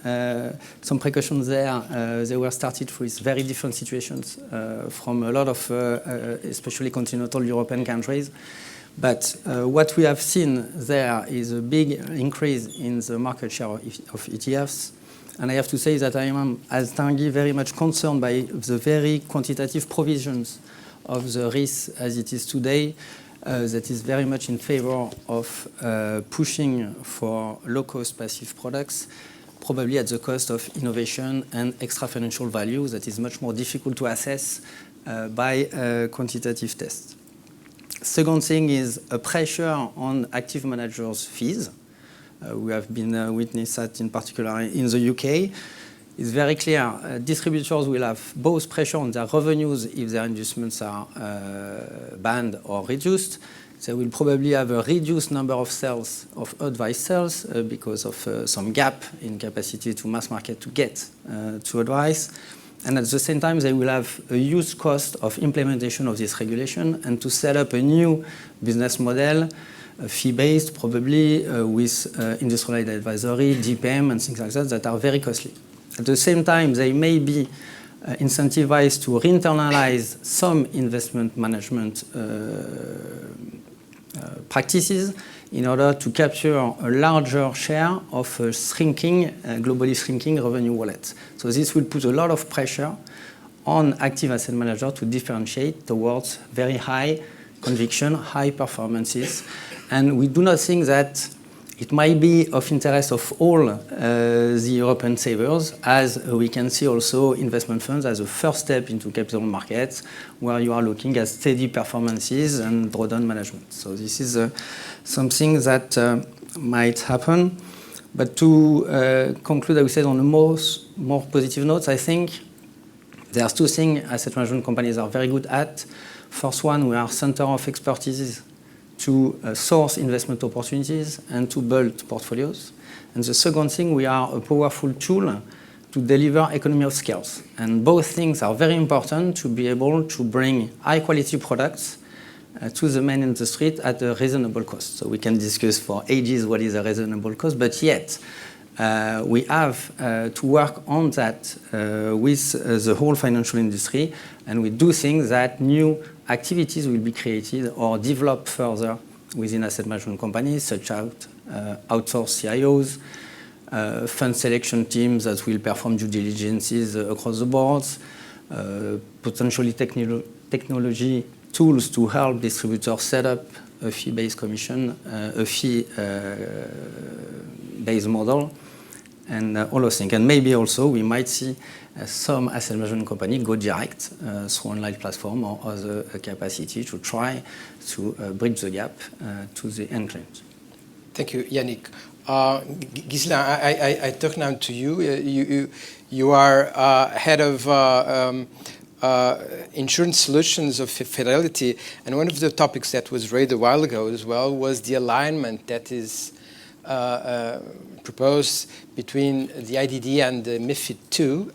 Speaker 13: some precautions there. They were started with very different situations from a lot of, especially continental European countries. But what we have seen there is a big increase in the market share of ETFs. And I have to say that I am, as Tanguy, very much concerned by the very quantitative provisions of the risk as it is today. That is very much in favor of pushing for low-cost passive products, probably at the cost of innovation and extra financial value that is much more difficult to assess by quantitative tests. Second thing is a pressure on active managers' fees. We have been witness that in particular in the UK. It's very clear distributors will have both pressure on their revenues if their inducements are banned or reduced. They will probably have a reduced number of sales, of advice sales, because of some gap in capacity to mass market to get to advice. And at the same time, they will have a huge cost of implementation of this regulation and to set up a new business model, fee-based probably, with industrialized advisory, DPM, and things like that are very costly. At the same time, they may be incentivized to re-internalize some investment management practices in order to capture a larger share of a shrinking, globally shrinking revenue wallet. So this will put a lot of pressure on active asset managers to differentiate towards very high conviction, high performances. And we do not think that it might be of interest of all the European savers, as we can see also investment funds as a first step into capital markets, where you are looking at steady performances and drawdown management. So this is something that might happen. But to conclude, I would say on the more positive notes, I think there's two things asset management companies are very good at. First one, we are center of expertise to source investment opportunities and to build portfolios. And the second thing, we are a powerful tool to deliver economy of scales. And both things are very important to be able to bring high quality products to the main industry at a reasonable cost. So we can discuss for ages what is a reasonable cost, but yet we have to work on that with the whole financial industry, and we do think that new activities will be created or developed further within asset management companies, such as outsourced CIOs, fund selection teams that will perform due diligences across the boards, potentially technology tools to help distributors set up a fee-based commission, a fee-based model, and all those things. And maybe also we might see some asset management company go direct through online platform or other capacity to try to bridge the gap to the end client.
Speaker 12: Thank you, Yannick. Ghislain, I talk now to you. You are head of insurance solutions of Fidelity, and one of the topics that was raised a while ago as well was the alignment that is proposed between the IDD and the MiFID II.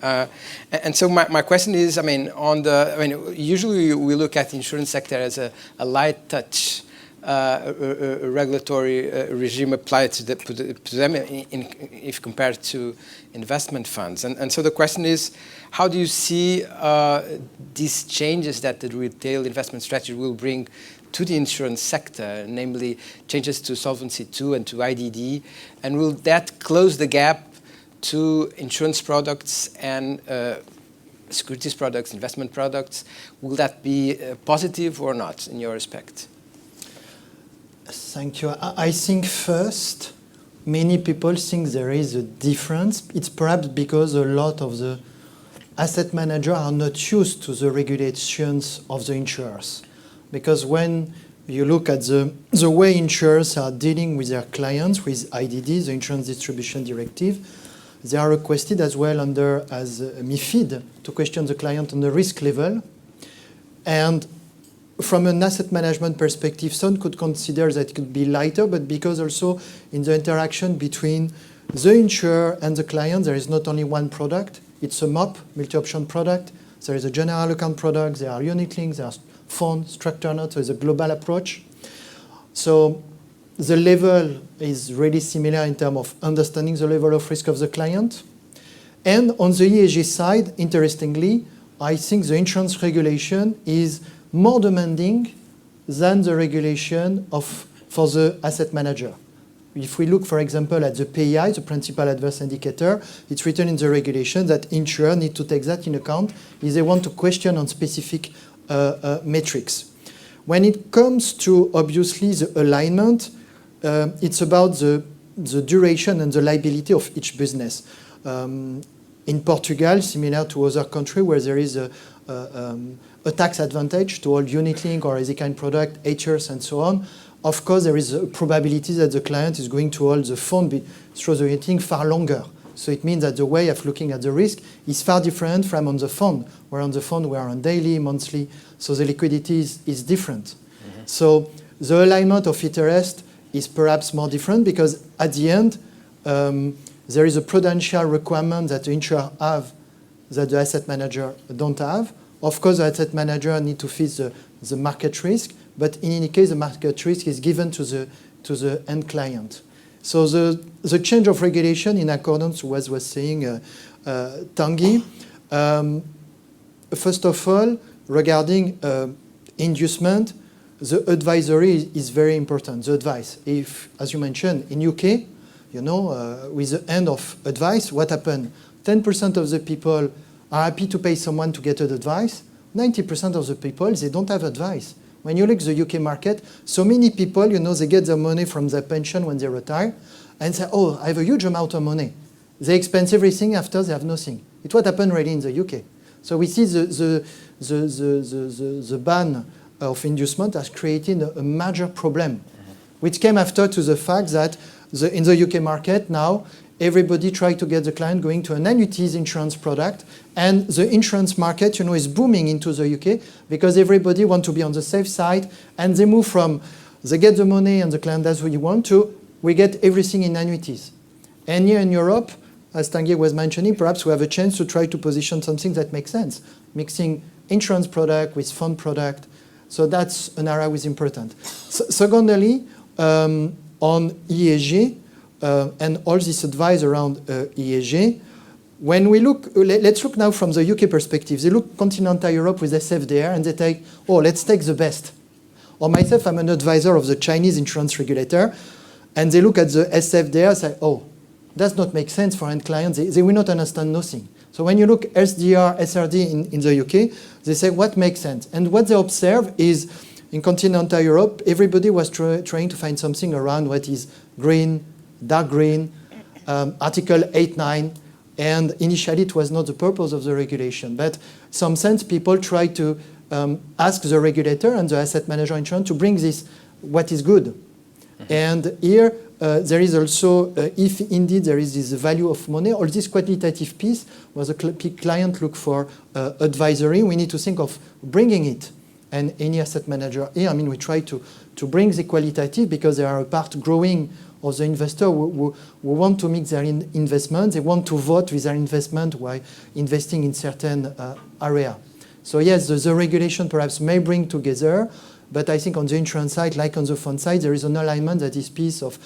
Speaker 12: And so my question is, usually we look at the insurance sector as a light touch regulatory regime applied to them if compared to investment funds. And so the question is, how do you see these changes that the retail investment strategy will bring to the insurance sector, namely changes to Solvency II and to IDD, and will that close the gap to insurance products and securities products, investment products? Will that be positive or not in your respect?
Speaker 14: Thank you. I think first, many people think there is a difference. It's perhaps because a lot of the asset managers are not used to the regulations of the insurers. Because when you look at the way insurers are dealing with their clients, with IDD, the Insurance Distribution Directive, they are requested as well under as MiFID to question the client on the risk level. And from an asset management perspective, some could consider that it could be lighter, but because also in the interaction between the insurer and the client, there is not only one product, it's a MOP, multi-option product, there is a general account product, there are unit links, there are fund, structure notes, so it's a global approach. So the level is really similar in terms of understanding the level of risk of the client. And on the ESG side, interestingly, I think the insurance regulation is more demanding than the regulation for the asset manager. If we look, for example, at the PEI, the Principal Adverse Indicator, it's written in the regulation that insurers need to take that in account if they want to question on specific metrics. When it comes to, obviously, the alignment, it's about the duration and the liability of each business. In Portugal, similar to other countries where there is a tax advantage to all unit-linked or any kind product, 8 years and so on, of course there is a probability that the client is going to hold the fund through the unit-linked far longer. So it means that the way of looking at the risk is far different from on the fund, where on the fund we are on daily, monthly, so the liquidity is different. Mm-hmm. So the alignment of interest is perhaps more different because at the end there is a prudential requirement that the insurer have that the asset manager don't have. Of course, the asset manager need to face the market risk, but in any case, the market risk is given to the end client. So the change of regulation in accordance with what was saying Tanguy, first of all, regarding inducement, the advisory is very important, the advice. If, as you mentioned, in UK, with the end of advice, what happened? 10% of the people are happy to pay someone to get an advice. 90% of the people, they don't have advice. When you look at the UK market, so many people, you know, they get their money from their pension when they retire and say, oh, I have a huge amount of money. They expense everything, after they have nothing. It's what happened really in the UK. So we see the ban of inducement has created a major problem, which came after to the fact that in the UK market now, everybody tries to get the client going to an annuities insurance product, and the insurance market, you know, is booming into the UK because everybody wants to be on the safe side, and they move from they get the money and the client does what you want to, we get everything in annuities. And here in Europe, as Tanguy was mentioning, perhaps we have a chance to try to position something that makes sense, mixing insurance product with fund product. So that's an area which is important. Secondly, on ESG and all this advice around ESG, when we look, let's look now from the UK perspective. They look continental Europe with SFDR and they take, oh, let's take the best. Or myself, I'm an advisor of the Chinese insurance regulator, and they look at the SFDR and say, oh, does not make sense for end clients. They will not understand nothing. So when you look SDR, SRD in the UK, they say what makes sense. And what they observe is in continental Europe, everybody was trying to find something around what is green, dark green, Article 8.9, and initially it was not the purpose of the regulation. But some sense people try to ask the regulator and the asset manager insurance to bring this, what is good. And here, there is also, if indeed there is this value of money, or this quantitative piece where the client look for advisory, we need to think of bringing it. And any asset manager here, I mean, we try to bring the qualitative because there are a part growing of the investor who want to mix their investments. They want to vote with their investment while investing in certain area. So yes, the regulation perhaps may bring together, but I think on the insurance side, like on the fund side, there is an alignment that is piece of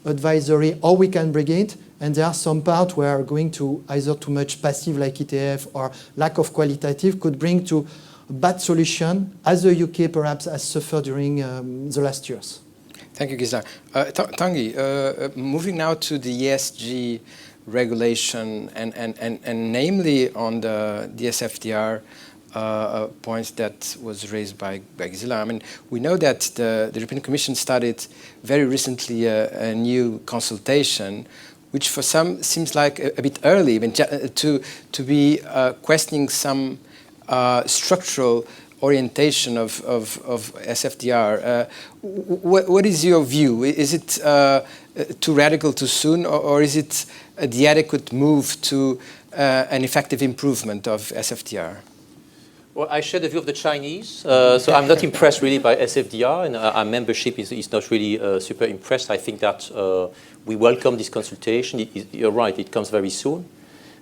Speaker 14: advisory, or we can bring it, and there are some parts where going to either too much passive like ETF or lack of qualitative could bring to a bad solution, as the UK perhaps has suffered during the last years.
Speaker 12: Thank you, Gisela. Tanguy, moving now to the ESG regulation and namely on the SFDR points that was raised by Gisela. I mean, we know that the European Commission started very recently a new consultation, which for some seems like a bit early, I mean, to be questioning some structural orientation of SFDR. What is your view? Is it too radical too soon, or is it the adequate move to an effective improvement of SFDR?
Speaker 11: Well, I share the view of the Chinese, so I'm not impressed really by SFDR, and our membership is not really super impressed. I think that we welcome this consultation. You're right, it comes very soon,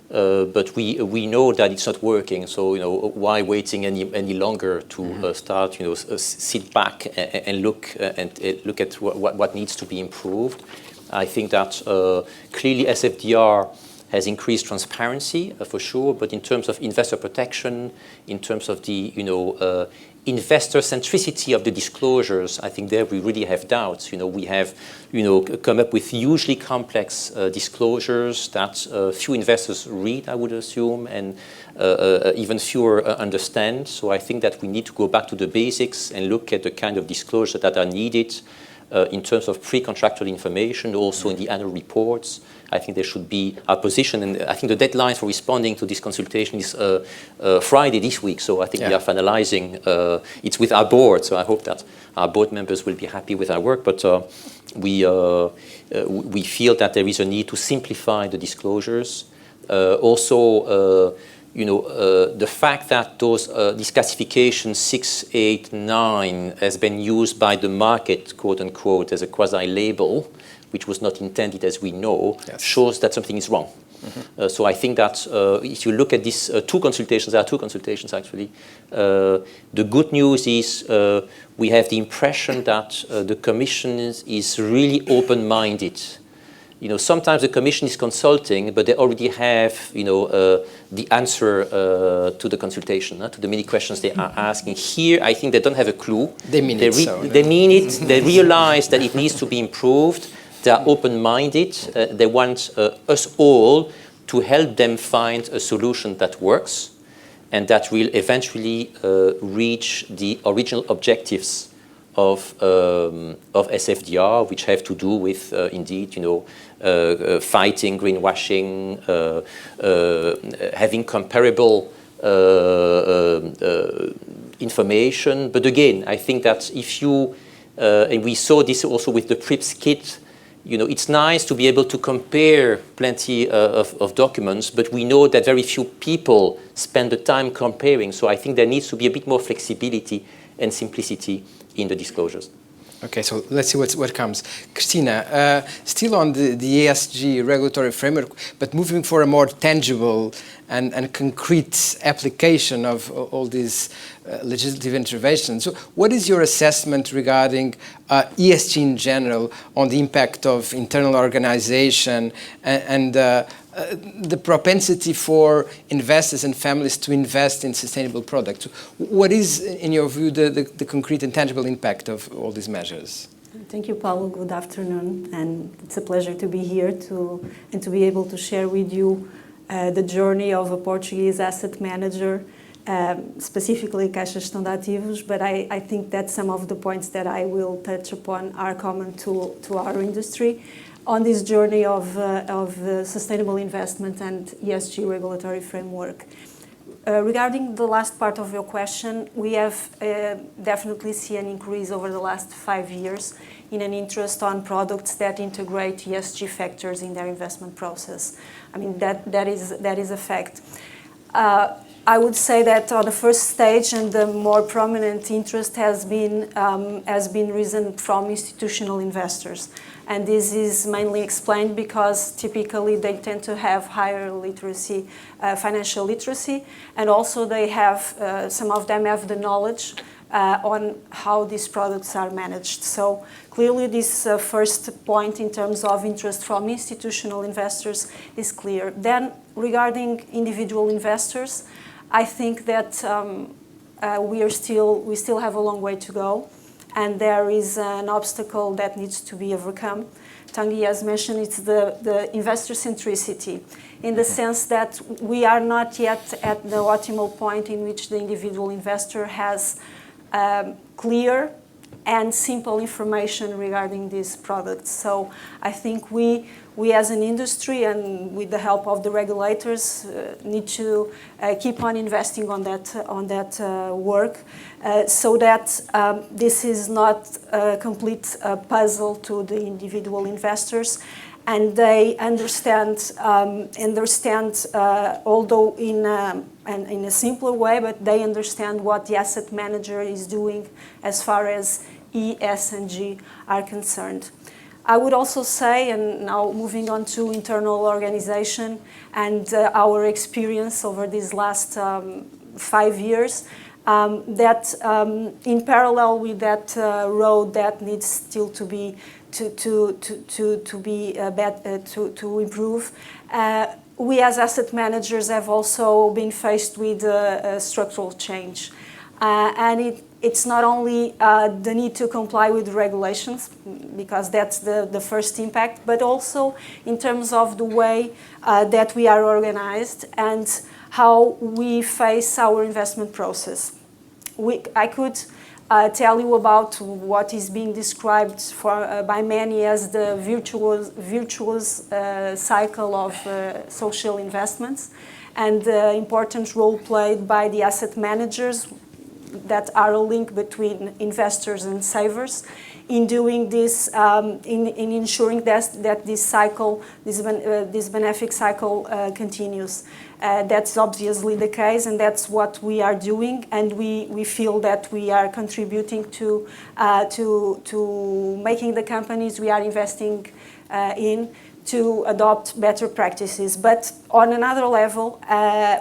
Speaker 11: but we know that it's not working. So why waiting any longer to start? Sit back and look at what needs to be improved. I think that clearly SFDR has increased transparency for sure, but in terms of investor protection, in terms of the investor centricity of the disclosures, I think there we really have doubts. We have come up with hugely complex disclosures that few investors read, I would assume, and even fewer understand. So I think that we need to go back to the basics and look at the kind of disclosures that are needed in terms of pre-contractual information, also in the annual reports. I think there should be our position, and I think the deadline for responding to this consultation is Friday this week. So I think we are finalizing. It's with our board, so I hope that our board members will be happy with our work. But we feel that there is a need to simplify the disclosures. Also, the fact that this classification 6, 8, 9 has been used by the market, quote unquote, as a quasi-label, which was not intended, as we know, shows that something is wrong. So I think that if you look at these two consultations, there are two consultations actually, the good news is we have the impression that the Commission is really open-minded. Sometimes the Commission is consulting, but they already have, the answer to the consultation, to the many questions they are asking. Here, I think they don't have a clue.
Speaker 12: They mean it.
Speaker 11: They mean it. They realize that it needs to be improved. They are open-minded. They want us all to help them find a solution that works. and that will eventually reach the original objectives of SFDR, which have to do with, indeed, fighting greenwashing, having comparable information. But again, I think that if you, and we saw this also with the PRIPS kit, it's nice to be able to compare plenty of documents, but we know that very few people spend the time comparing. So I think there needs to be a bit more flexibility and simplicity in the disclosures.
Speaker 12: Okay, so let's see what comes. Christina, still on the ESG regulatory framework, but moving for a more tangible and concrete application of all these legislative interventions. So what is your assessment regarding ESG in general on the impact of internal organization and the propensity for investors and families to invest in sustainable products? What is, in your view, the concrete and tangible impact of all these measures?
Speaker 15: Thank you, Paulo. Good afternoon, and it's a pleasure to be here and to be able to share with you the journey of a Portuguese asset manager, specifically Caixa Gestão de Ativos, but I think that some of the points that I will touch upon are common to our industry on this journey of sustainable investment and ESG regulatory framework. Regarding the last part of your question, we have definitely seen an increase over the last 5 years in an interest on products that integrate ESG factors in their investment process. I mean, that is a fact. I would say that on the first stage, and the more prominent interest has been risen from institutional investors. And this is mainly explained because typically they tend to have higher literacy, financial literacy, and also they have, some of them have the knowledge on how these products are managed. So clearly this first point in terms of interest from institutional investors is clear. Then regarding individual investors, I think that we still have a long way to go, and there is an obstacle that needs to be overcome. Tanguy has mentioned it's the investor centricity, in the sense that we are not yet at the optimal point in which the individual investor has clear and simple information regarding these products. So I think we as an industry and with the help of the regulators need to keep on investing on that work so that this is not a complete puzzle to the individual investors, and they understand although in a simpler way, but they understand what the asset manager is doing as far as E, S, and G are concerned. I would also say, and now moving on to internal organization and our experience over these last 5 years, that in parallel with that road that needs still to be to improve, we as asset managers have also been faced with structural change, and it's not only the need to comply with the regulations, because that's the first impact, but also in terms of the way that we are organized and how we face our investment process. I could tell you about what is being described by many as the virtuous cycle of social investments, and the important role played by the asset managers that are a link between investors and savers in doing this, in ensuring that this cycle, this benefic cycle continues. That's obviously the case, and that's what we are doing, and we feel that we are contributing to making the companies we are investing in to adopt better practices. But on another level,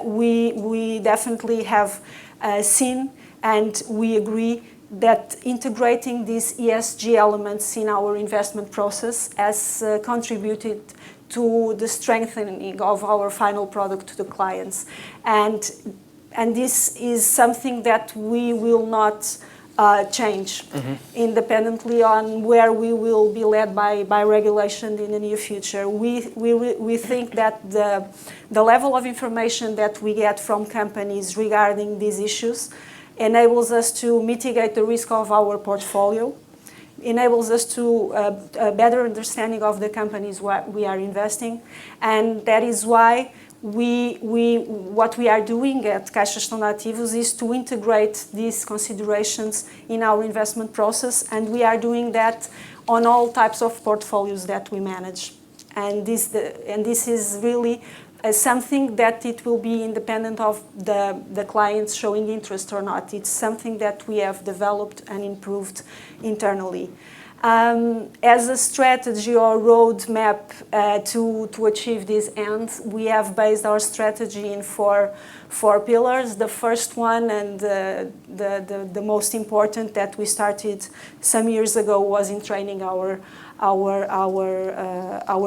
Speaker 15: we definitely have seen, and we agree that integrating these ESG elements in our investment process has contributed to the strengthening of our final product to the clients. And this is something that we will not change, independently on where we will be led by regulation in the near future. We think that the level of information that we get from companies regarding these issues enables us to mitigate the risk of our portfolio, enables us to a better understanding of the companies what we are investing, and that is why what we are doing at Caixa Gestão de Ativos is to integrate these considerations in our investment process, and we are doing that on all types of portfolios that we manage. And this is really something that it will be independent of the clients showing interest or not. It's something that we have developed and improved internally. As a strategy or roadmap to achieve this end, we have based our strategy in four pillars. The first one and the most important that we started some years ago was in training our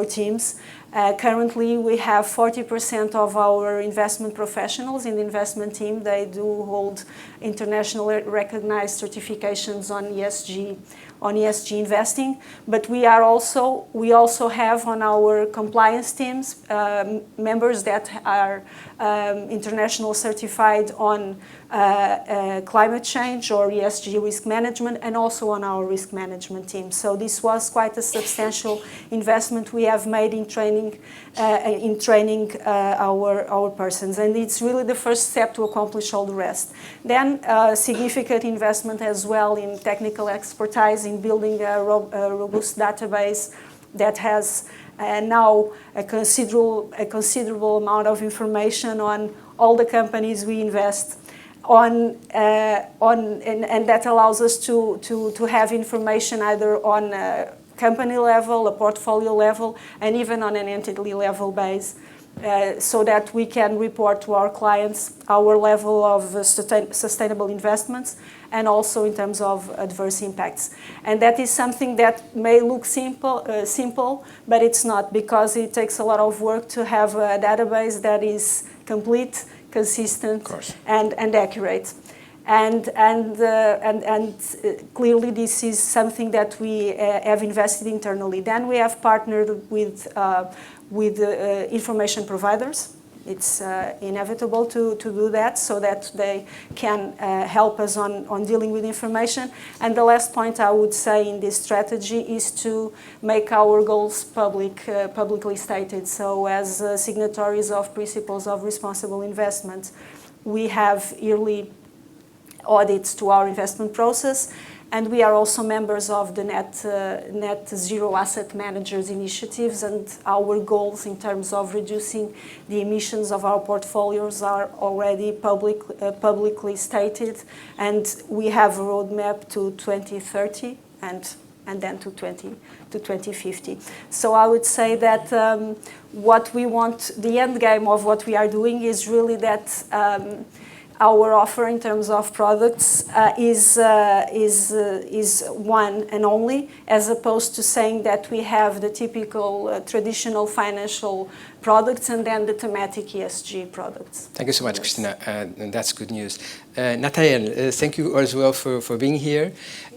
Speaker 15: teams. Currently, we have 40% of our investment professionals in the investment team. They do hold internationally recognized certifications on ESG investing, but we also have on our compliance teams members that are international certified on climate change or ESG risk management, and also on our risk management team. So this was quite a substantial investment we have made in training our persons, and it's really the first step to accomplish all the rest. Then significant investment as well in technical expertise, in building a robust database that has now a considerable amount of information on all the companies we invest on, and that allows us to have information either on a company level, a portfolio level, and even on an entity level base, so that we can report to our clients our level of sustainable investments, and also in terms of adverse impacts. And that is something that may look simple, but it's not, because it takes a lot of work to have a database that is complete, consistent, and accurate. And clearly this is something that we have invested internally. Then we have partnered with information providers. It's inevitable to do that, so that they can help us on dealing with information. And the last point I would say in this strategy is to make our goals publicly stated. So as signatories of principles of responsible investment, we have yearly audits to our investment process, and we are also members of the Net Zero Asset Managers initiatives, and our goals in terms of reducing the emissions of our portfolios are already publicly stated, and we have a roadmap to 2030 and then to 2050. So I would say that what we want, the end game of what we are doing is really that our offer in terms of products is one and only, as opposed to saying that we have the typical traditional financial products and then the thematic ESG products.
Speaker 12: Thank you so much, Cristina, and that's good news. Nathaniel, thank you as well for being here.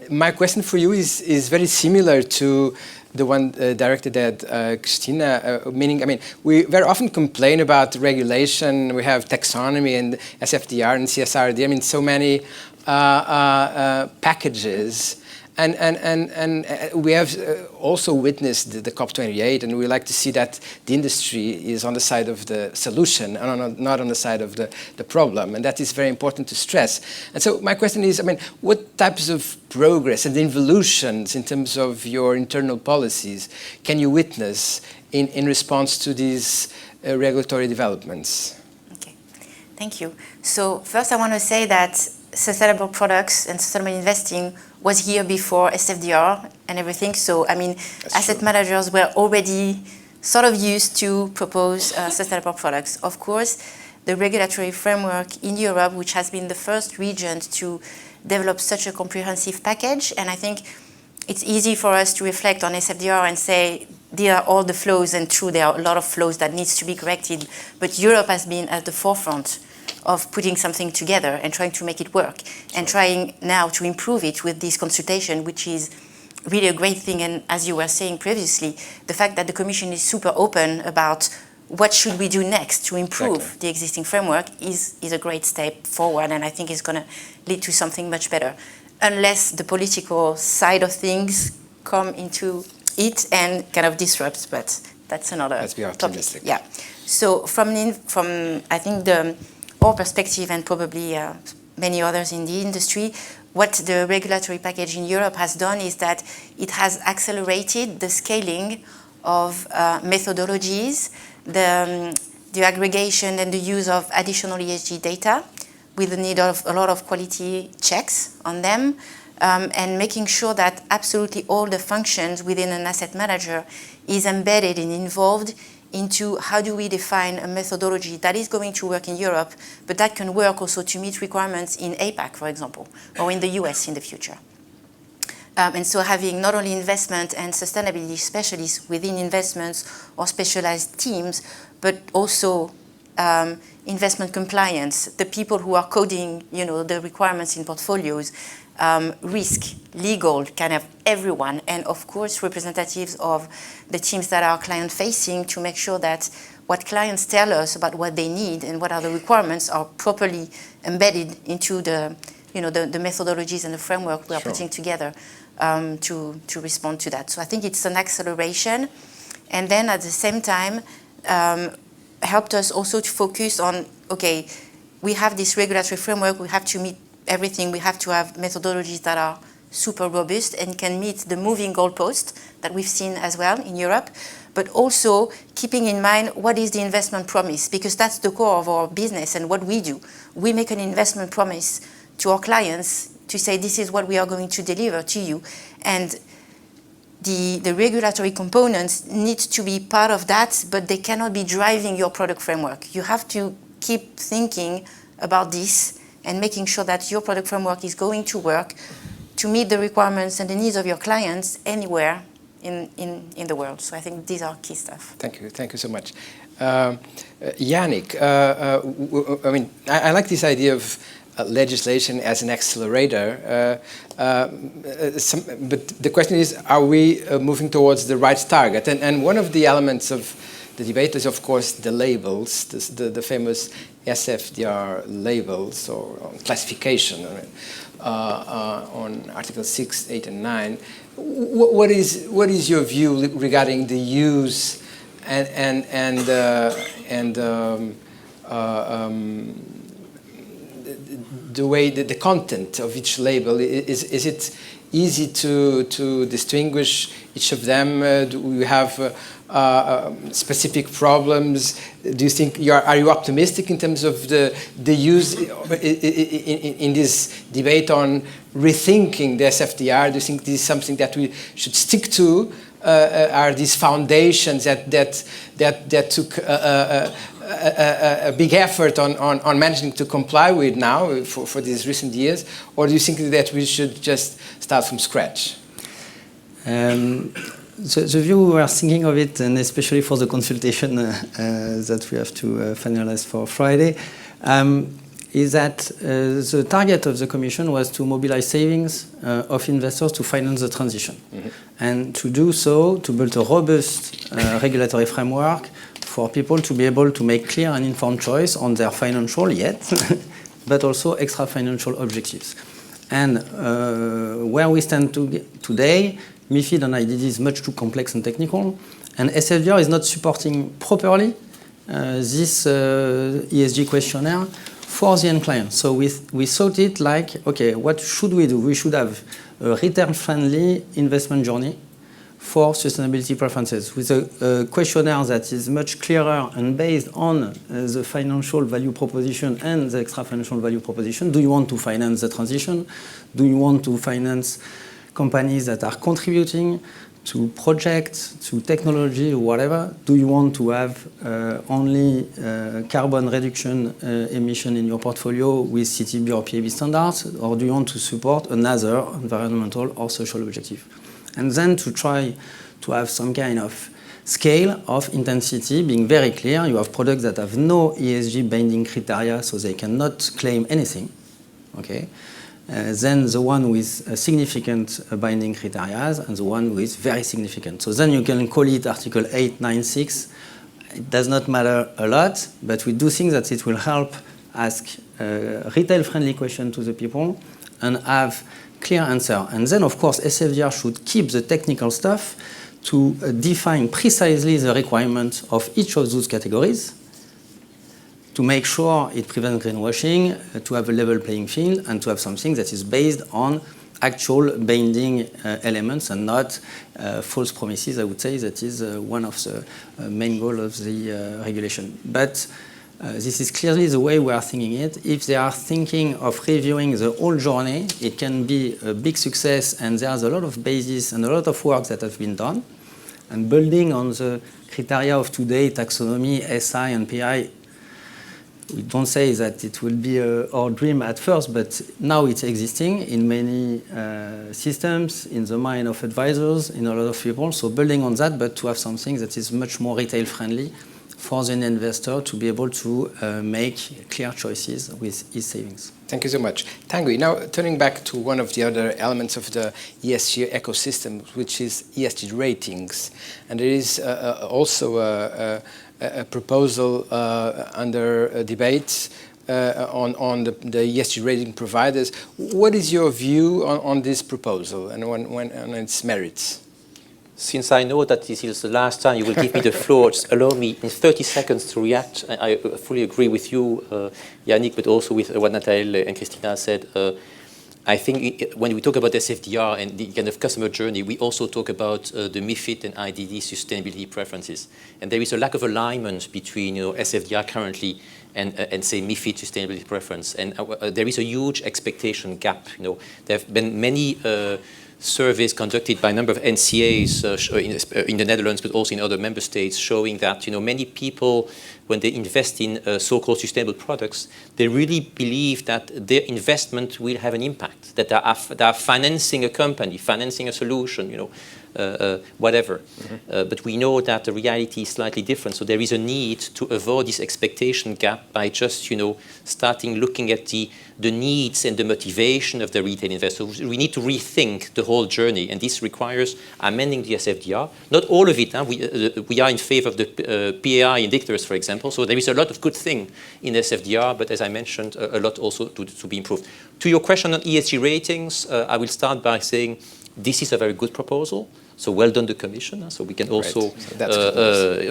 Speaker 12: My question for you is very similar to the one directed at Cristina, meaning, I mean, we very often complain about regulation. We have taxonomy and SFDR and CSRD. I mean, so many packages. And we have also witnessed the COP28, and we like to see that the industry is on the side of the solution and not on the side of the problem, and that is very important to stress. And so my question is, I mean, what types of progress and evolutions in terms of your internal policies can you witness in response to these regulatory developments?
Speaker 16: Okay, thank you. So first I want to say that sustainable products and sustainable investing was here before SFDR and everything. So, I mean, asset managers were already sort of used to propose sustainable products. Of course, the regulatory framework in Europe, which has been the first region to develop such a comprehensive package, and I think it's easy for us to reflect on SFDR and say, there are all the flaws, and true, there are a lot of flaws that needs to be corrected, but Europe has been at the forefront of putting something together and trying to make it work, and trying now to improve it with this consultation, which is really a great thing. And as you were saying previously, the fact that the Commission is super open about what should we do next to improve the existing framework is a great step forward, and I think it's going to lead to something much better, unless the political side of things come into it and kind of disrupts, but that's another topic. Yeah. So from I think our perspective, and probably many others in the industry, what the regulatory package in Europe has done is that it has accelerated the scaling of methodologies, the aggregation and the use of additional ESG data with the need of a lot of quality checks on them, and making sure that absolutely all the functions within an asset manager is embedded and involved into how do we define a methodology that is going to work in Europe, but that can work also to meet requirements in APAC, for example, or in the US in the future. And so having not only investment and sustainability specialists within investments or specialized teams, but also investment compliance, the people who are coding, the requirements in portfolios, risk, legal, kind of everyone, and of course representatives of the teams that are client-facing to make sure that what clients tell us about what they need and what are the requirements are properly embedded into the methodologies and the framework we are putting together to respond to that. So I think it's an acceleration, and then at the same time helped us also to focus on, okay, we have this regulatory framework, we have to meet everything, we have to have methodologies that are super robust and can meet the moving goalpost that we've seen as well in Europe, but also keeping in mind what is the investment promise, because that's the core of our business and what we do. We make an investment promise to our clients to say this is what we are going to deliver to you, and the regulatory components need to be part of that, but they cannot be driving your product framework. You have to keep thinking about this and making sure that your product framework is going to work to meet the requirements and the needs of your clients anywhere in the world. So I think these are key stuff.
Speaker 12: Thank you so much. Yannick, I like this idea of legislation as an accelerator, but the question is, are we moving towards the right target? And one of the elements of the debate is, of course, the labels, the famous SFDR labels or classification on Article 6, 8, and 9. What is your view regarding the use and the way that the content of each label? Is it easy to distinguish each of them? Do we have specific problems? Do you think are you optimistic in terms of the use in this debate on rethinking the SFDR? Do you think this is something that we should stick to? Are these foundations that took a big effort on managing to comply with now for these recent years, or do you think that we should just start from scratch?
Speaker 13: The view we are thinking of it, and especially for the consultation that we have to finalize for Friday, is that the target of the Commission was to mobilize savings of investors to finance the transition. Mm-hmm. And to do so, to build a robust regulatory framework for people to be able to make clear and informed choice on their financial, but also extra financial objectives. And where we stand today, MiFID and IDD is much too complex and technical, and SFDR is not supporting properly this ESG questionnaire for the end client. So we thought it like, okay, what should we do? We should have a return-friendly investment journey for sustainability preferences with a questionnaire that is much clearer and based on the financial value proposition and the extra financial value proposition. Do you want to finance the transition? Do you want to finance companies that are contributing to projects, to technology, or whatever? Do you want to have only carbon reduction emission in your portfolio with CTB or PAB standards, or do you want to support another environmental or social objective? And then to try to have some kind of scale of intensity being very clear. You have products that have no ESG binding criteria, so they cannot claim anything. Okay. Then the one with significant binding criteria and the one with very significant. So then you can call it Article 896. It does not matter a lot, but we do think that it will help ask retail-friendly questions to the people and have clear answer. And then, of course, SFDR should keep the technical stuff to define precisely the requirements of each of those categories, to make sure it prevents greenwashing, to have a level playing field, and to have something that is based on actual binding elements and not false promises. I would say that is one of the main goals of the regulation. But this is clearly the way we are thinking it. If they are thinking of reviewing the whole journey, it can be a big success, and there's a lot of basis and a lot of work that has been done. And building on the criteria of today, taxonomy, SI, and PI, we don't say that it will be our dream at first, but now it's existing in many systems, in the mind of advisors, in a lot of people. So building on that, but to have something that is much more retail friendly for the investor to be able to make clear choices with his savings.
Speaker 12: Thank you so much. Tanguy, now turning back to one of the other elements of the ESG ecosystem, which is ESG ratings. And there is also a proposal under debate on the ESG rating providers. What is your view on this proposal and on its merits?
Speaker 11: Since I know that this is the last time you will give me the floor, just allow me in 30 seconds to react. I fully agree with you, Yannick, but also with what Nathalie and Christina said. I think when we talk about SFDR and the kind of customer journey, we also talk about the MiFID and IDD sustainability preferences. And there is a lack of alignment between SFDR currently and say MiFID sustainability preference. And there is a huge expectation gap. There have been many surveys conducted by a number of NCAs in the Netherlands, but also in other member states, showing that many people, when they invest in so-called sustainable products, they really believe that their investment will have an impact, that they are financing a company, financing a solution, whatever. But we know that the reality is slightly different. So there is a need to avoid this expectation gap by just, starting looking at the needs and the motivation of the retail investor. We need to rethink the whole journey, and this requires amending the SFDR. Not all of it. We are in favor of the PAI indicators, for example. So there is a lot of good thing in SFDR, but as I mentioned, a lot also to be improved. To your question on ESG ratings, I will start by saying this is a very good proposal. So well done, the Commission. So we can also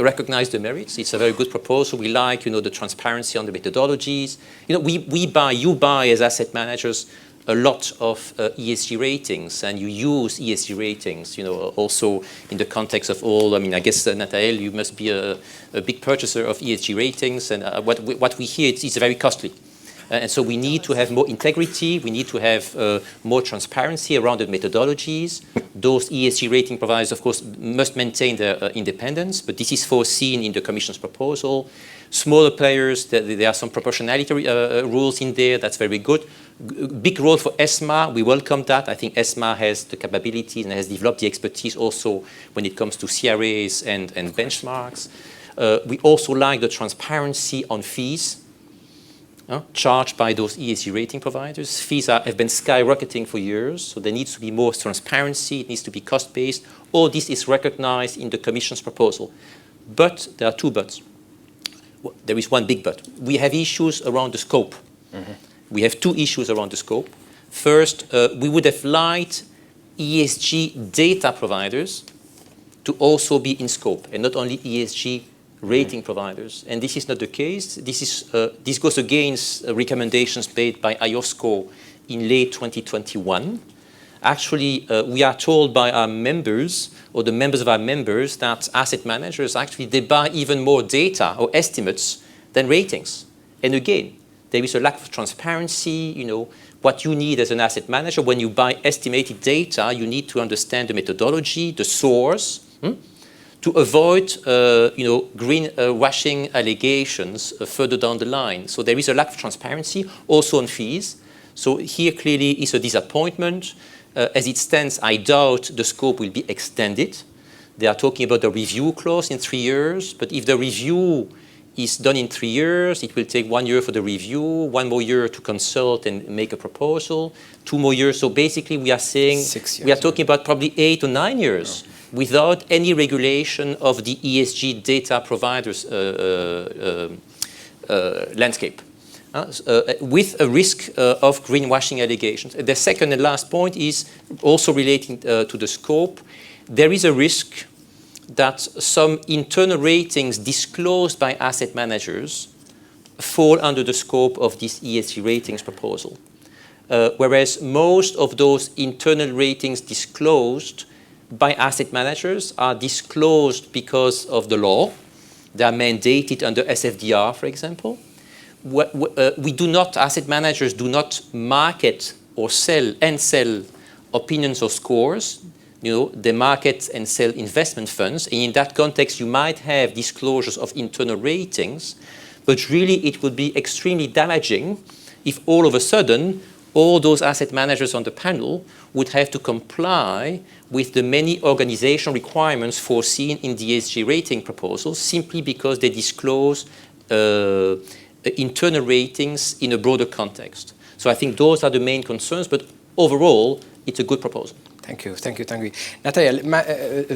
Speaker 11: recognize the merits. It's a very good proposal. We like, the transparency on the methodologies. You buy as asset managers a lot of ESG ratings, and you use ESG ratings, also in the context of all. I guess Nathalie, you must be a big purchaser of ESG ratings, and what we hear is very costly. And so we need to have more integrity, we need to have more transparency around the methodologies. Those ESG rating providers, of course, must maintain their independence, but this is foreseen in the Commission's proposal. Smaller players, there are some proportionality rules in there, that's very good. Big role for ESMA, we welcome that. I think ESMA has the capabilities and has developed the expertise also when it comes to CRAs and benchmarks. We also like the transparency on fees. Charged by those ESG rating providers. Fees have been skyrocketing for years, so there needs to be more transparency, it needs to be cost-based. All this is recognized in the Commission's proposal. But there are two buts. Well, there is one big but. We have issues around the scope. We have two issues around the scope. First, we would have liked ESG data providers to also be in scope, and not only ESG rating providers, and this is not the case. This goes against recommendations made by IOSCO in late 2021. Actually, we are told by our members, or the members of our members, that asset managers actually they buy even more data or estimates than ratings. And again, there is a lack of transparency. What you need as an asset manager when you buy estimated data, you need to understand the methodology, the source. To avoid, greenwashing allegations further down the line. So there is a lack of transparency, also on fees. So here clearly is a disappointment. As it stands, I doubt the scope will be extended. They are talking about the review clause in 3 years, but if the review is done in 3 years, it will take 1 year for the review, 1 more year to consult and make a proposal, 2 more years. So basically we are saying,
Speaker 12: 6 years,
Speaker 11: we are talking about probably 8 or 9 years without any regulation of the ESG data providers landscape. With a risk of greenwashing allegations. The second and last point is also relating to the scope. There is a risk that some internal ratings disclosed by asset managers fall under the scope of this ESG ratings proposal. Whereas most of those internal ratings disclosed by asset managers are disclosed because of the law. They are mandated under SFDR, for example. We do not, asset managers do not market or sell opinions or scores. They market and sell investment funds. And in that context, you might have disclosures of internal ratings, but really it would be extremely damaging if all of a sudden all those asset managers on the panel would have to comply with the many organizational requirements foreseen in the ESG rating proposals simply because they disclose internal ratings in a broader context. So I think those are the main concerns, but overall, it's a good proposal.
Speaker 12: Thank you, Tanguy. Natalia,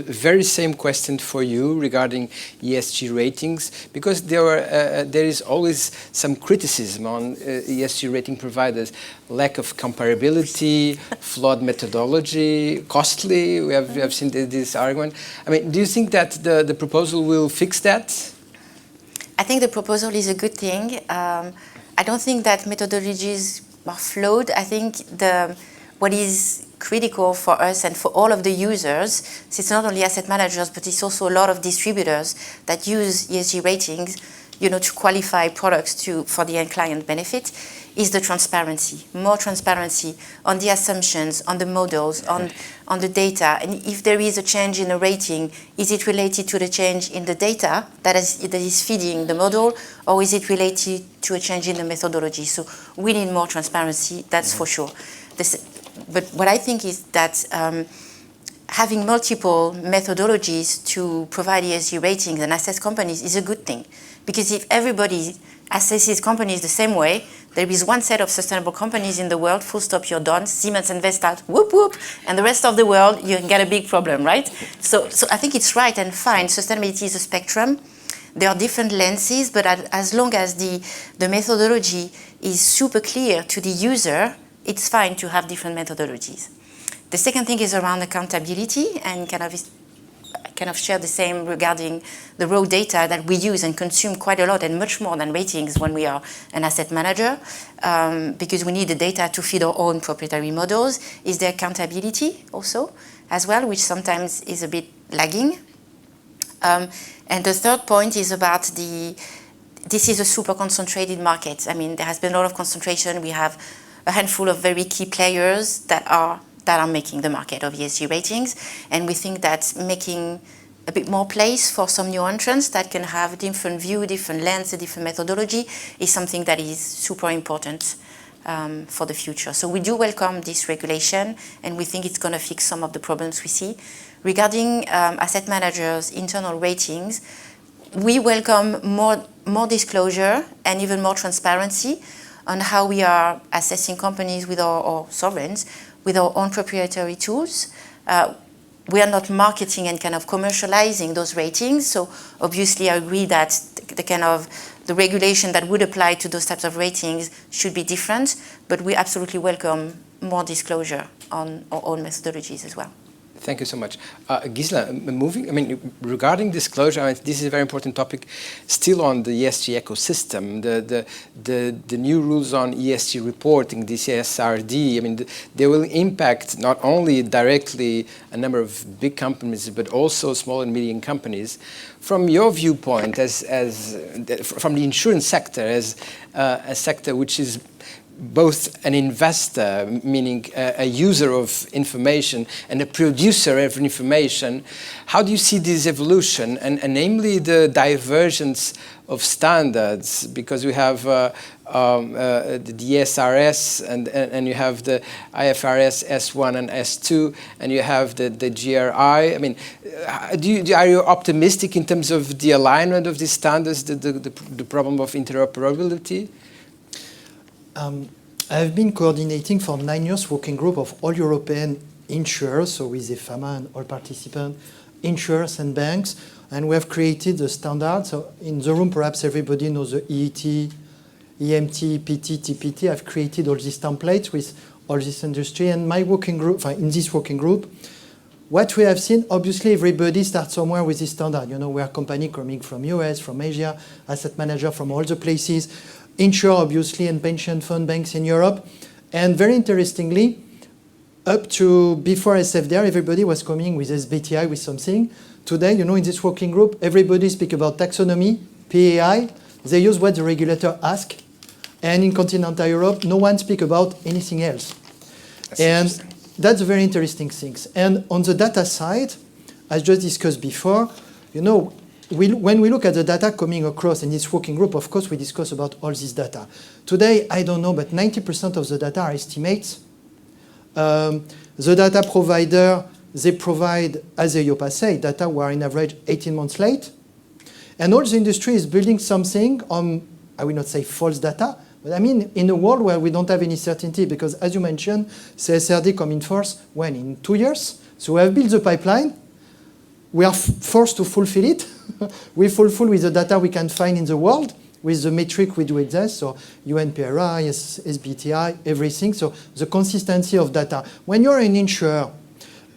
Speaker 12: very same question for you regarding ESG ratings, because there is always some criticism on ESG rating providers, lack of comparability, flawed methodology, costly. We have seen this argument. I mean, do you think that the proposal will fix that?
Speaker 16: I think the proposal is a good thing. I don't think that methodologies are flawed. I think what is critical for us and for all of the users, so it's not only asset managers, but it's also a lot of distributors that use ESG ratings, to qualify products for the end client benefit, is the transparency. More transparency on the assumptions, on the models, on the data. And if there is a change in a rating, is it related to the change in the data that is feeding the model, or is it related to a change in the methodology? So we need more transparency, that's for sure. But what I think is that having multiple methodologies to provide ESG ratings and assess companies is a good thing. Because if everybody assesses companies the same way, there is one set of sustainable companies in the world, full stop, you're done, Siemens and Vestas, whoop whoop, and the rest of the world, you get a big problem, right? So I think it's right and fine. Sustainability is a spectrum. There are different lenses, but as long as the methodology is super clear to the user, it's fine to have different methodologies. The second thing is around accountability, and kind of share the same regarding the raw data that we use and consume quite a lot, and much more than ratings when we are an asset manager, because we need the data to feed our own proprietary models. Is there accountability also as well, which sometimes is a bit lagging? And the third point is about this is a super concentrated market. I mean, there has been a lot of concentration. We have a handful of very key players that are making the market of ESG ratings, and we think that making a bit more place for some new entrants that can have a different view, different lens, a different methodology is something that is super important for the future. So we do welcome this regulation, and we think it's going to fix some of the problems we see. Regarding asset managers' internal ratings, we welcome more disclosure and even more transparency on how we are assessing companies with our sovereigns, with our own proprietary tools. We are not marketing and kind of commercializing those ratings, so obviously I agree that the regulation that would apply to those types of ratings should be different, but we absolutely welcome more disclosure on our own methodologies as well.
Speaker 12: Thank you so much. Gisela, regarding disclosure, this is a very important topic still on the ESG ecosystem. The new rules on ESG reporting, the CSRD, they will impact not only directly a number of big companies, but also small and medium companies. From your viewpoint, from the insurance sector, as a sector which is both an investor, meaning a user of information, and a producer of information. How do you see this evolution, and namely the divergence of standards? Because we have the SRS and you have the IFRS S1 and S2, and you have the GRI. I mean, are you optimistic in terms of the alignment of these standards, the problem of interoperability?
Speaker 14: I've been coordinating for 9 years working group of all European insurers, so with EFAMA and all participants, insurers and banks, and we have created the standard. So in the room, perhaps everybody knows the EET, EMT, PT, TPT. I've created all these templates with all this industry, and my working group, in this working group, what we have seen, obviously everybody starts somewhere with this standard. You know, we are a company coming from US, from Asia, asset manager from all the places, insurer obviously, and pension fund banks in Europe. And very interestingly, up to before SFDR, everybody was coming with SBTI, with something. Today, you know, in this working group, everybody speak about taxonomy, PAI. They use what the regulator asks. And in continental Europe, no one speak about anything else. That's a very interesting thing. And on the data side, as just discussed before, you know, when we look at the data coming across in this working group, of course, we discuss about all this data. Today, I don't know, but 90% of the data are estimates. The data provider, they provide, as EIOPA say, data were in average 18 months late. And all the industry is building something on, I will not say false data, but I mean in a world where we don't have any certainty, because as you mentioned, CSRD come in force when? In 2 years. So we have built the pipeline. We are forced to fulfill it. We fulfill with the data we can find in the world, with the metric we do exist, so UNPRI, SBTI, everything. So the consistency of data. When you're an insurer,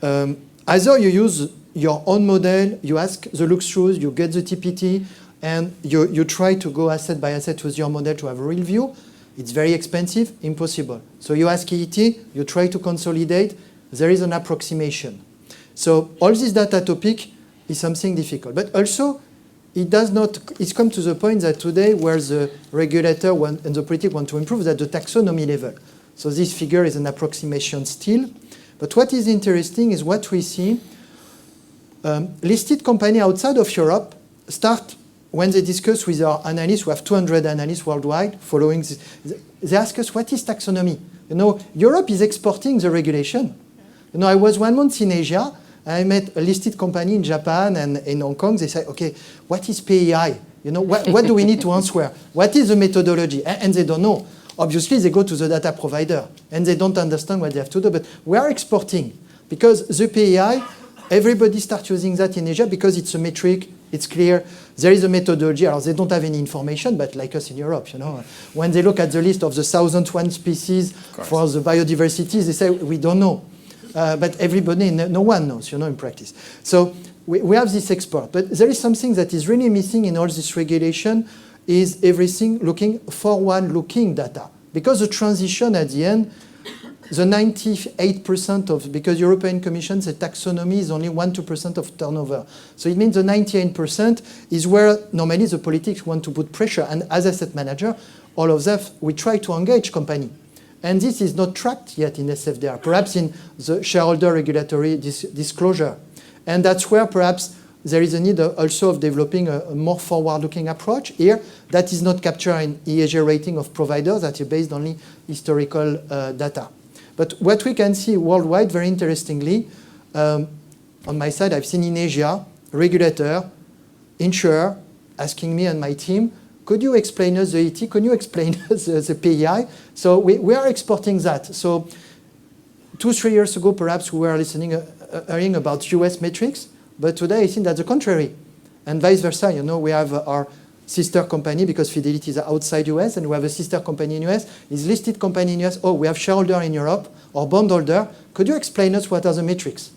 Speaker 14: either you use your own model, you ask the look-throughs, you get the TPT, and you try to go asset by asset with your model to have a real view. It's very expensive, impossible. So you ask EET, you try to consolidate, there is an approximation. So all this data topic is something difficult. But also, it's come to the point that today where the regulator and the politics want to improve, that the taxonomy level. So this figure is an approximation still. But what is interesting is what we see, listed company outside of Europe start, when they discuss with our analysts, we have 200 analysts worldwide following this, they ask us, what is taxonomy? You know, Europe is exporting the regulation. You know, I was 1 month in Asia, I met a listed company in Japan and in Hong Kong. They say, okay, what is PAI? You know, what do we need to answer? What is the methodology? And they don't know. Obviously, they go to the data provider and they don't understand what they have to do. But we are exporting because the PAI, everybody starts using that in Asia because it's a metric, it's clear. There is a methodology. They don't have any information, but like us in Europe, you know, when they look at the list of the 1,001 species for the biodiversity, they say, we don't know. But everybody, no one knows, you know, in practice. So we have this export. But there is something that is really missing in all this regulation is everything looking forward-looking data. Because the transition at the end, the 98% of, because European Commission said taxonomy is only 1-2% of turnover. So it means the 98% is where normally the politics want to put pressure. And as asset manager, all of that, we try to engage company. And this is not tracked yet in SFDR, perhaps in the shareholder regulatory disclosure. And that's where perhaps there is a need also of developing a more forward-looking approach here that is not captured in ESG rating of providers, that is based only historical data. But what we can see worldwide, very interestingly, on my side, I've seen in Asia, regulator, insurer, asking me and my team, could you explain us the ET? Could you explain us the PEI? So we are exporting that. So 2-3 years ago, perhaps we were hearing about US metrics, but today I think that's the contrary. And vice versa, you know, we have our sister company, because Fidelity is outside US, and we have a sister company in US, is listed company in US. Oh, we have shareholder in Europe, or bondholder. Could you explain us what are the metrics?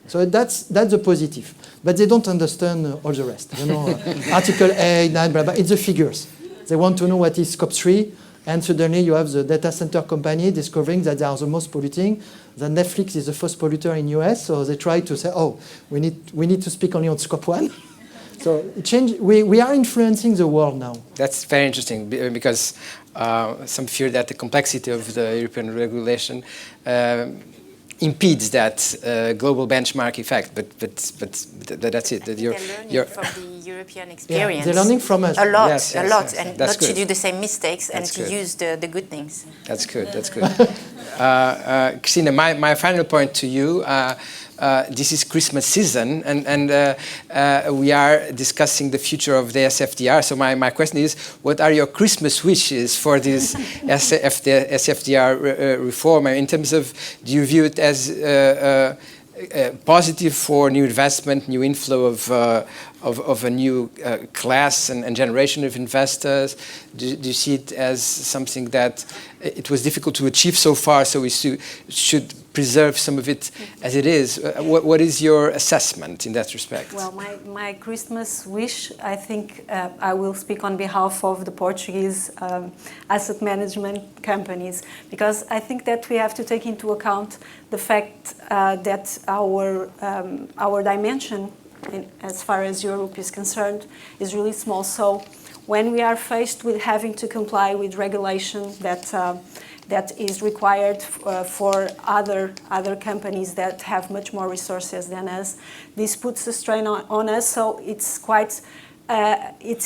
Speaker 14: So that's the positive. But they don't understand all the rest. You know, Article 8, 9, blah, blah, it's the figures. They want to know what is Scope 3, and suddenly you have the data center company discovering that they are the most polluting. Then Netflix is the first polluter in US, so they try to say, oh, we need to speak only on Scope 1. So we are influencing the world now.
Speaker 12: That's very interesting because some fear that the complexity of the European regulation impedes that global benchmark effect, but that's it. That
Speaker 16: they're learning from the European experience.
Speaker 14: Yeah, they're learning from us.
Speaker 16: A lot,
Speaker 12: yes,
Speaker 16: and
Speaker 12: that's
Speaker 16: not
Speaker 12: good.
Speaker 16: to do the same mistakes
Speaker 12: That's
Speaker 16: and to
Speaker 12: good.
Speaker 16: use the good things.
Speaker 12: That's good. That's good. Christina, my final point to you. This is Christmas season, and we are discussing the future of the SFDR. So my question is, what are your Christmas wishes for this SFDR reform? In terms of, do you view it as positive for new investment, new inflow of a new class and generation of investors? Do you see it as something that it was difficult to achieve so far, so we should preserve some of it as it is? What is your assessment in that respect?
Speaker 15: Well, my Christmas wish, I think I will speak on behalf of the Portuguese asset management companies, because I think that we have to take into account the fact that our dimension, as far as Europe is concerned, is really small. So when we are faced with having to comply with regulation that is required for other companies that have much more resources than us, this puts a strain on us. So it's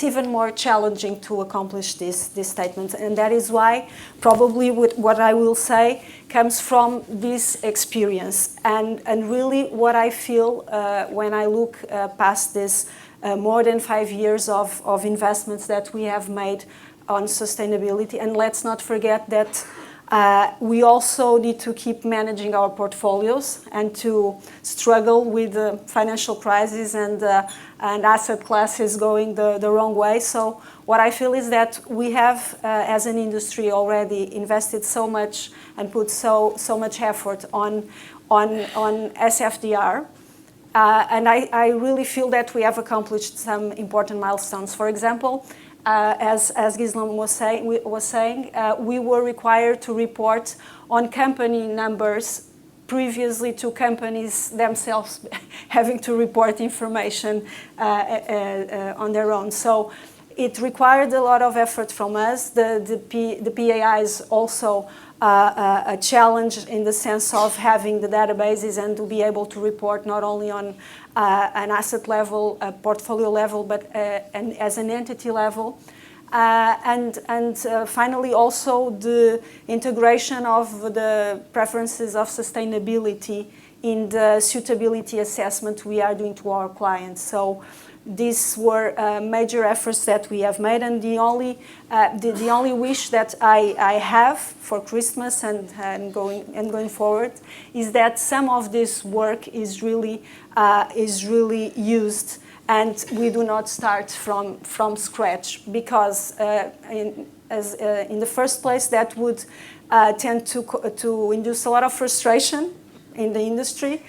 Speaker 15: even more challenging to accomplish this statement, and that is why probably what I will say comes from this experience, and really what I feel when I look past this more than 5 years of investments that we have made on sustainability. And let's not forget that we also need to keep managing our portfolios and to struggle with the financial crisis and asset classes going the wrong way. So what I feel is that we have, as an industry, already invested so much and put so much effort on SFDR. And I really feel that we have accomplished some important milestones. For example, as Gislam was saying, we were required to report on company numbers previously to companies themselves having to report information on their own. So it required a lot of effort from us. The PAI is also a challenge in the sense of having the databases and to be able to report not only on an asset level, a portfolio level, but as an entity level. And finally, also the integration of the preferences of sustainability in the suitability assessment we are doing to our clients. So these were major efforts that we have made, and the only wish that I have for Christmas and going forward is that some of this work is really used, and we do not start from scratch, because in the first place that would tend to induce a lot of frustration in the industry,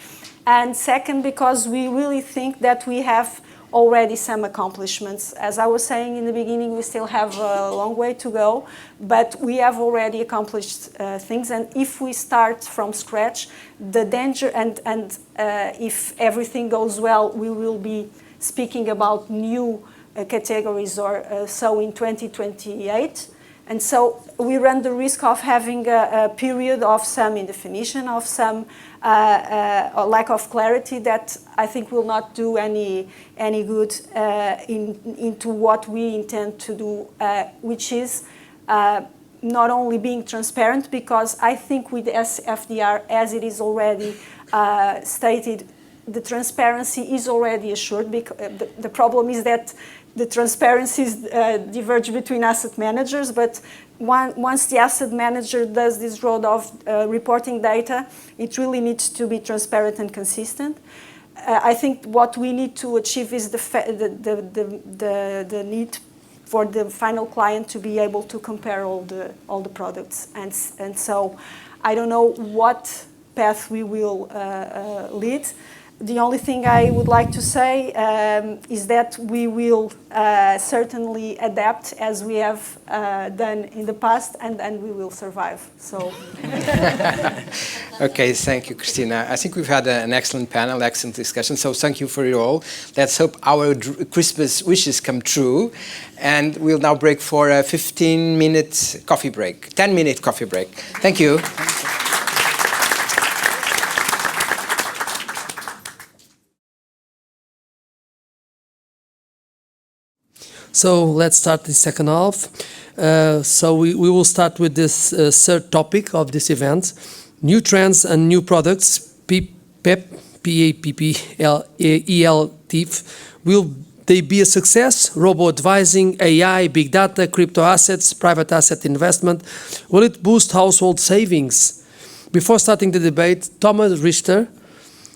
Speaker 15: and second, because we really think that we have already some accomplishments. As I was saying in the beginning, we still have a long way to go, but we have already accomplished things. And if we start from scratch, the danger, and if everything goes well, we will be speaking about new categories or so in 2028. And so we run the risk of having a period of some indefinition, of some lack of clarity that I think will not do any good into what we intend to do, which is not only being transparent, because I think with SFDR, as it is already stated, the transparency is already assured. Because the problem is that the transparencies diverge between asset managers, but once the asset manager does this road of reporting data, it really needs to be transparent and consistent. I think what we need to achieve is the need for the final client to be able to compare all the products, and so I don't know what path we will lead. The only thing I would like to say is that we will certainly adapt as we have done in the past, and we will survive. So.
Speaker 12: Okay, thank you, Christina. I think we've had an excellent panel, excellent discussion, so thank you for it all. Let's hope our Christmas wishes come true. And we'll now break for a 15-minute coffee break, 10-minute coffee break. Thank you.
Speaker 1: So let's start the second half. So we will start with this third topic of this event, new trends and new products, PEP, P-A-P-P-L-E-L-T. Will they be a success? Robo-advising, AI, big data, crypto assets, private asset investment. Will it boost household savings? Before starting the debate, Thomas Richter,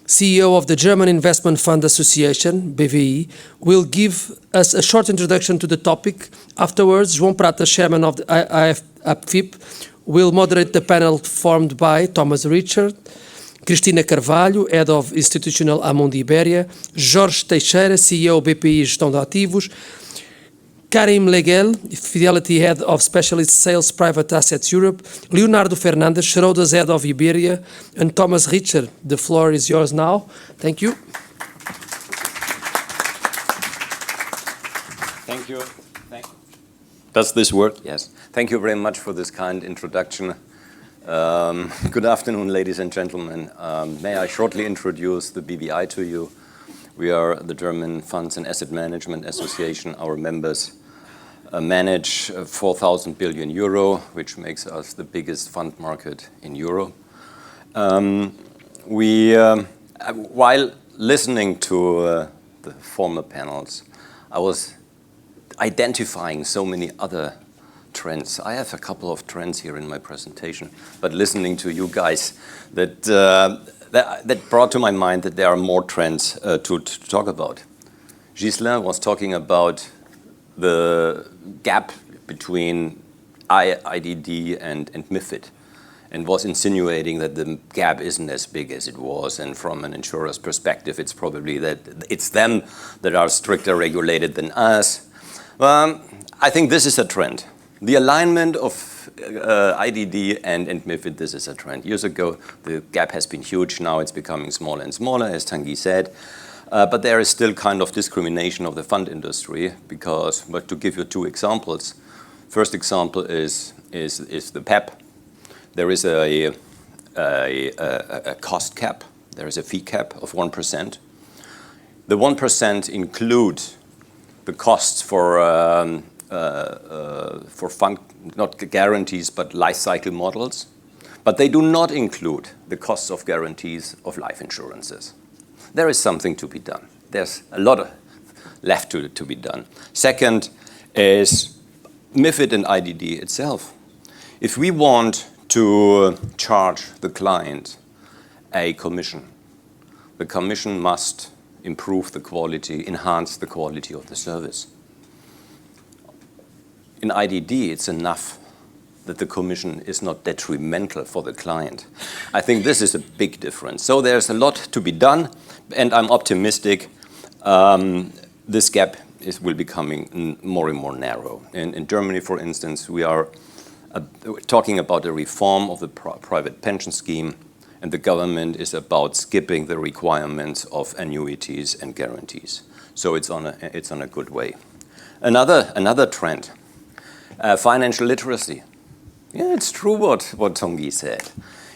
Speaker 1: CEO of the German Investment Fund Association, BVI, will give us a short introduction to the topic. Afterwards, João Prata, chairman of the APFIP, will moderate the panel formed by Thomas Richter, Cristina Carvalho, head of Institutional Amundi Iberia, Jorge Teixeira, CEO BPI Gestão de Ativos, Karim Legel, Fidelity Head of Specialist Sales Private Assets Europe, Leonardo Fernandes, Schroders Head of Iberia, and Thomas Richter. The floor is yours now. Thank you.
Speaker 17: Thank you. Does this work? Yes. Thank you very much for this kind introduction. Good afternoon, ladies and gentlemen. May I shortly introduce the BVI to you. We are the German Funds and Asset Management Association. Our members manage 4,000 billion euro, which makes us the biggest fund market in Europe. While listening to the former panels, I was identifying so many other trends. I have a couple of trends here in my presentation, but listening to you guys, that brought to my mind that there are more trends to talk about. Ghislain was talking about the gap between IDD and MiFID, and was insinuating that the gap isn't as big as it was, and from an insurer's perspective, it's probably that it's them that are stricter regulated than us. I think this is a trend. The alignment of IDD and MiFID, this is a trend. Years ago, the gap has been huge. Now it's becoming smaller and smaller, as Tanguy said. But there is still kind of discrimination of the fund industry because, but to give you two examples, first example is the PEP. There is a cost cap. There is a fee cap of 1%. The 1% include the costs for fund, not guarantees, but life cycle models. But they do not include the costs of guarantees of life insurances. There is something to be done. There's a lot left to be done. Second is MiFID and IDD itself. If we want to charge the client a commission, the commission must improve the quality, enhance the quality of the service. In IDD, it's enough that the commission is not detrimental for the client. I think this is a big difference. So there's a lot to be done, and I'm optimistic this gap will be becoming more and more narrow. In Germany, for instance, we are talking about a reform of the private pension scheme, and the government is about skipping the requirements of annuities and guarantees. So it's on a good way. Another trend, financial literacy. Yeah, it's true what Tanguy said.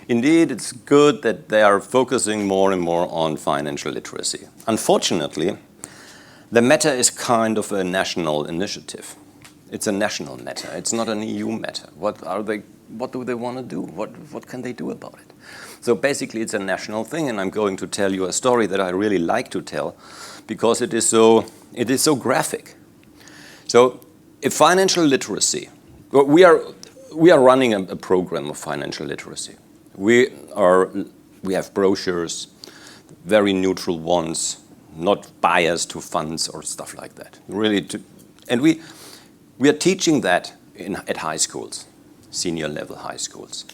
Speaker 17: Indeed, it's good that they are focusing more and more on financial literacy. Unfortunately, the matter is kind of a national initiative. It's a national matter. It's not an EU matter. What do they want to do? What can they do about it? So basically, it's a national thing, and I'm going to tell you a story that I really like to tell because it is so graphic. So, if financial literacy, we are running a program of financial literacy. We have brochures, very neutral ones, not biased to funds or stuff like that. And we are teaching that at high schools, senior level high schools.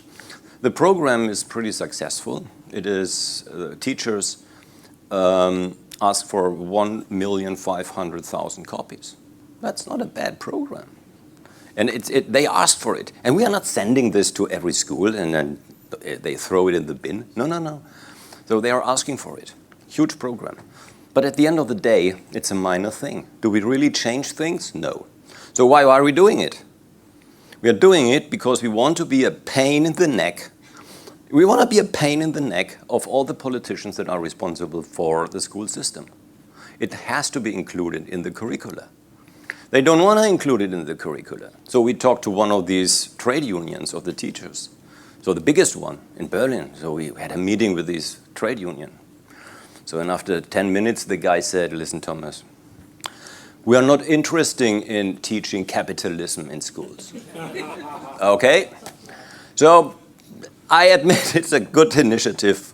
Speaker 17: The program is pretty successful. It is teachers ask for 1,500,000 copies. That's not a bad program. And they asked for it. And we are not sending this to every school and then they throw it in the bin. No, no, no. So they are asking for it. Huge program. But at the end of the day, it's a minor thing. Do we really change things? No. So why are we doing it? We are doing it because we want to be a pain in the neck. We want to be a pain in the neck of all the politicians that are responsible for the school system. It has to be included in the curricula. They don't want to include it in the curricula. So we talked to one of these trade unions of the teachers. So the biggest one in Berlin. So we had a meeting with this trade union. So and after 10 minutes, the guy said, listen, Thomas, we are not interested in teaching capitalism in schools. Okay? So I admit it's a good initiative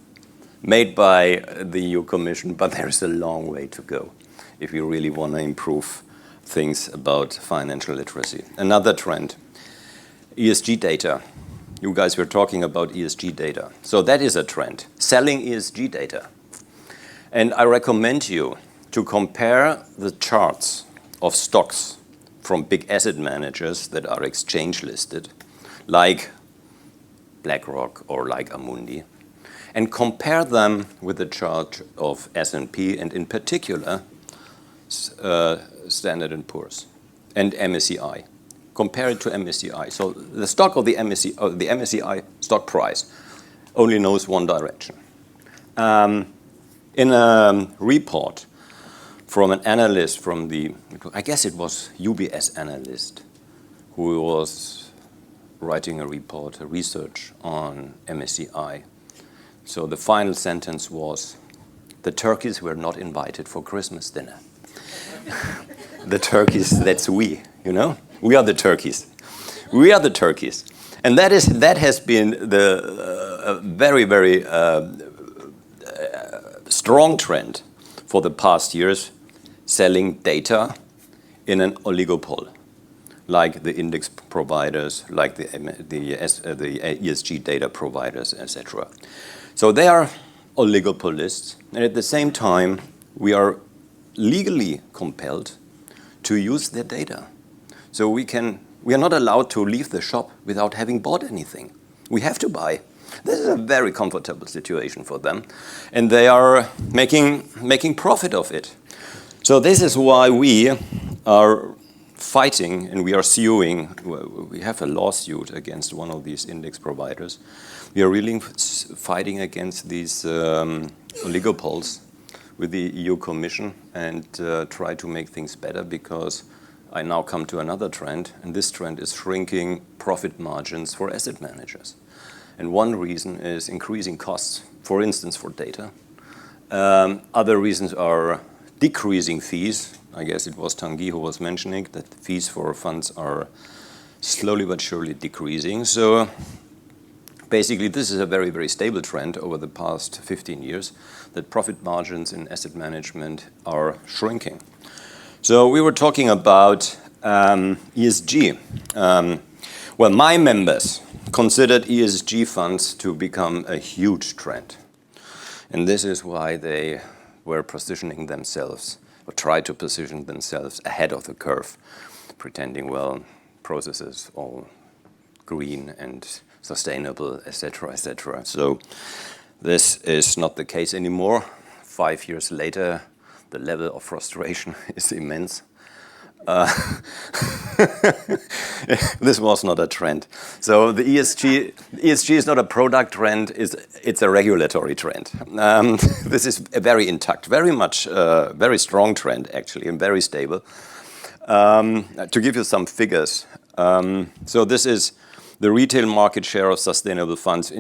Speaker 17: made by the EU Commission, but there's a long way to go if you really want to improve things about financial literacy. Another trend, ESG data. You guys were talking about ESG data. So that is a trend, selling ESG data. And I recommend you to compare the charts of stocks from big asset managers that are exchange listed, like BlackRock or like Amundi, and compare them with the chart of S&P and in particular Standard & Poor's and MSCI. Compare it to MSCI. So the stock of the MSCI stock price only knows one direction. In a report from an analyst from I guess it was UBS analyst, who was writing a report, a research on MSCI. So the final sentence was, the turkeys were not invited for Christmas dinner. The turkeys, that's we, you know? We are the turkeys. We are the turkeys. And that has been the very, very strong trend for the past years, selling data in an oligopoly, like the index providers, like the ESG data providers, etc. So they are oligopolists, and at the same time, we are legally compelled to use their data. So we are not allowed to leave the shop without having bought anything. We have to buy. This is a very comfortable situation for them, and they are making profit of it. So this is why we are fighting and we are suing. We have a lawsuit against one of these index providers. We are really fighting against these oligopoles with the EU Commission and try to make things better, because I now come to another trend, and this trend is shrinking profit margins for asset managers. And one reason is increasing costs, for instance, for data. Other reasons are decreasing fees. I guess it was Tanguy who was mentioning that fees for funds are slowly but surely decreasing. So basically, this is a very, very stable trend over the past 15 years, that profit margins in asset management are shrinking. So we were talking about ESG. Well, my members considered ESG funds to become a huge trend. And this is why they were positioning themselves, or tried to position themselves ahead of the curve, pretending, well, processes all green and sustainable, etc., etc. So this is not the case anymore. 5 years later, the level of frustration is immense. This was not a trend. So the ESG is not a product trend, it's a regulatory trend. This is a very intact, very much, very strong trend actually, and very stable. To give you some figures, so this is the retail market share of sustainable funds.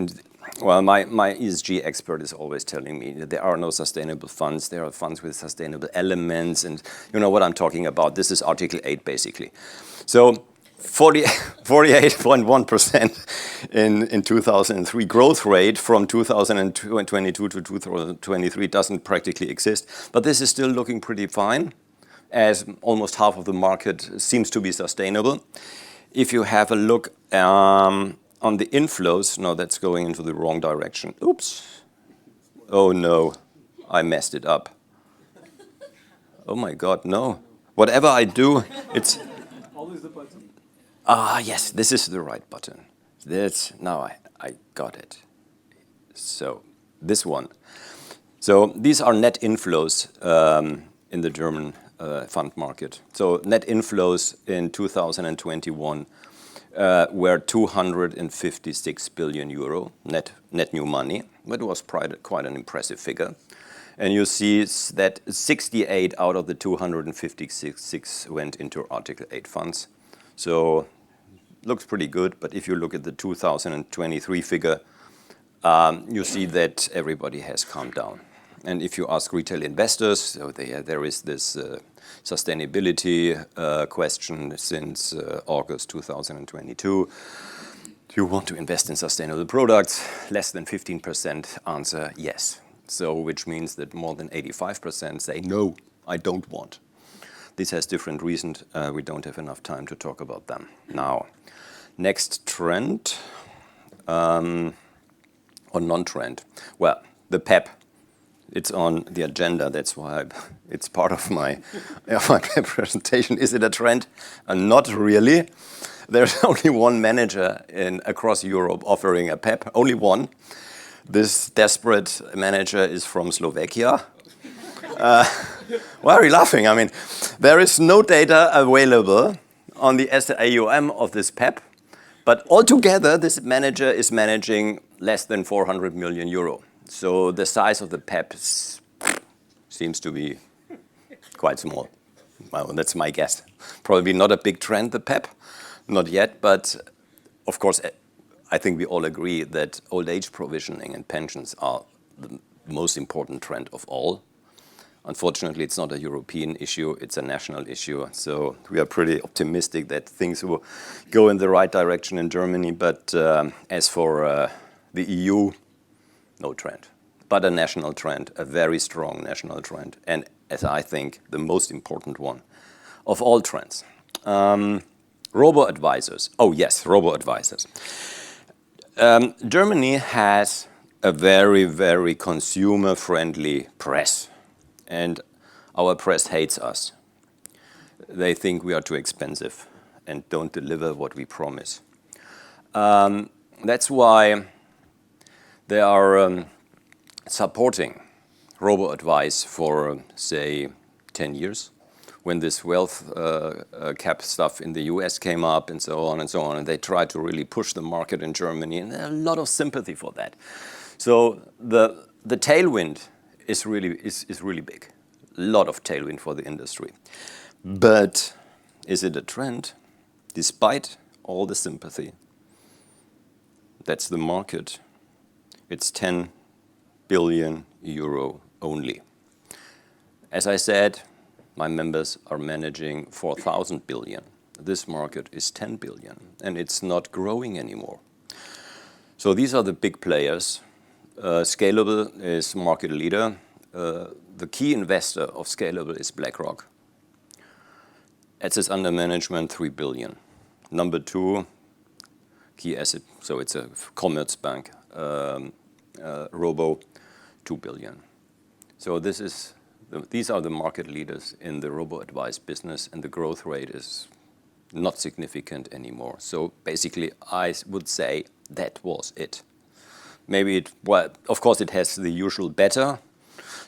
Speaker 17: Well, my ESG expert is always telling me that there are no sustainable funds. There are funds with sustainable elements, and you know what I'm talking about. This is Article 8, basically. So 48.1% in 2003. Growth rate from 2022 to 2023 doesn't practically exist, but this is still looking pretty fine, as almost half of the market seems to be sustainable. If you have a look on the inflows, no, that's going into the wrong direction. Oops. Oh no, I messed it up. Oh my God, no. Whatever I do, it's...
Speaker 3: Always the button.
Speaker 17: Ah, yes, this is the right button. Now I got it. So this one. So these are net inflows in the German fund market. So net inflows in 2021 were 256 billion euro, net new money. But it was quite an impressive figure. And you see that 68 out of the 256 went into Article 8 funds. So looks pretty good. But if you look at the 2023 figure, you see that everybody has calmed down. And if you ask retail investors, so there is this sustainability question since August 2022. Do you want to invest in sustainable products? Less than 15% answer yes. So which means that more than 85% say no, I don't want. This has different reasons. We don't have enough time to talk about them. Now, next trend or non-trend. Well, the PEP. It's on the agenda. That's why it's part of my presentation. Is it a trend? Not really. There's only one manager across Europe offering a PEP. Only one. This desperate manager is from Slovakia. Why are you laughing? I mean, there is no data available on the AUM of this PEP, but altogether, this manager is managing less than 400 million euro. So the size of the PEP seems to be quite small. Well, that's my guess. Probably not a big trend, the PEP, not yet, but of course, I think we all agree that old age provisioning and pensions are the most important trend of all. Unfortunately, it's not a European issue, it's a national issue. So we are pretty optimistic that things will go in the right direction in Germany. But as for the EU, no trend, but a national trend, a very strong national trend. And as I think, the most important one of all trends. Robo-advisors. Oh yes, robo-advisors. Germany has a very, very consumer-friendly press. And our press hates us. They think we are too expensive and don't deliver what we promise. That's why they are supporting robo-advice for, say, 10 years, when this wealth cap stuff in the US came up and so on, and they tried to really push the market in Germany, and there's a lot of sympathy for that. So the tailwind is really big. A lot of tailwind for the industry. But is it a trend? Despite all the sympathy, that's the market. It's 10 billion euro only. As I said, my members are managing 4,000 billion. This market is 10 billion, and it's not growing anymore. So these are the big players. Scalable is market leader. The key investor of Scalable is BlackRock. Assets under management, 3 billion. Number two, key asset, so it's a Commerzbank, Robo, 2 billion. So these are the market leaders in the robo-advice business, and the growth rate is not significant anymore. So basically, I would say that was it. Maybe well, of course, it has the usual beta.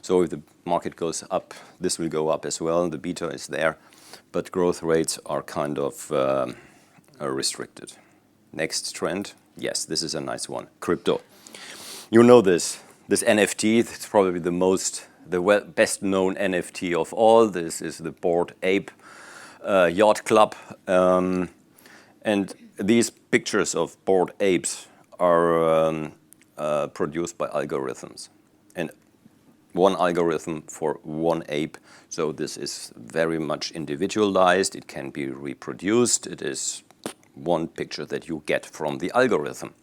Speaker 17: So if the market goes up, this will go up as well. The beta is there, but growth rates are kind of restricted. Next trend, yes, this is a nice one, crypto. You know this NFT, it's probably the best known NFT of all. This is the Bored Ape Yacht Club. And these pictures of bored apes are produced by algorithms. And one algorithm for one ape. So this is very much individualized. It can be reproduced. It is one picture that you get from the algorithm.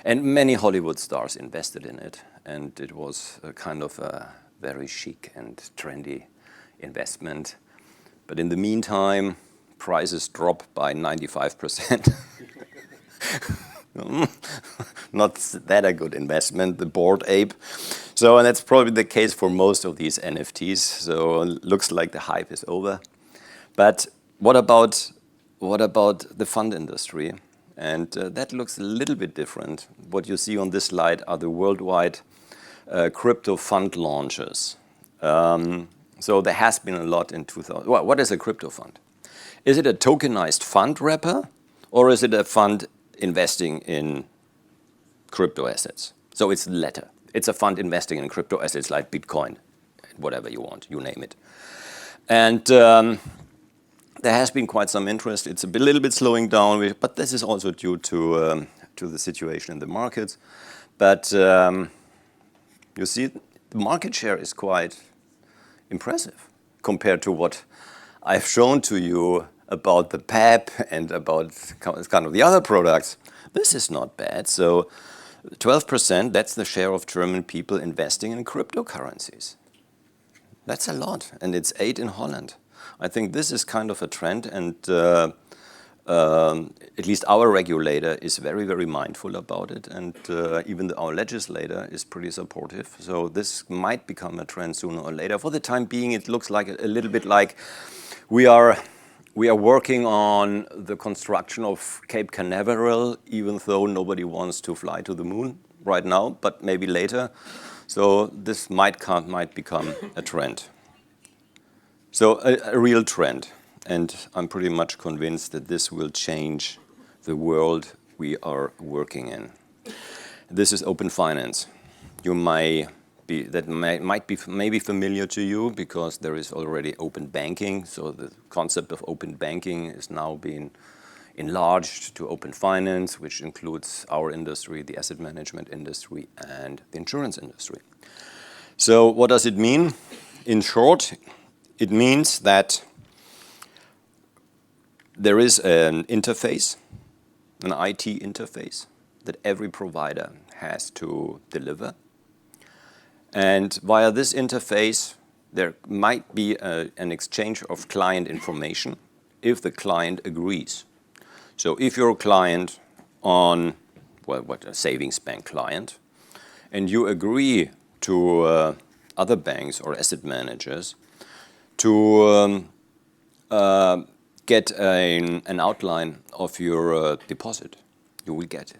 Speaker 17: And many Hollywood stars invested in it. And it was a kind of a very chic and trendy investment. But in the meantime, prices drop by 95%. Not that a good investment, the Bored Ape. So, and that's probably the case for most of these NFTs. So it looks like the hype is over. But what about the fund industry? And that looks a little bit different. What you see on this slide are the worldwide crypto fund launches. So there has been a lot in 2000. Well, what is a crypto fund? Is it a tokenized fund wrapper, or is it a fund investing in crypto assets? So it's the latter. It's a fund investing in crypto assets like Bitcoin, whatever you want, you name it. And there has been quite some interest. It's a little bit slowing down, but this is also due to the situation in the markets. But you see, the market share is quite impressive compared to what I've shown to you about the PEP and about kind of the other products. This is not bad. So 12%, that's the share of German people investing in cryptocurrencies. That's a lot, and it's 8 in Holland. I think this is kind of a trend, and at least our regulator is very, very mindful about it, and even our legislator is pretty supportive. So this might become a trend sooner or later. For the time being, it looks like a little bit like we are working on the construction of Cape Canaveral, even though nobody wants to fly to the moon right now, but maybe later. So this might become a trend. So a real trend. And I'm pretty much convinced that this will change the world we are working in. This is open finance. Might be maybe familiar to you because there is already open banking. So the concept of open banking is now being enlarged to open finance, which includes our industry, the asset management industry, and the insurance industry. So what does it mean? In short, it means that there is an interface, an IT interface, that every provider has to deliver. And via this interface, there might be an exchange of client information if the client agrees. So if you're a client on, a savings bank client, and you agree to other banks or asset managers to get an outline of your deposit, you will get it.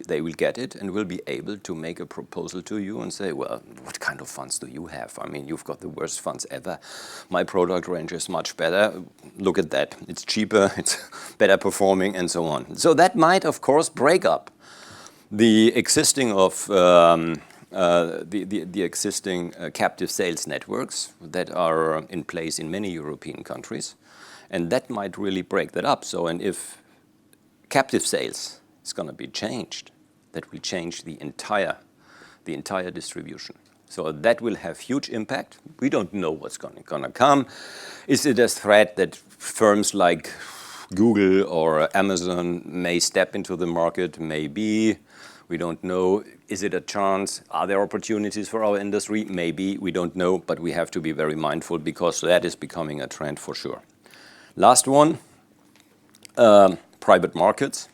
Speaker 17: They will get it and will be able to make a proposal to you and say, well, what kind of funds do you have? I mean, you've got the worst funds ever. My product range is much better. Look at that. It's cheaper, it's better performing, and so on. So that might, of course, break up the existing captive sales networks that are in place in many European countries. And that might really break that up. So, and if captive sales is going to be changed, that will change the entire distribution. So that will have huge impact. We don't know what's going to come. Is it a threat that firms like Google or Amazon may step into the market? Maybe. We don't know. Is it a chance? Are there opportunities for our industry? Maybe. We don't know, but we have to be very mindful because that is becoming a trend for sure. Last one, private markets.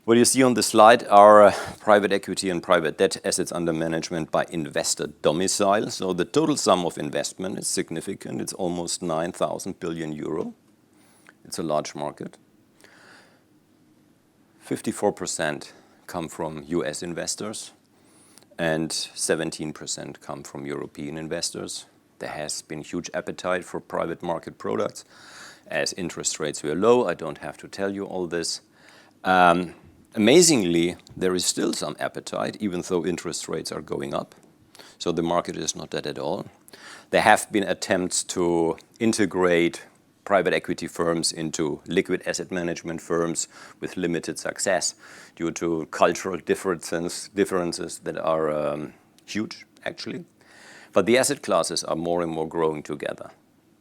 Speaker 17: What you see on the slide are private equity and private debt assets under management by investor domicile. So the total sum of investment is significant. It's almost 9,000 billion euro. It's a large market. 54% come from US investors and 17% come from European investors. There has been huge appetite for private market products as interest rates were low. I don't have to tell you all this. Amazingly, there is still some appetite, even though interest rates are going up. So the market is not dead at all. There have been attempts to integrate private equity firms into liquid asset management firms with limited success due to cultural differences that are huge, actually. But the asset classes are more and more growing together.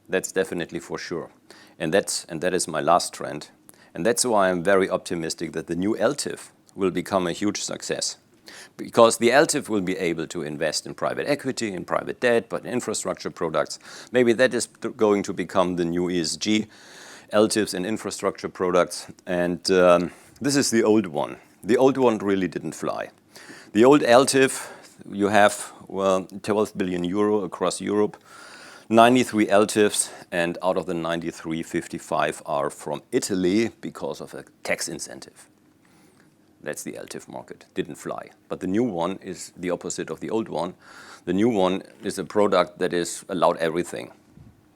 Speaker 17: That's definitely for sure. And that is my last trend. And that's why I'm very optimistic that the new LTIF will become a huge success. Because the LTIF will be able to invest in private equity, in private debt, but in infrastructure products. Maybe that is going to become the new ESG, LTIFs and infrastructure products. And this is the old one. The old one really didn't fly. The old LTIF, you have, 12 billion euro across Europe. 93 LTIFs, and out of the 93, 55 are from Italy because of a tax incentive. That's the LTIF market. Didn't fly. But the new one is the opposite of the old one. The new one is a product that is allowed everything.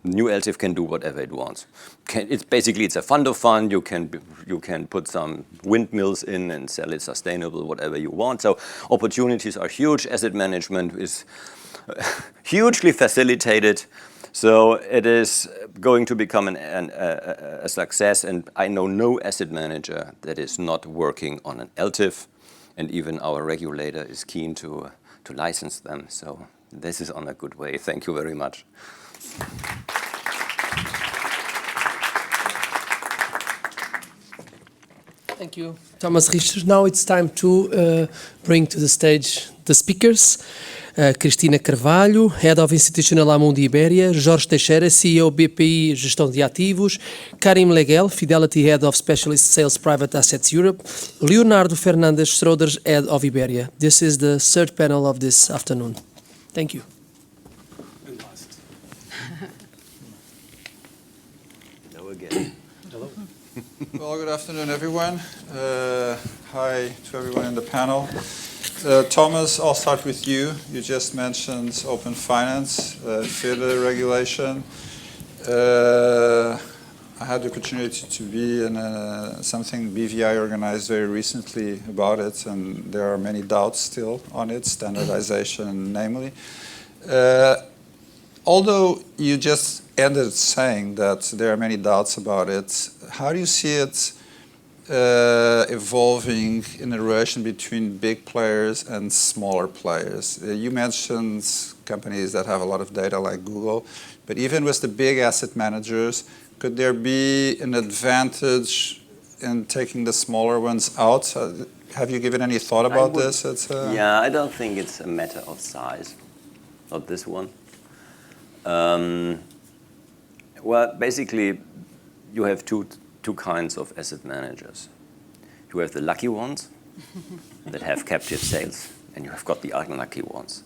Speaker 17: New LTIF can do whatever it wants. It's a fund of fund. You can put some windmills in and sell it sustainable, whatever you want. So opportunities are huge. Asset management is hugely facilitated. So it is going to become a success. And I know no asset manager that is not working on an LTIF. And even our regulator is keen to license them. So this is on a good way. Thank you very much.
Speaker 1: Thank you, Thomas Richter. Now it's time to bring to the stage the speakers. Cristina Carvalho, Head of Institutional Amundi Iberia, Jorge Teixeira, CEO BPI Gestão de Ativos, Karim Leguel, Fidelity Head of Specialist Sales Private Assets Europe, Leonardo Fernandes Schroders, Head of Iberia. This is the third panel of this afternoon. Thank you.
Speaker 17: Hello again.
Speaker 2: Hello. Well, good afternoon, everyone. Hi to everyone in the panel. Thomas, I'll start with you. You just mentioned open finance, FIDE regulation. I had the opportunity to be in something BVI organized very recently about it, and there are many doubts still on it, standardization namely. Although you just ended saying that there are many doubts about it, how do you see it evolving in the relation between big players and smaller players? You mentioned companies that have a lot of data like Google, but even with the big asset managers, could there be an advantage in taking the smaller ones out? Have you given any thought about this?
Speaker 17: Yeah, I don't think it's a matter of size, not this one. Well, basically, you have two kinds of asset managers. You have the lucky ones that have captive sales, and you have got the unlucky ones.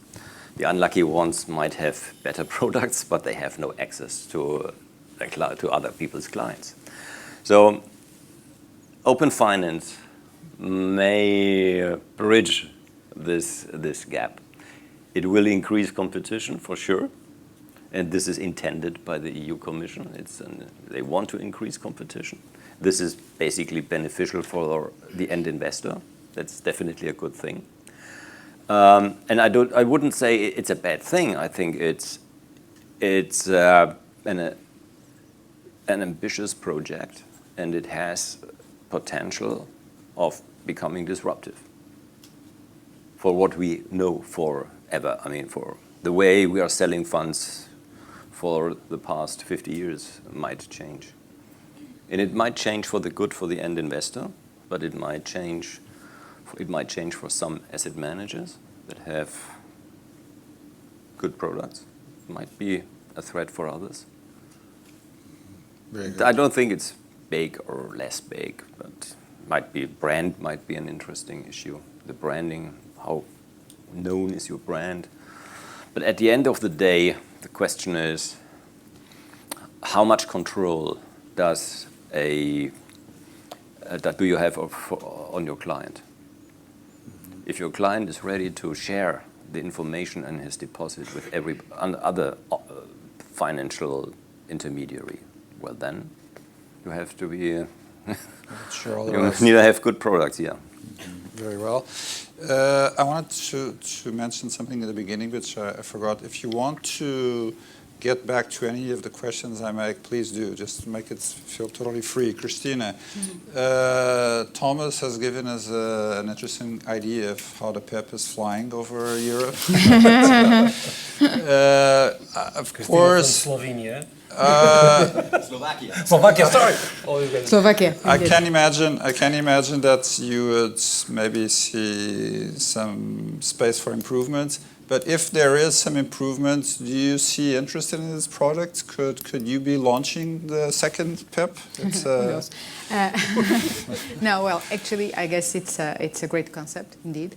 Speaker 17: The unlucky ones might have better products, but they have no access to other people's clients. So open finance may bridge this gap. It will increase competition for sure. And this is intended by the EU Commission. They want to increase competition. This is basically beneficial for the end investor. That's definitely a good thing. And I wouldn't say it's a bad thing. I think it's an ambitious project, and it has potential of becoming disruptive for what we know forever. I mean, for the way we are selling funds for the past 50 years might change. And it might change for the good for the end investor, but it might change for some asset managers that have good products. It might be a threat for others. Very good. I don't think it's big or less big, but brand might be an interesting issue. The branding, how known is your brand? But at the end of the day, the question is, how much control do you have on your client? If your client is ready to share the information and his deposit with every other financial intermediary, well then, you have to be. You need to have good products, yeah.
Speaker 2: Very well. I wanted to mention something at the beginning, which I forgot. If you want to get back to any of the questions I make, please do. Just make it feel totally free. Christina, Thomas has given us an interesting idea of how the PEP is flying over Europe. Of course.
Speaker 18: From Slovenia.
Speaker 2: Slovakia, sorry.
Speaker 18: Slovakia.
Speaker 2: I can imagine that you would maybe see some space for improvement. But if there is some improvement, do you see interest in this product? Could you be launching the second PEP? It's,
Speaker 18: No, well, actually, I guess it's a great concept indeed,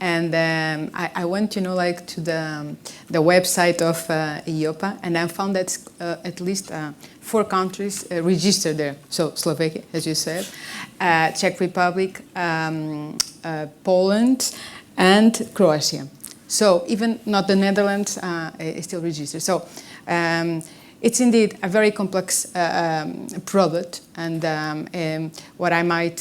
Speaker 18: and I went, like to the website of EIOPA, and I found that at least 4 countries registered there. So Slovakia, as you said, Czech Republic, Poland, and Croatia. So even not the Netherlands is still registered. So it's indeed a very complex product, and what I might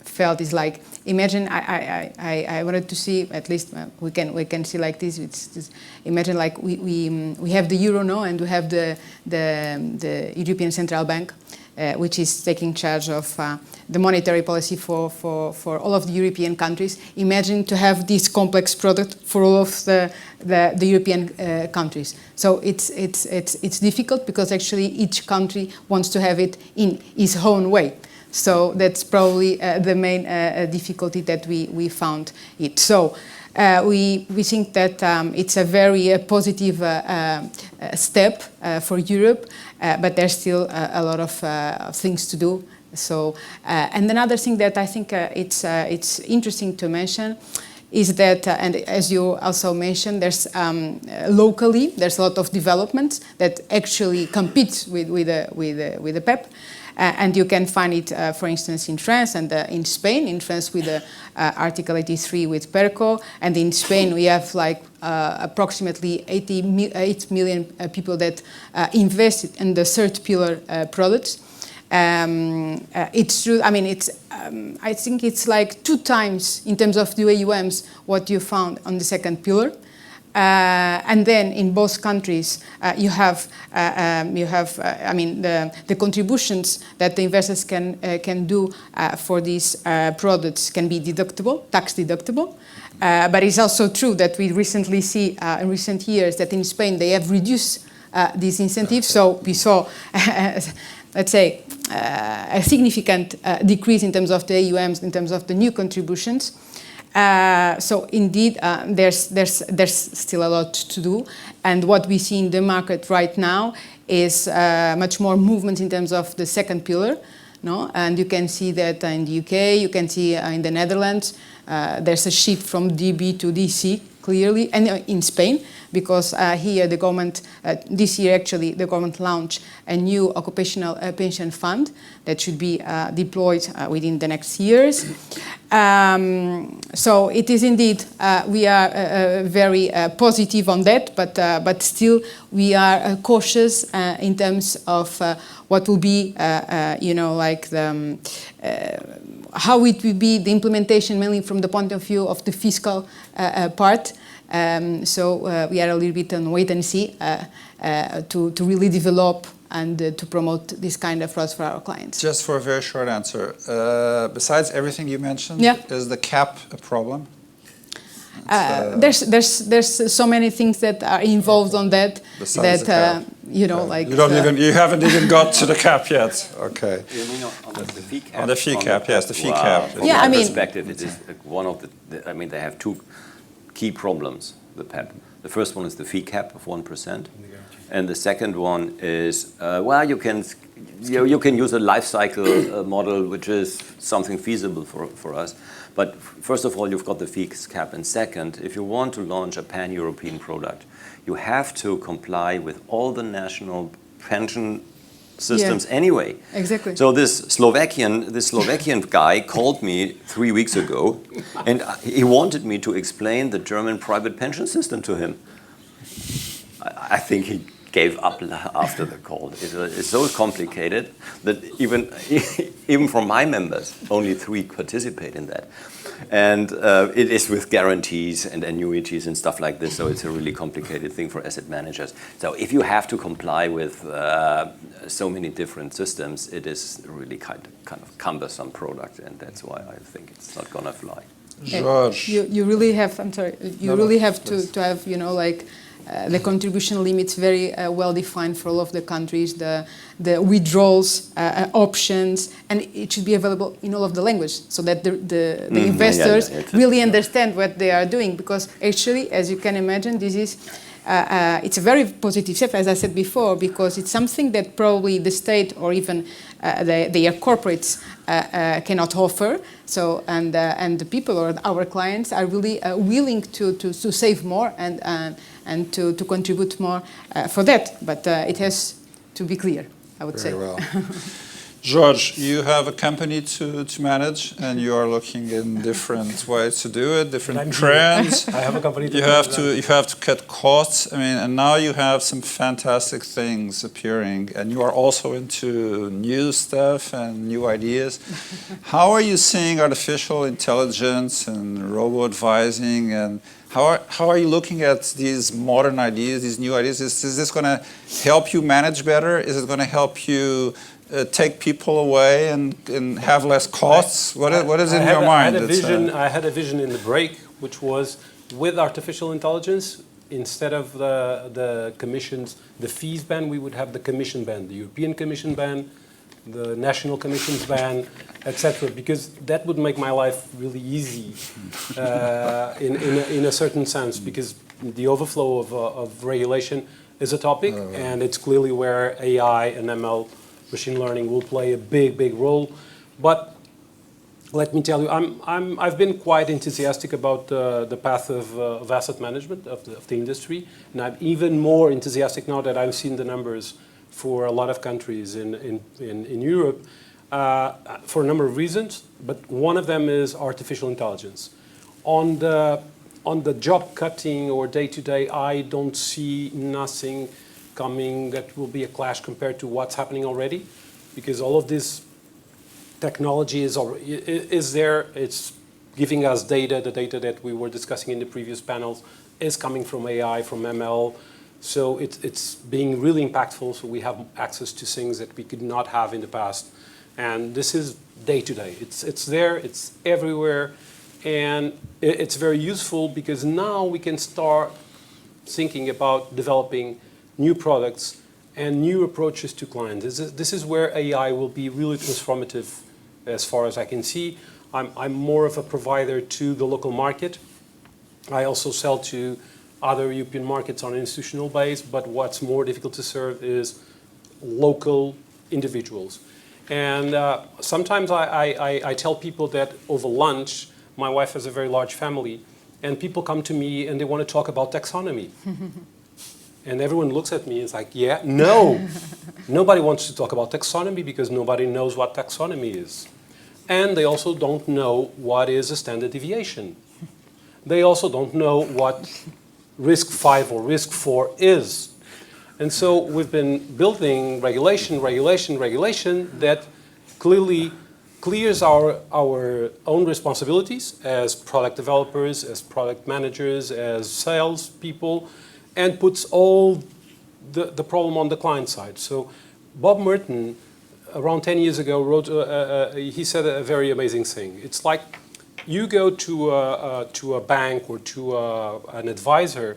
Speaker 18: felt is like, imagine I wanted to see, at least we can see like this. It's imagine like we have the euro now, and we have the European Central Bank, which is taking charge of the monetary policy for all of the European countries. Imagine to have this complex product for all of the European countries. So it's difficult because actually each country wants to have it in its own way. So that's probably the main difficulty that we found it. So we think that it's a very positive step for Europe, but there's still a lot of things to do. So, and another thing that I think it's interesting to mention is that, and as you also mentioned, there's locally there's a lot of developments that actually compete with the PEP. And you can find it, for instance, in France and in Spain. In France with the Article 83 with PERCO, and in Spain we have like approximately 8 million people that invested in the third pillar products. It's true. I mean, it's. I think it's like 2 times in terms of the AUMs what you found on the second pillar. And then in both countries, you have I mean, the contributions that the investors can do for these products can be deductible, tax deductible. But it's also true that we recently see in recent years that in Spain they have reduced these incentives. So we saw, let's say, a significant decrease in terms of the AUMs, in terms of the new contributions. So indeed, there's still a lot to do, and what we see in the market right now is much more movement in terms of the second pillar, no? And you can see that in the UK, you can see in the Netherlands, there's a shift from DB to DC clearly, and in Spain, because here the government, this year actually, the government launched a new occupational pension fund that should be deployed within the next years. So it is indeed, we are very positive on that, but still we are cautious in terms of what will be, like the how it will be the implementation, mainly from the point of view of the fiscal part. So we are a little bit on wait and see to really develop and to promote this kind of products for our clients.
Speaker 2: Just for a very short answer, besides everything you mentioned, is the cap a problem?
Speaker 18: There's so many things that are involved on that.
Speaker 2: Besides
Speaker 18: that like
Speaker 2: you haven't even got to the cap yet. Okay.
Speaker 17: You mean on the fee cap?
Speaker 2: On the fee cap, yes, the fee cap.
Speaker 17: From my perspective, it is one of the. I mean, they have 2 key problems. The PEP. The first one is the fee cap of 1%, and the second one is you can use a life cycle model, which is something feasible for us. But first of all, you've got the fee cap, and second, if you want to launch a pan-European product, you have to comply with all the national pension systems anyway.
Speaker 18: Exactly.
Speaker 17: So this Slovakian guy called me 3 weeks ago, and he wanted me to explain the German private pension system to him. I think he gave up after the call. It's so complicated that even from my members, only 3 participate in that. And it is with guarantees and annuities and stuff like this, so it's a really complicated thing for asset managers. So if you have to comply with so many different systems, it is a really kind of cumbersome product, and that's why I think it's not gonna fly.
Speaker 18: You really have, I'm sorry, you really have to have, like, the contribution limits very well defined for all of the countries, the withdrawals options, and it should be available in all of the languages so that the investors really understand what they are doing. Because actually, as you can imagine, this is it's a very positive step, as I said before, because it's something that probably the state or even their corporates cannot offer. So and the people or our clients are really willing to save more and to contribute more for that. But it has to be clear, I would say.
Speaker 2: Very well. George, you have a company to manage, and you are looking in different ways to do it, different trends.
Speaker 19: I have a company
Speaker 2: you have to cut costs. I mean, and now you have some fantastic things appearing, and you are also into new stuff and new ideas. How are you seeing artificial intelligence and robo-advising, and how are you looking at these modern ideas, these new ideas? Is this going to help you manage better? Is it going to help you take people away and have less costs? What is in your mind?
Speaker 19: I had a vision in the break, which was with artificial intelligence, instead of the commissions, the fees ban, we would have the commission ban, the European Commission ban, the national commissions ban, etc. Because that would make my life really easy in a certain sense, because the overflow of regulation is a topic, and it's clearly where AI and ML, machine learning, will play a big role. But let me tell you, I've been quite enthusiastic about the path of asset management of the industry, and I'm even more enthusiastic now that I've seen the numbers for a lot of countries in Europe, for a number of reasons. But one of them is artificial intelligence. On the job cutting or day-to-day, I don't see nothing coming that will be a clash compared to what's happening already, because all of this technology is there. It's giving us data. The data that we were discussing in the previous panels is coming from AI, from ML. So it's being really impactful. So we have access to things that we could not have in the past. And this is day-to-day. It's there. It's everywhere. And it's very useful because now we can start thinking about developing new products and new approaches to clients. This is where AI will be really transformative as far as I can see. I'm more of a provider to the local market. I also sell to other European markets on an institutional base, but what's more difficult to serve is local individuals. And sometimes I tell people that over lunch, my wife has a very large family, and people come to me and they want to talk about taxonomy. And everyone looks at me and is like, yeah, no. Nobody wants to talk about taxonomy because nobody knows what taxonomy is. And they also don't know what is a standard deviation. They also don't know what risk 5 or risk 4 is. And so we've been building regulation that clearly clears our own responsibilities as product developers, as product managers, as sales people, and puts all the problem on the client side. So Bob Merton, around 10 years ago, wrote, he said a very amazing thing. It's like you go to a bank or to an advisor,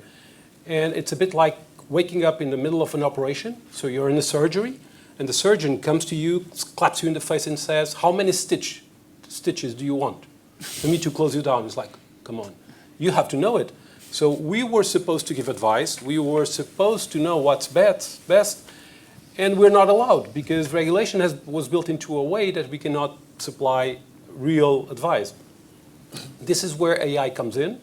Speaker 19: and it's a bit like waking up in the middle of an operation. So you're in a surgery, and the surgeon comes to you, claps you in the face and says, how many stitches do you want for me to close you down? It's like, come on, you have to know it. So we were supposed to give advice. We were supposed to know what's best, and we're not allowed because regulation was built into a way that we cannot supply real advice. This is where AI comes in.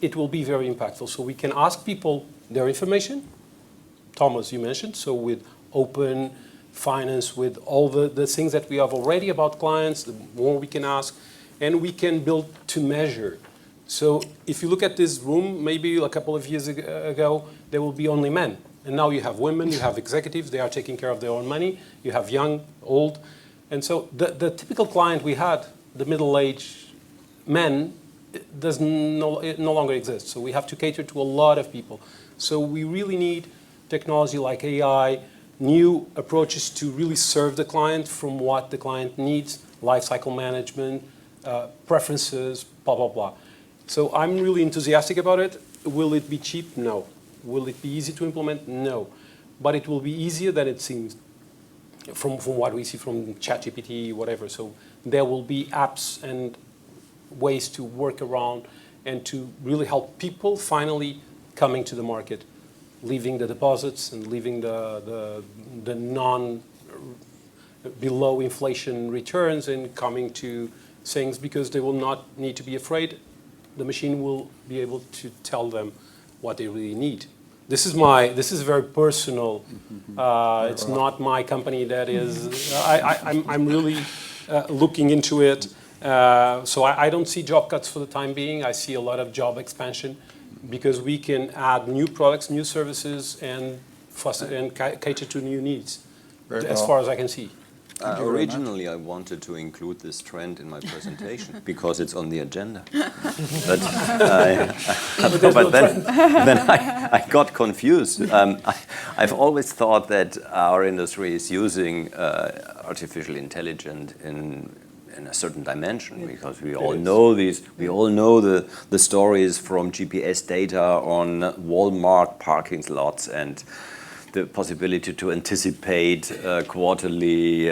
Speaker 19: It will be very impactful. So we can ask people their information. Thomas, you mentioned, so with open finance, with all the things that we have already about clients, the more we can ask, and we can build to measure. So if you look at this room, maybe a couple of years ago, there will be only men. And now you have women, you have executives, they are taking care of their own money, you have young, old. And so the typical client we had, the middle-aged men, it no longer exists. So we have to cater to a lot of people. So we really need technology like AI, new approaches to really serve the client from what the client needs, life cycle management, preferences, blah, blah, blah. So I'm really enthusiastic about it. Will it be cheap? No. Will it be easy to implement? No. But it will be easier than it seems from what we see from ChatGPT, whatever. So there will be apps and ways to work around and to really help people finally coming to the market, leaving the deposits and leaving the non below inflation returns and coming to things, because they will not need to be afraid. The machine will be able to tell them what they really need. This is very personal. It's not my company that is. I'm really looking into it. So I don't see job cuts for the time being. I see a lot of job expansion, because we can add new products, new services, and cater to new needs, as far as I can see.
Speaker 17: Originally, I wanted to include this trend in my presentation because it's on the agenda. But then I got confused. I've always thought that our industry is using artificial intelligence in a certain dimension, because we all know the stories from GPS data on Walmart parking lots and the possibility to anticipate quarterly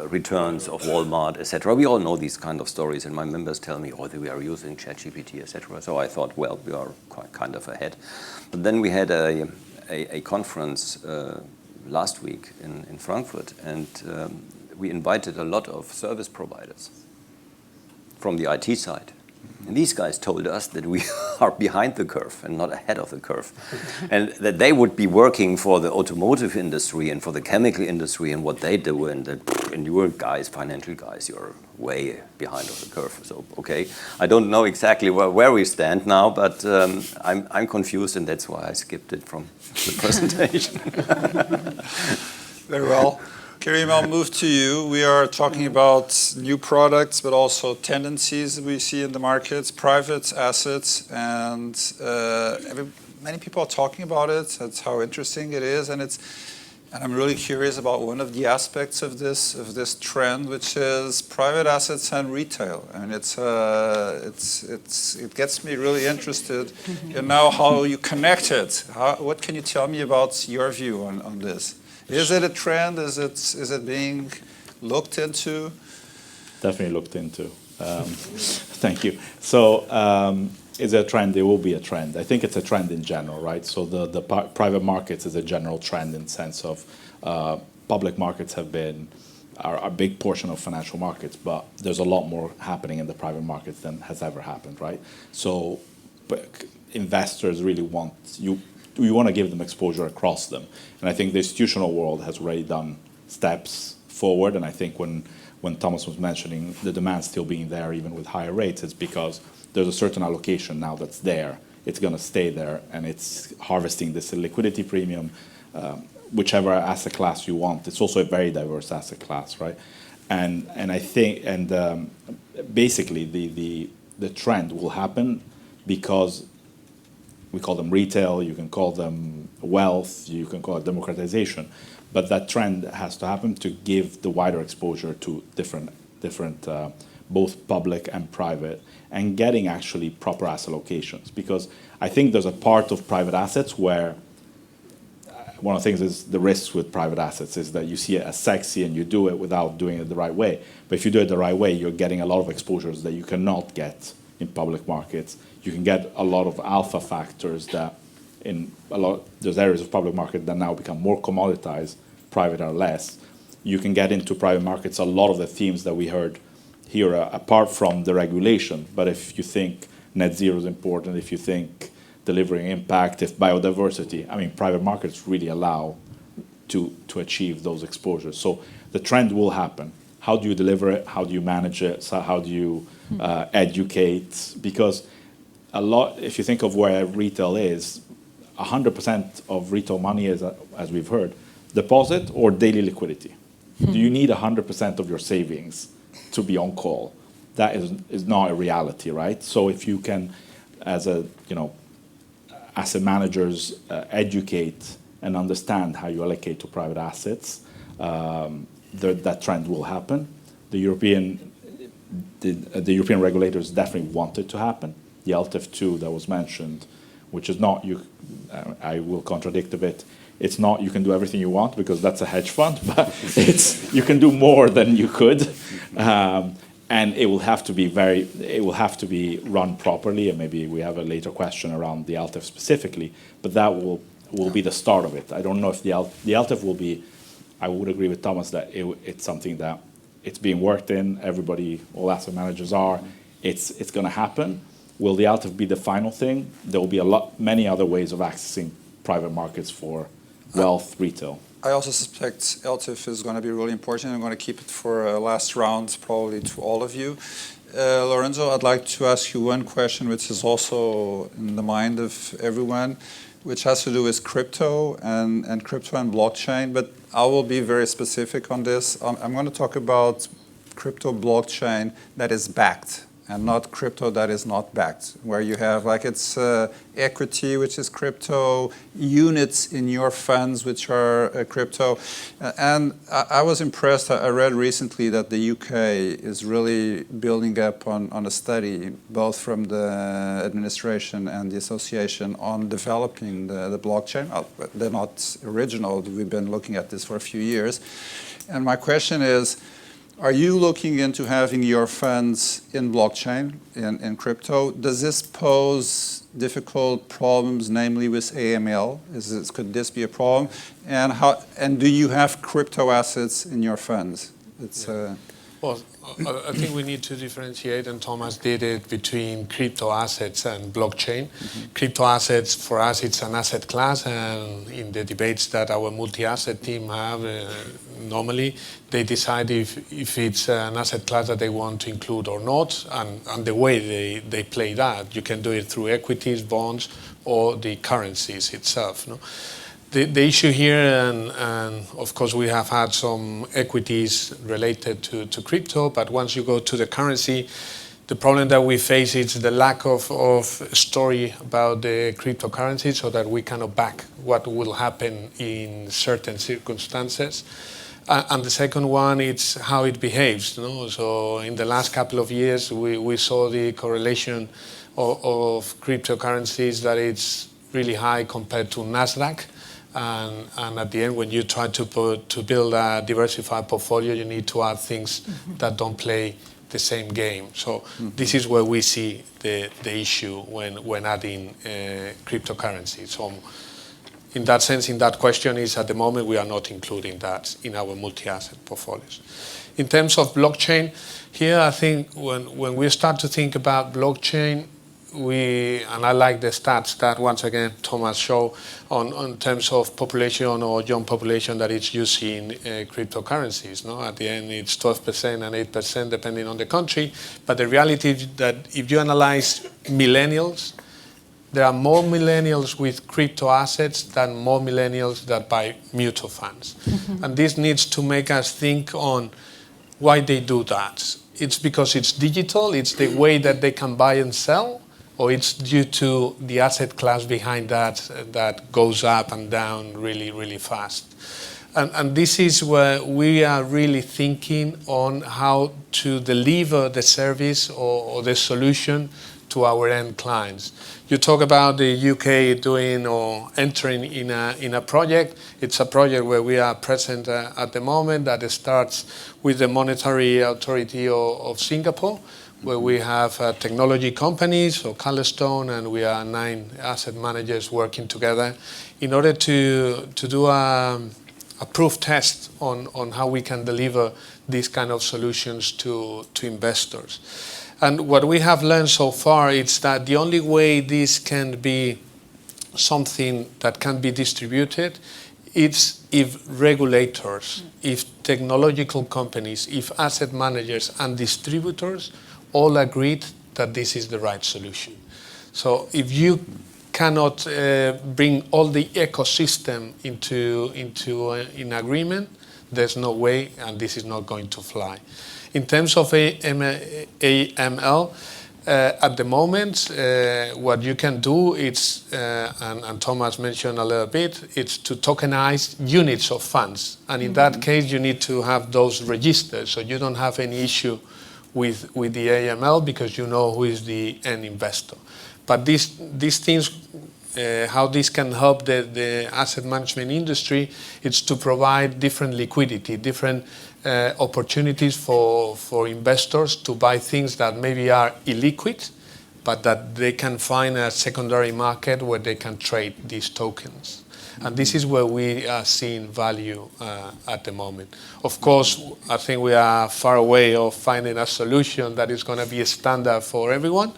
Speaker 17: returns of Walmart, etc. We all know these kind of stories, and my members tell me, oh, we are using ChatGPT, etc. So I thought, well, we are quite kind of ahead. But then we had a conference last week in Frankfurt, and we invited a lot of service providers from the IT side. And these guys told us that we are behind the curve and not ahead of the curve. And that they would be working for the automotive industry and for the chemical industry and what they do, and you guys, financial guys, you're way behind of the curve. So, okay, I don't know exactly where we stand now, but I'm confused, and that's why I skipped it from the presentation.
Speaker 2: Very well. Karim, I'll move to you. We are talking about new products, but also tendencies we see in the markets, private assets, and many people are talking about it. That's how interesting it is, and I'm really curious about one of the aspects of this trend, which is private assets and retail. I mean, it gets me really interested in now how you connect it. What can you tell me about your view on this? Is it a trend? Is it being looked into?
Speaker 20: Definitely looked into. Thank you. So, is it a trend? There will be a trend. I think it's a trend in general, right? So the private markets is a general trend in the sense of public markets are a big portion of financial markets, but there's a lot more happening in the private markets than has ever happened, right? So investors really want you. We want to give them exposure across them. And I think the institutional world has already done steps forward. And I think when Thomas was mentioning the demand still being there, even with higher rates, it's because there's a certain allocation now that's there. It's going to stay there, and it's harvesting this liquidity premium, whichever asset class you want. It's also a very diverse asset class, right? And I think, basically the trend will happen because we call them retail, you can call them wealth, you can call it democratization, but that trend has to happen to give the wider exposure to different both public and private, and getting actually proper asset allocations. Because I think there's a part of private assets where one of the things is the risks with private assets is that you see it as sexy and you do it without doing it the right way. But if you do it the right way, you're getting a lot of exposures that you cannot get in public markets. You can get a lot of alpha factors that there's areas of public market that now become more commoditized, private are less. You can get into private markets a lot of the themes that we heard here, apart from the regulation. But if you think net zero is important, if you think delivering impact, if biodiversity, I mean, private markets really allow to achieve those exposures. So the trend will happen. How do you deliver it? How do you manage it? So how do you educate? Because if you think of where retail is, 100% of retail money is, as we've heard, deposit or daily liquidity. Do you need 100% of your savings to be on call? That is not a reality, right? So if you can, as asset managers, educate and understand how you allocate to private assets, that trend will happen. The European regulators definitely want it to happen. The LTIF2 that was mentioned which is not, I will contradict a bit, it's not you can do everything you want because that's a hedge fund, but you can do more than you could. And it will have to be run properly, and maybe we have a later question around the LTIF specifically, but that will be the start of it. I don't know if the LTIF will be, I would agree with Thomas that it's something that it's being worked in, all asset managers are, it's going to happen. Will the LTIF be the final thing? There will be many other ways of accessing private markets for wealth, retail.
Speaker 2: I also suspect LTIF is going to be really important. I'm going to keep it for a last round, probably to all of you. Lorenzo, I'd like to ask you one question, which is also in the mind of everyone, which has to do with crypto and blockchain. But I will be very specific on this. I'm going to talk about crypto blockchain that is backed, and not crypto that is not backed, where you have it's equity, which is crypto, units in your funds, which are crypto. And I was impressed. I read recently that the UK is really building up on a study, both from the administration and the association, on developing the blockchain. They're not original. We've been looking at this for a few years. And my question is, are you looking into having your funds in blockchain, in crypto? Does this pose difficult problems, namely with AML? Could this be a problem? And do you have crypto assets in your funds?
Speaker 10: Well, I think we need to differentiate, and Thomas did it, between crypto assets and blockchain. Mm-hmm. Crypto assets, for us, it's an asset class, and in the debates that our multi-asset team have, normally they decide if it's an asset class that they want to include or not, and the way they play that. You can do it through equities, bonds, or the currencies itself. No? The issue here, and of course we have had some equities related to crypto, but once you go to the currency, the problem that we face is the lack of story about the cryptocurrency, so that we cannot back what will happen in certain circumstances. And the second one, it's how it behaves. No? So in the last couple of years, we saw the correlation of cryptocurrencies, that it's really high compared to NASDAQ. And at the end, when you try to build a diversified portfolio, you need to add things that don't play the same game. So this is where we see the issue when adding cryptocurrency. So in that sense, in that question, is at the moment we are not including that in our multi-asset portfolios. In terms of blockchain, here I think when we start to think about blockchain, and I like the stats that once again Thomas showed on terms of population or young population that is using cryptocurrencies. No? At the end, it's 12% and 8% depending on the country. But the reality is that if you analyze millennials, there are more millennials with crypto assets than more millennials that buy mutual funds. Mm-hmm. And this needs to make us think on why they do that. It's because it's digital, it's the way that they can buy and sell, or it's due to the asset class behind that goes up and down really, really fast. And this is where we are really thinking on how to deliver the service or the solution to our end clients. You talk about the UK doing or entering in a project. It's a project where we are present at the moment, that starts with the Monetary Authority of Singapore, where we have technology companies, so Calastone, and we are 9 asset managers working together in order to do a proof test on how we can deliver these kind of solutions to investors. And what we have learned so far is that the only way this can be something that can be distributed is if regulators, if technological companies, if asset managers and distributors all agreed that this is the right solution. So if you cannot bring all the ecosystem in agreement, there's no way, and this is not going to fly. In terms of AML, at the moment, what you can do is, and Thomas mentioned a little bit, it's to tokenize units of funds. And in that case, you need to have those registered, so you don't have any issue with the AML, because you know who is the end investor. But these things how this can help the asset management industry, it's to provide different liquidity, different opportunities for investors to buy things that maybe are illiquid, but that they can find a secondary market where they can trade these tokens. And this is where we are seeing value at the moment. Of course, I think we are far away of finding a solution that is going to be a standard for everyone.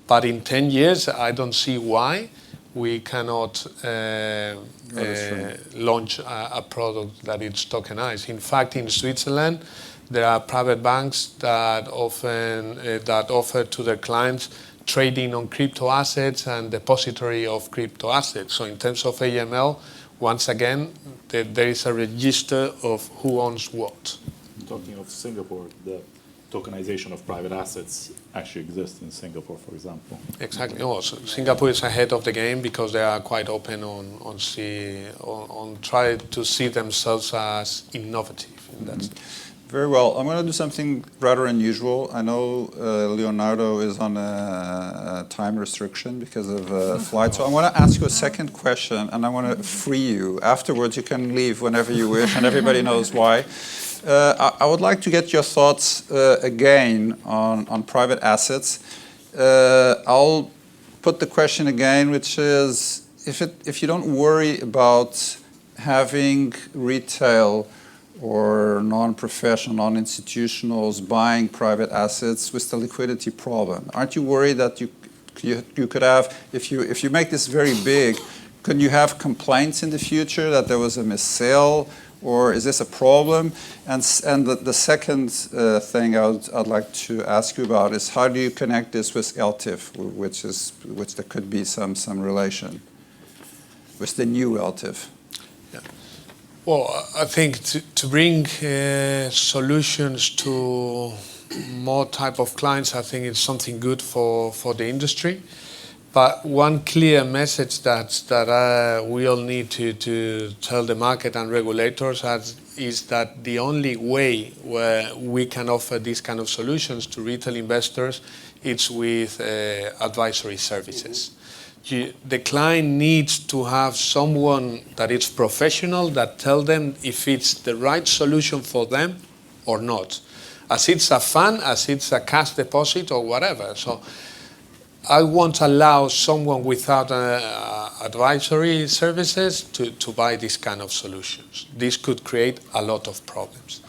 Speaker 10: But in 10 years, I don't see why we cannot launch a product that is tokenized. In fact, in Switzerland, there are private banks that offer to their clients trading on crypto assets and depository of crypto assets. So in terms of AML, once again, there is a register of who owns what.
Speaker 20: Talking of Singapore, the tokenization of private assets actually exists in Singapore, for example.
Speaker 10: Exactly. Also, Singapore is ahead of the game because they are quite open on try to see themselves as innovative in that sense.
Speaker 2: Very well. I'm going to do something rather unusual. I know Leonardo is on a time restriction because of a flight. So I want to ask you a second question, and I want to free you. Afterwards, you can leave whenever you wish, and everybody knows why. I would like to get your thoughts again on private assets. I'll put the question again, which is, if you don't worry about having retail or non-professional, non-institutionals buying private assets with the liquidity problem, aren't you worried that you could have, if you make this very big, could you have complaints in the future that there was a missale, or is this a problem? And the second thing I'd like to ask you about is, how do you connect this with LTIF, which there could be some relation with the new LTIF?
Speaker 10: Well, I think to bring solutions to more type of clients, I think it's something good for the industry. But one clear message that we all need to tell the market and regulators is that the only way where we can offer these kind of solutions to retail investors is with advisory services. The client needs to have someone that is professional that tell them if it's the right solution for them or not, as it's a fund, as it's a cash deposit or whatever. So I won't allow someone without advisory services to buy this kind of solutions. This could create a lot of problems.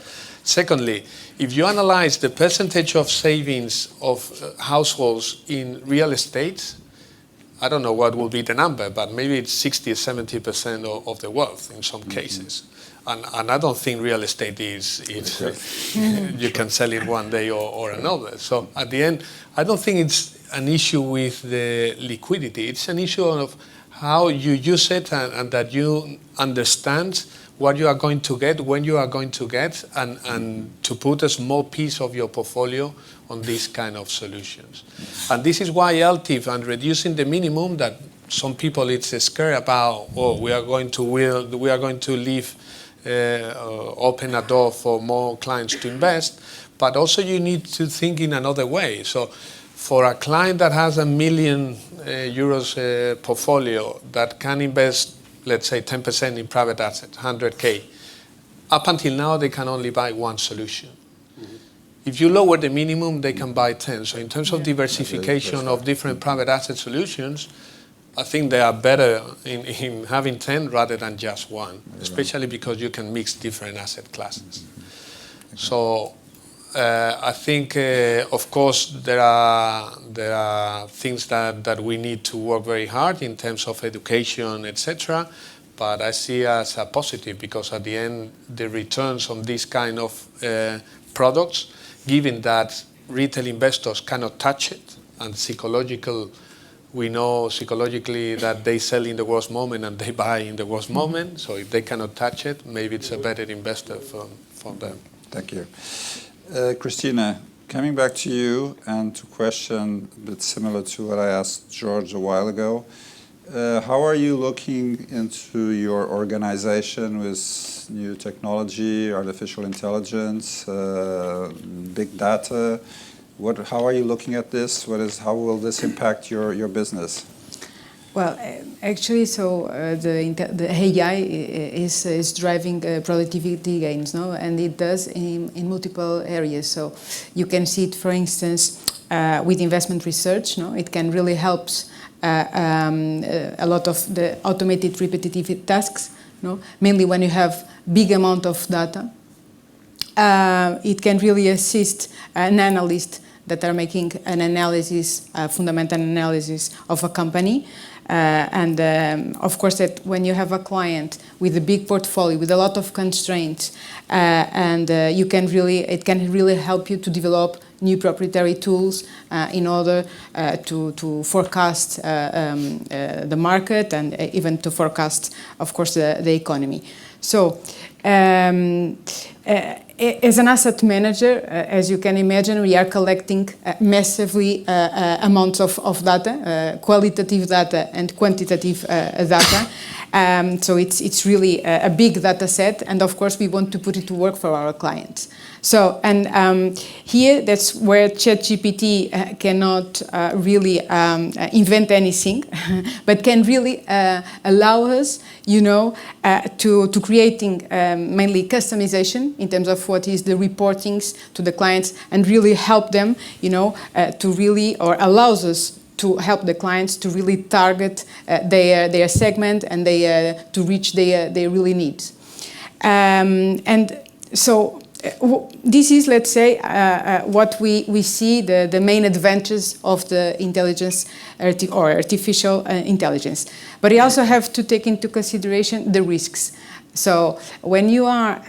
Speaker 10: Secondly, if you analyze the percentage of savings of households in real estate, I don't know what will be the number, but maybe it's 60 or 70% of the wealth in some cases. And I don't think real estate is you can sell it one day or another. So at the end, I don't think it's an issue with the liquidity. It's an issue of how you use it and that you understand what you are going to get, when you are going to get, and to put a small piece of your portfolio on these kind of solutions. And this is why LTIF and reducing the minimum, that some people it's scared about, we are going to leave open a door for more clients to invest, but also you need to think in another way. So for a client that has €1 million portfolio that can invest, let's say 10% in private assets, 100K, up until now they can only buy one solution. If you lower the minimum, they can buy 10. So in terms of diversification of different private asset solutions, I think they are better in having 10 rather than just one, especially because you can mix different asset classes. So I think, of course, there are things that we need to work very hard in terms of education, etc. But I see as a positive because at the end, the returns on this kind of products, given that retail investors cannot touch it, and we know psychologically that they sell in the worst moment and they buy in the worst moment. So if they cannot touch it, maybe it's a better investor for them.
Speaker 2: Thank you. Christina, coming back to you and to question a bit similar to what I asked George a while ago. How are you looking into your organization with new technology, artificial intelligence, big data? How are you looking at this? How will this impact your business?
Speaker 18: Well, actually, so the AI is driving productivity gains, no, and it does in multiple areas. So you can see it, for instance, with investment research. No, it can really help a lot of the automated repetitive tasks. No, mainly when you have big amount of data. It can really assist an analyst that are making an analysis, fundamental analysis of a company. Of course, that when you have a client with a big portfolio, with a lot of constraints, you can really, it can really help you to develop new proprietary tools in order to forecast the market and even to forecast, of course, the economy. So, as an asset manager, as you can imagine, we are collecting massively amounts of data, qualitative data and quantitative data. So it's really a big data set, and of course we want to put it to work for our clients. So, and here that's where ChatGPT cannot really invent anything, but can really allow us, you know, to creating mainly customization in terms of what is the reportings to the clients, and really help them, you know, to really, or allows us to help the clients to really target their segment and to reach their really needs. And so this is, let's say, what we see the main advantages of the intelligence or artificial intelligence. But you also have to take into consideration the risks. So when you are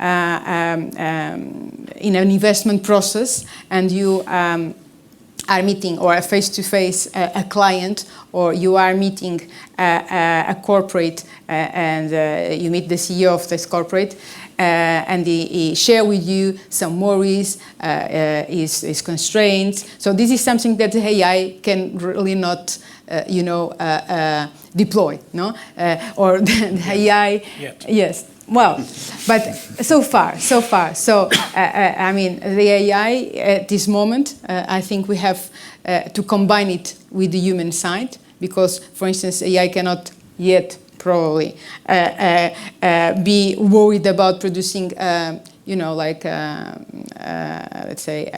Speaker 18: in an investment process and you are meeting or face-to-face a client, or you are meeting a corporate and you meet the CEO of this corporate, and he share with you some worries, his constraints. So this is something that the AI can really not, you know, deploy, no? Or the AI, yes. Well, but so far. So, I mean, the AI at this moment, I think we have to combine it with the human side, because, for instance, AI cannot yet probably be worried about producing, you know, like, let's say,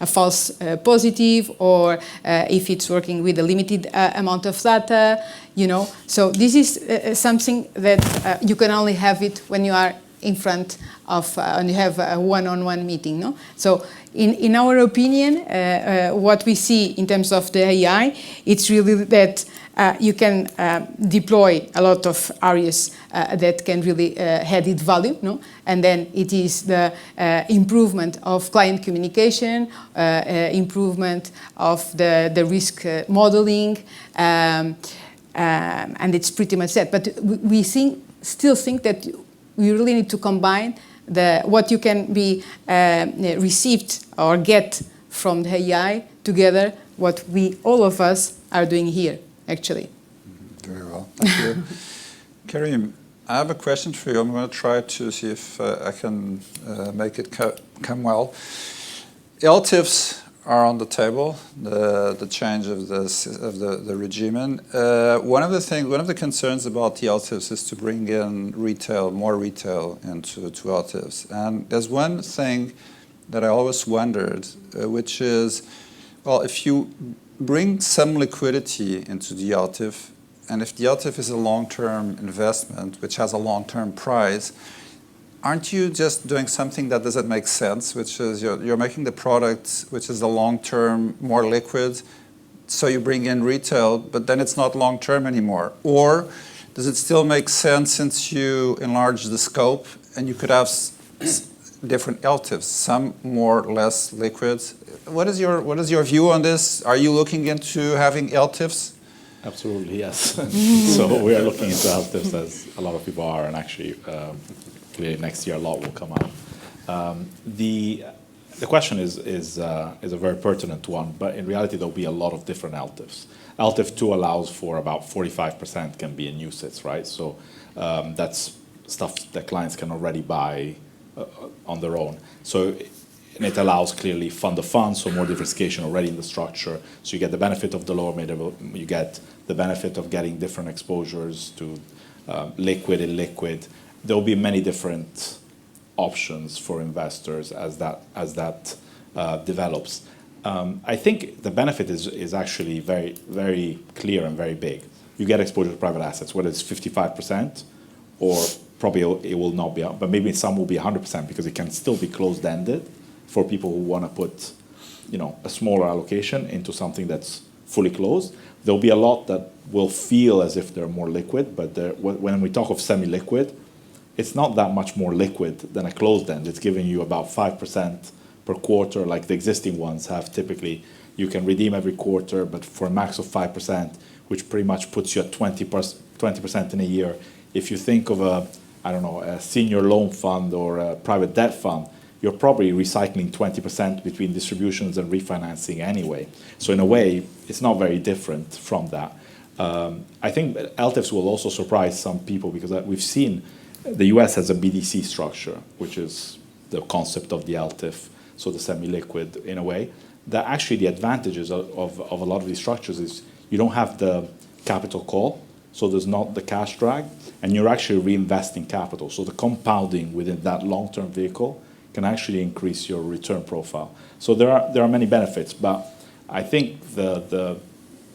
Speaker 18: a false positive, or if it's working with a limited amount of data, you know. So this is something that you can only have it when you are in front of, and you have a one-on-one meeting, no? So in our opinion, what we see in terms of the AI, it's really that you can deploy a lot of areas that can really added value, no? And then it is the improvement of client communication, improvement of the risk modeling, and it's pretty much that. But we still think that we really need to combine what you can be received or get from the AI together what all of us are doing here, actually.
Speaker 2: Very well, thank you. Karim, I have a question for you. I'm going to try to see if I can make it come well. LTIFs are on the table, the change of the regime. One of the concerns about the LTIFs is to bring in more retail into LTIFs. And there's one thing that I always wondered, which is, well, if you bring some liquidity into the LTIF, and if the LTIF is a long-term investment, which has a long-term price, aren't you just doing something that doesn't make sense, which is you're making the product, which is the long-term, more liquid, so you bring in retail, but then it's not long-term anymore? Or does it still make sense since you enlarge the scope and you could have different LTIFs, some more or less liquid? What is your view on this? Are you looking into having LTIFs?
Speaker 20: Absolutely, yes. So we are looking into LTIFs, as a lot of people are, and actually clearly next year a lot will come out. The question is a very pertinent one, but in reality there'll be a lot of different LTIFs. LTIF 2 allows for about 45% can be in UCITS, right? So that's stuff that clients can already buy on their own. So and it allows clearly fund of funds, so more diversification already in the structure. So you get the benefit of the lower middle, you get the benefit of getting different exposures to liquid, illiquid. There will be many different options for investors as that develops. I think the benefit is actually very, very clear and very big. You get exposure to private assets, whether it's 55% or probably it will not be, but maybe some will be 100% because it can still be closed-ended for people who want to put, a smaller allocation into something that's fully closed. There'll be a lot that will feel as if they're more liquid, but when we talk of semi-liquid, it's not that much more liquid than a closed-end. It's giving you about 5% per quarter, like the existing ones have typically. You can redeem every quarter, but for a max of 5%, which pretty much puts you at 20% in a year. If you think of a senior loan fund or a private debt fund, you're probably recycling 20% between distributions and refinancing anyway. So in a way, it's not very different from that. I think LTIFs will also surprise some people because we've seen the US has a BDC structure, which is the concept of the LTIF, so the semi-liquid in a way. That actually the advantages of a lot of these structures is you don't have the capital call, so there's not the cash drag, and you're actually reinvesting capital. So the compounding within that long-term vehicle can actually increase your return profile. So there are many benefits, but I think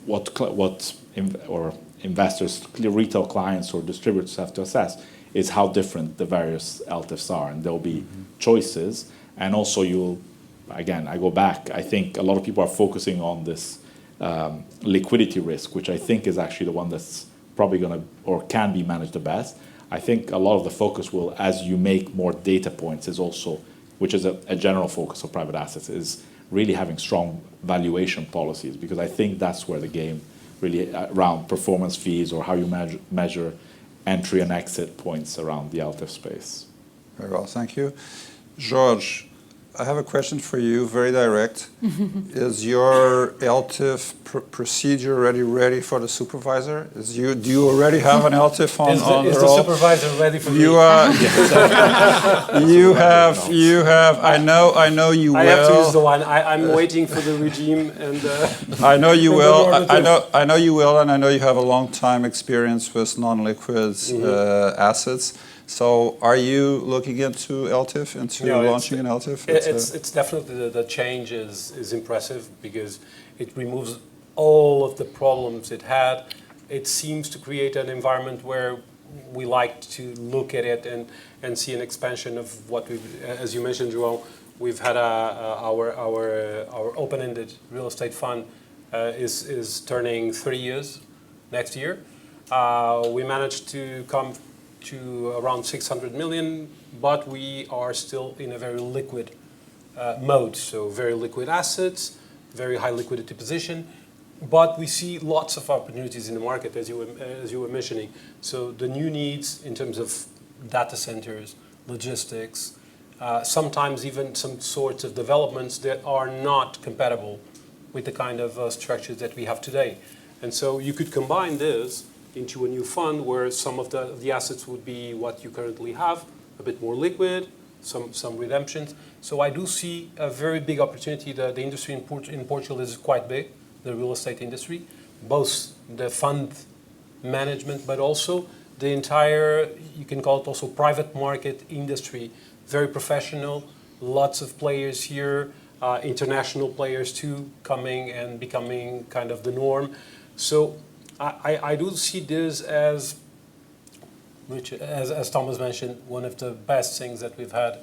Speaker 20: what investors, retail clients or distributors have to assess is how different the various LTIFs are, and there'll be choices. And also again, I go back, I think a lot of people are focusing on this liquidity risk, which I think is actually the one that's probably going to or can be managed the best. I think a lot of the focus will, as you make more data points, is also, which is a general focus of private assets, is really having strong valuation policies, because I think that's where the game really around performance fees or how you measure entry and exit points around the LTIF space.
Speaker 2: Very well, thank you. George, I have a question for you, very direct. Is your LTIF procedure ready for the supervisor? Do you already have an LTIF on the roll?
Speaker 19: Is the supervisor ready for me?
Speaker 2: You have. I know you will.
Speaker 19: I have to use the line. I'm waiting for the regime, and
Speaker 2: I know you will. I know you will, and I know you have a long time experience with non-liquid assets. So are you looking into LTIF, launching an LTIF?
Speaker 19: It's definitely, the change is impressive because it removes all of the problems it had. It seems to create an environment where we like to look at it and see an expansion of what we've, as you mentioned, João, we've had our open-ended real estate fund is turning 30 years next year. We managed to come to around 600 million, but we are still in a very liquid mode. So very liquid assets, very high liquidity position, but we see lots of opportunities in the market, as you were mentioning. So the new needs in terms of data centers, logistics, sometimes even some sorts of developments that are not compatible with the kind of structures that we have today. And so you could combine this into a new fund where some of the assets would be what you currently have, a bit more liquid, some redemptions. So I do see a very big opportunity. The industry in Portugal is quite big, the real estate industry, both the fund management, but also the entire, you can call it also private market industry, very professional, lots of players here, international players too, coming and becoming kind of the norm. So I do see this as, which, as Thomas mentioned, one of the best things that we've had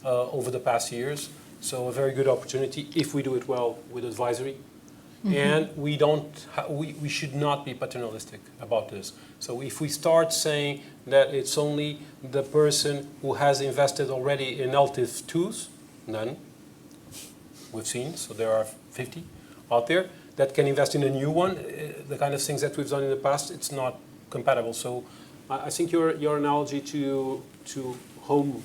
Speaker 19: over the past years. So a very good opportunity if we do it well with advisory. And we should not be paternalistic about this. So if we start saying that it's only the person who has invested already in LTIF 2s, none, we've seen, so there are 50 out there, that can invest in a new one, the kind of things that we've done in the past, it's not compatible. So I think your analogy to home,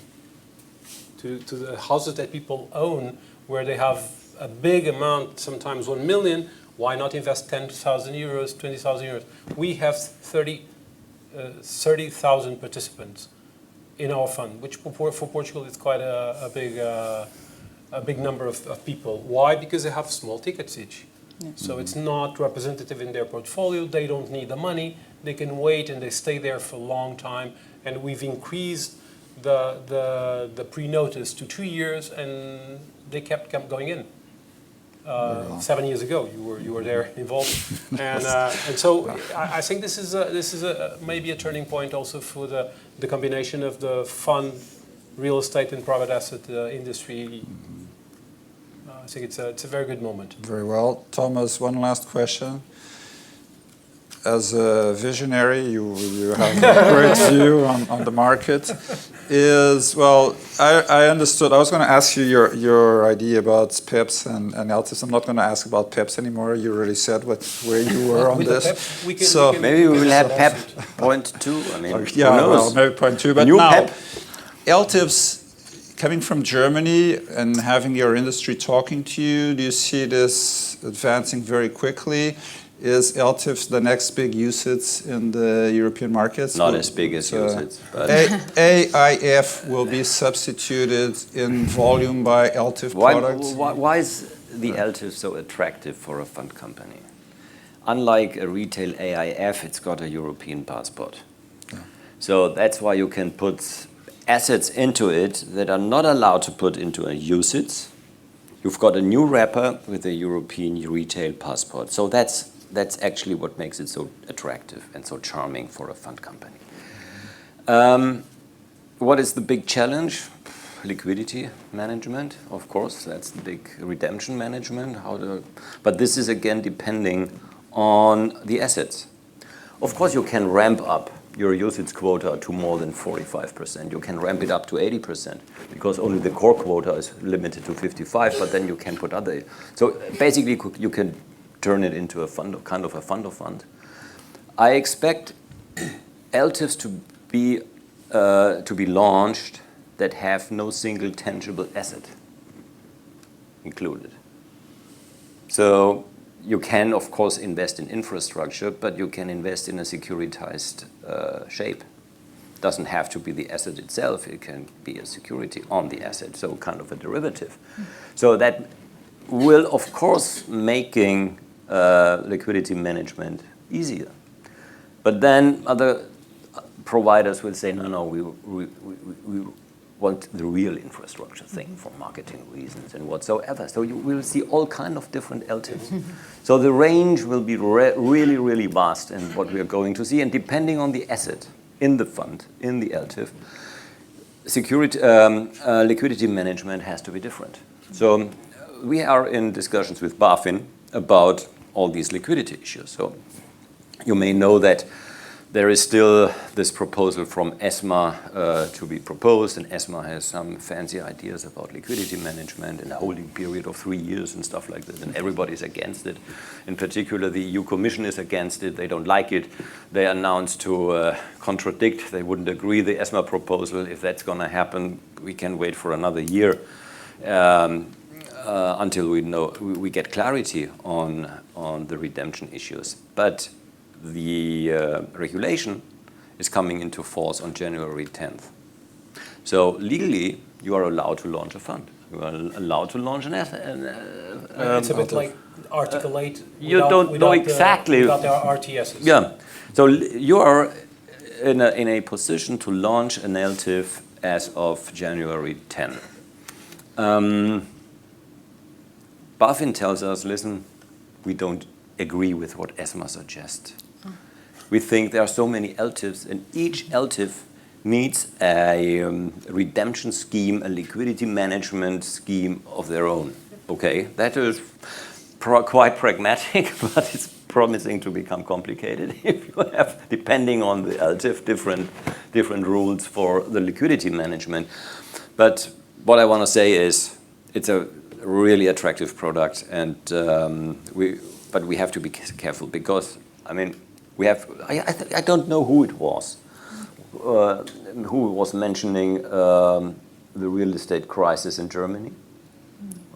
Speaker 19: to the houses that people own, where they have a big amount, sometimes 1 million, why not invest 10,000 euros, 20,000 euros? We have 30,000 participants in our fund, which for Portugal is quite a big a big number of people. Why? Because they have small tickets each. So it's not representative in their portfolio. They don't need the money. They can wait and they stay there for a long time. And we've increased the pre-notice to 2 years, and they kept going in. 7 years ago, you were there involved, and so I think this is maybe a turning point also for the combination of the fund, real estate, and private asset industry. I think it's a very good moment.
Speaker 2: Very well. Thomas, one last question. As a visionary, you have a great view on the market. I understood. I was going to ask you your idea about PEPs and LTIFs. I'm not going to ask about PEPs anymore. You already said where you were on this.
Speaker 17: Maybe we will have PEP point 2. I mean,
Speaker 2: yeah,
Speaker 17: who knows?
Speaker 2: well, maybe point 2. But
Speaker 17: New
Speaker 2: now,
Speaker 17: PEP.
Speaker 2: LTIFs, coming from Germany and having your industry talking to you, do you see this advancing very quickly? Is LTIFs the next big usage in the European markets?
Speaker 17: Not as big as usage, but
Speaker 2: AIF will be substituted in volume by LTIF products?
Speaker 17: Why is the LTIF so attractive for a fund company? Unlike a retail AIF, it's got a European passport.
Speaker 2: Yeah.
Speaker 17: So that's why you can put assets into it that are not allowed to put into a usage. You've got a new wrapper with a European retail passport. So that's actually what makes it so attractive and so charming for a fund company. What is the big challenge? Liquidity management, of course. That's the big redemption management. But this is again depending on the assets. Of course, you can ramp up your usage quota to more than 45%. You can ramp it up to 80% because only the core quota is limited to 55%, but then you can put other. So basically, you can turn it into a fund, kind of a fund of fund. I expect LTIFs to be launched that have no single tangible asset included. So you can, of course, invest in infrastructure, but you can invest in a securitized shape. It doesn't have to be the asset itself. It can be a security on the asset, so kind of a derivative. So that will, of course, making liquidity management easier. But then other providers will say, no, we want the real infrastructure thing for marketing reasons and whatsoever. So you will see all kind of different LTIFs. So the range will be really, really vast in what we are going to see. And depending on the asset in the fund, in the LTIF, liquidity management has to be different. So we are in discussions with BaFin about all these liquidity issues. So you may know that there is still this proposal from ESMA to be proposed, and ESMA has some fancy ideas about liquidity management and a holding period of 3 years and stuff like that, and everybody's against it. In particular, the EU Commission is against it. They don't like it. They announced to contradict. They wouldn't agree the ESMA proposal. If that's going to happen, we can wait for another year until we get clarity on the redemption issues. But the regulation is coming into force on January 10th. So legally, you are allowed to launch a fund. You are allowed to launch an asset.
Speaker 19: It's a bit like Article 8.
Speaker 17: You don't know exactly.
Speaker 19: Without the RTSs.
Speaker 17: Yeah. So you are in a position to launch an LTIF as of January 10. BaFin tells us, listen, we don't agree with what ESMA suggests. We think there are so many LTIFs, and each LTIF needs a redemption scheme, a liquidity management scheme of their own. Okay, that is quite pragmatic, but it's promising to become complicated if you have, depending on the LTIF, different rules for the liquidity management. But what I want to say is it's a really attractive product, and but we have to be careful because, I mean, I don't know who it was who was mentioning the real estate crisis in Germany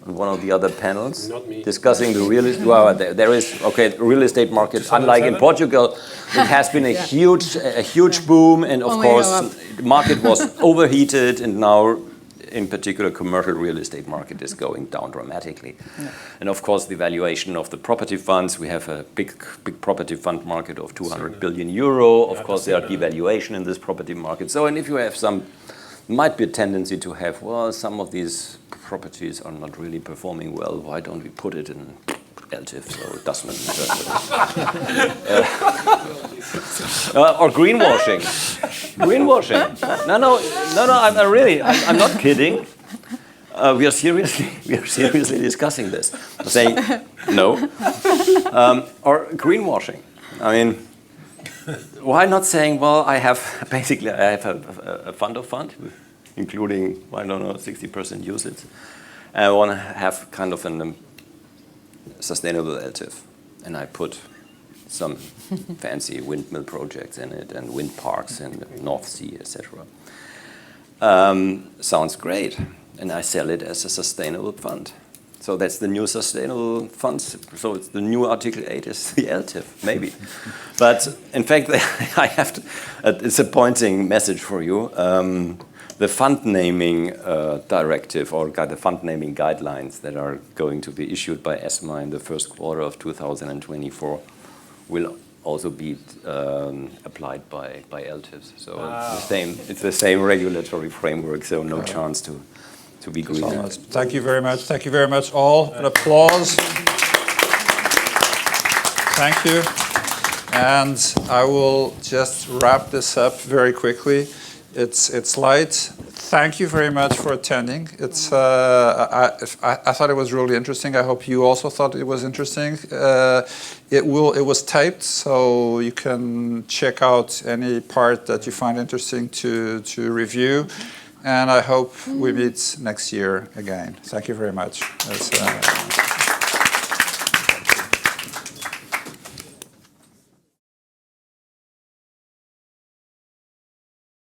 Speaker 17: on one of the other panels.
Speaker 19: Not me.
Speaker 17: Discussing the real estate. Well, there is real estate market. Unlike in Portugal, it has been a huge boom, and of course, the market was overheated, and now in particular, commercial real estate market is going down dramatically.
Speaker 18: Yeah.
Speaker 17: And of course, the valuation of the property funds, we have a big property fund market of 200 billion euro. Of course, there are devaluation in this property market. So, and if you have some, might be a tendency to have, well, some of these properties are not really performing well. Why don't we put it in LTIF, so it doesn't or greenwashing. Greenwashing. No, I'm not kidding. We are seriously discussing this. I'm saying no. Or greenwashing. I mean, why not saying, well, I have a fund of fund, including, I don't know, 60% usage. And I want to have kind of a sustainable LTIF. And I put some fancy windmill projects in it and wind parks in the North Sea, etc. Sounds great. And I sell it as a sustainable fund. So that's the new sustainable funds. So it's the new Article 8 is the LTIF, maybe. But in fact, I have to, a disappointing message for you. The fund naming directive or the fund naming guidelines that are going to be issued by ESMA in the first quarter of 2024 will also be applied by LTIFs. So it's the same regulatory framework, so no chance to be greener.
Speaker 2: Thank you very much. Thank you very much, all. An applause. Thank you. And I will just wrap this up very quickly. It's light. Thank you very much for attending. It's I thought it was really interesting. I hope you also thought it was interesting. It was typed, so you can check out any part that you find interesting to review. And I hope we meet next year again. Thank you very much.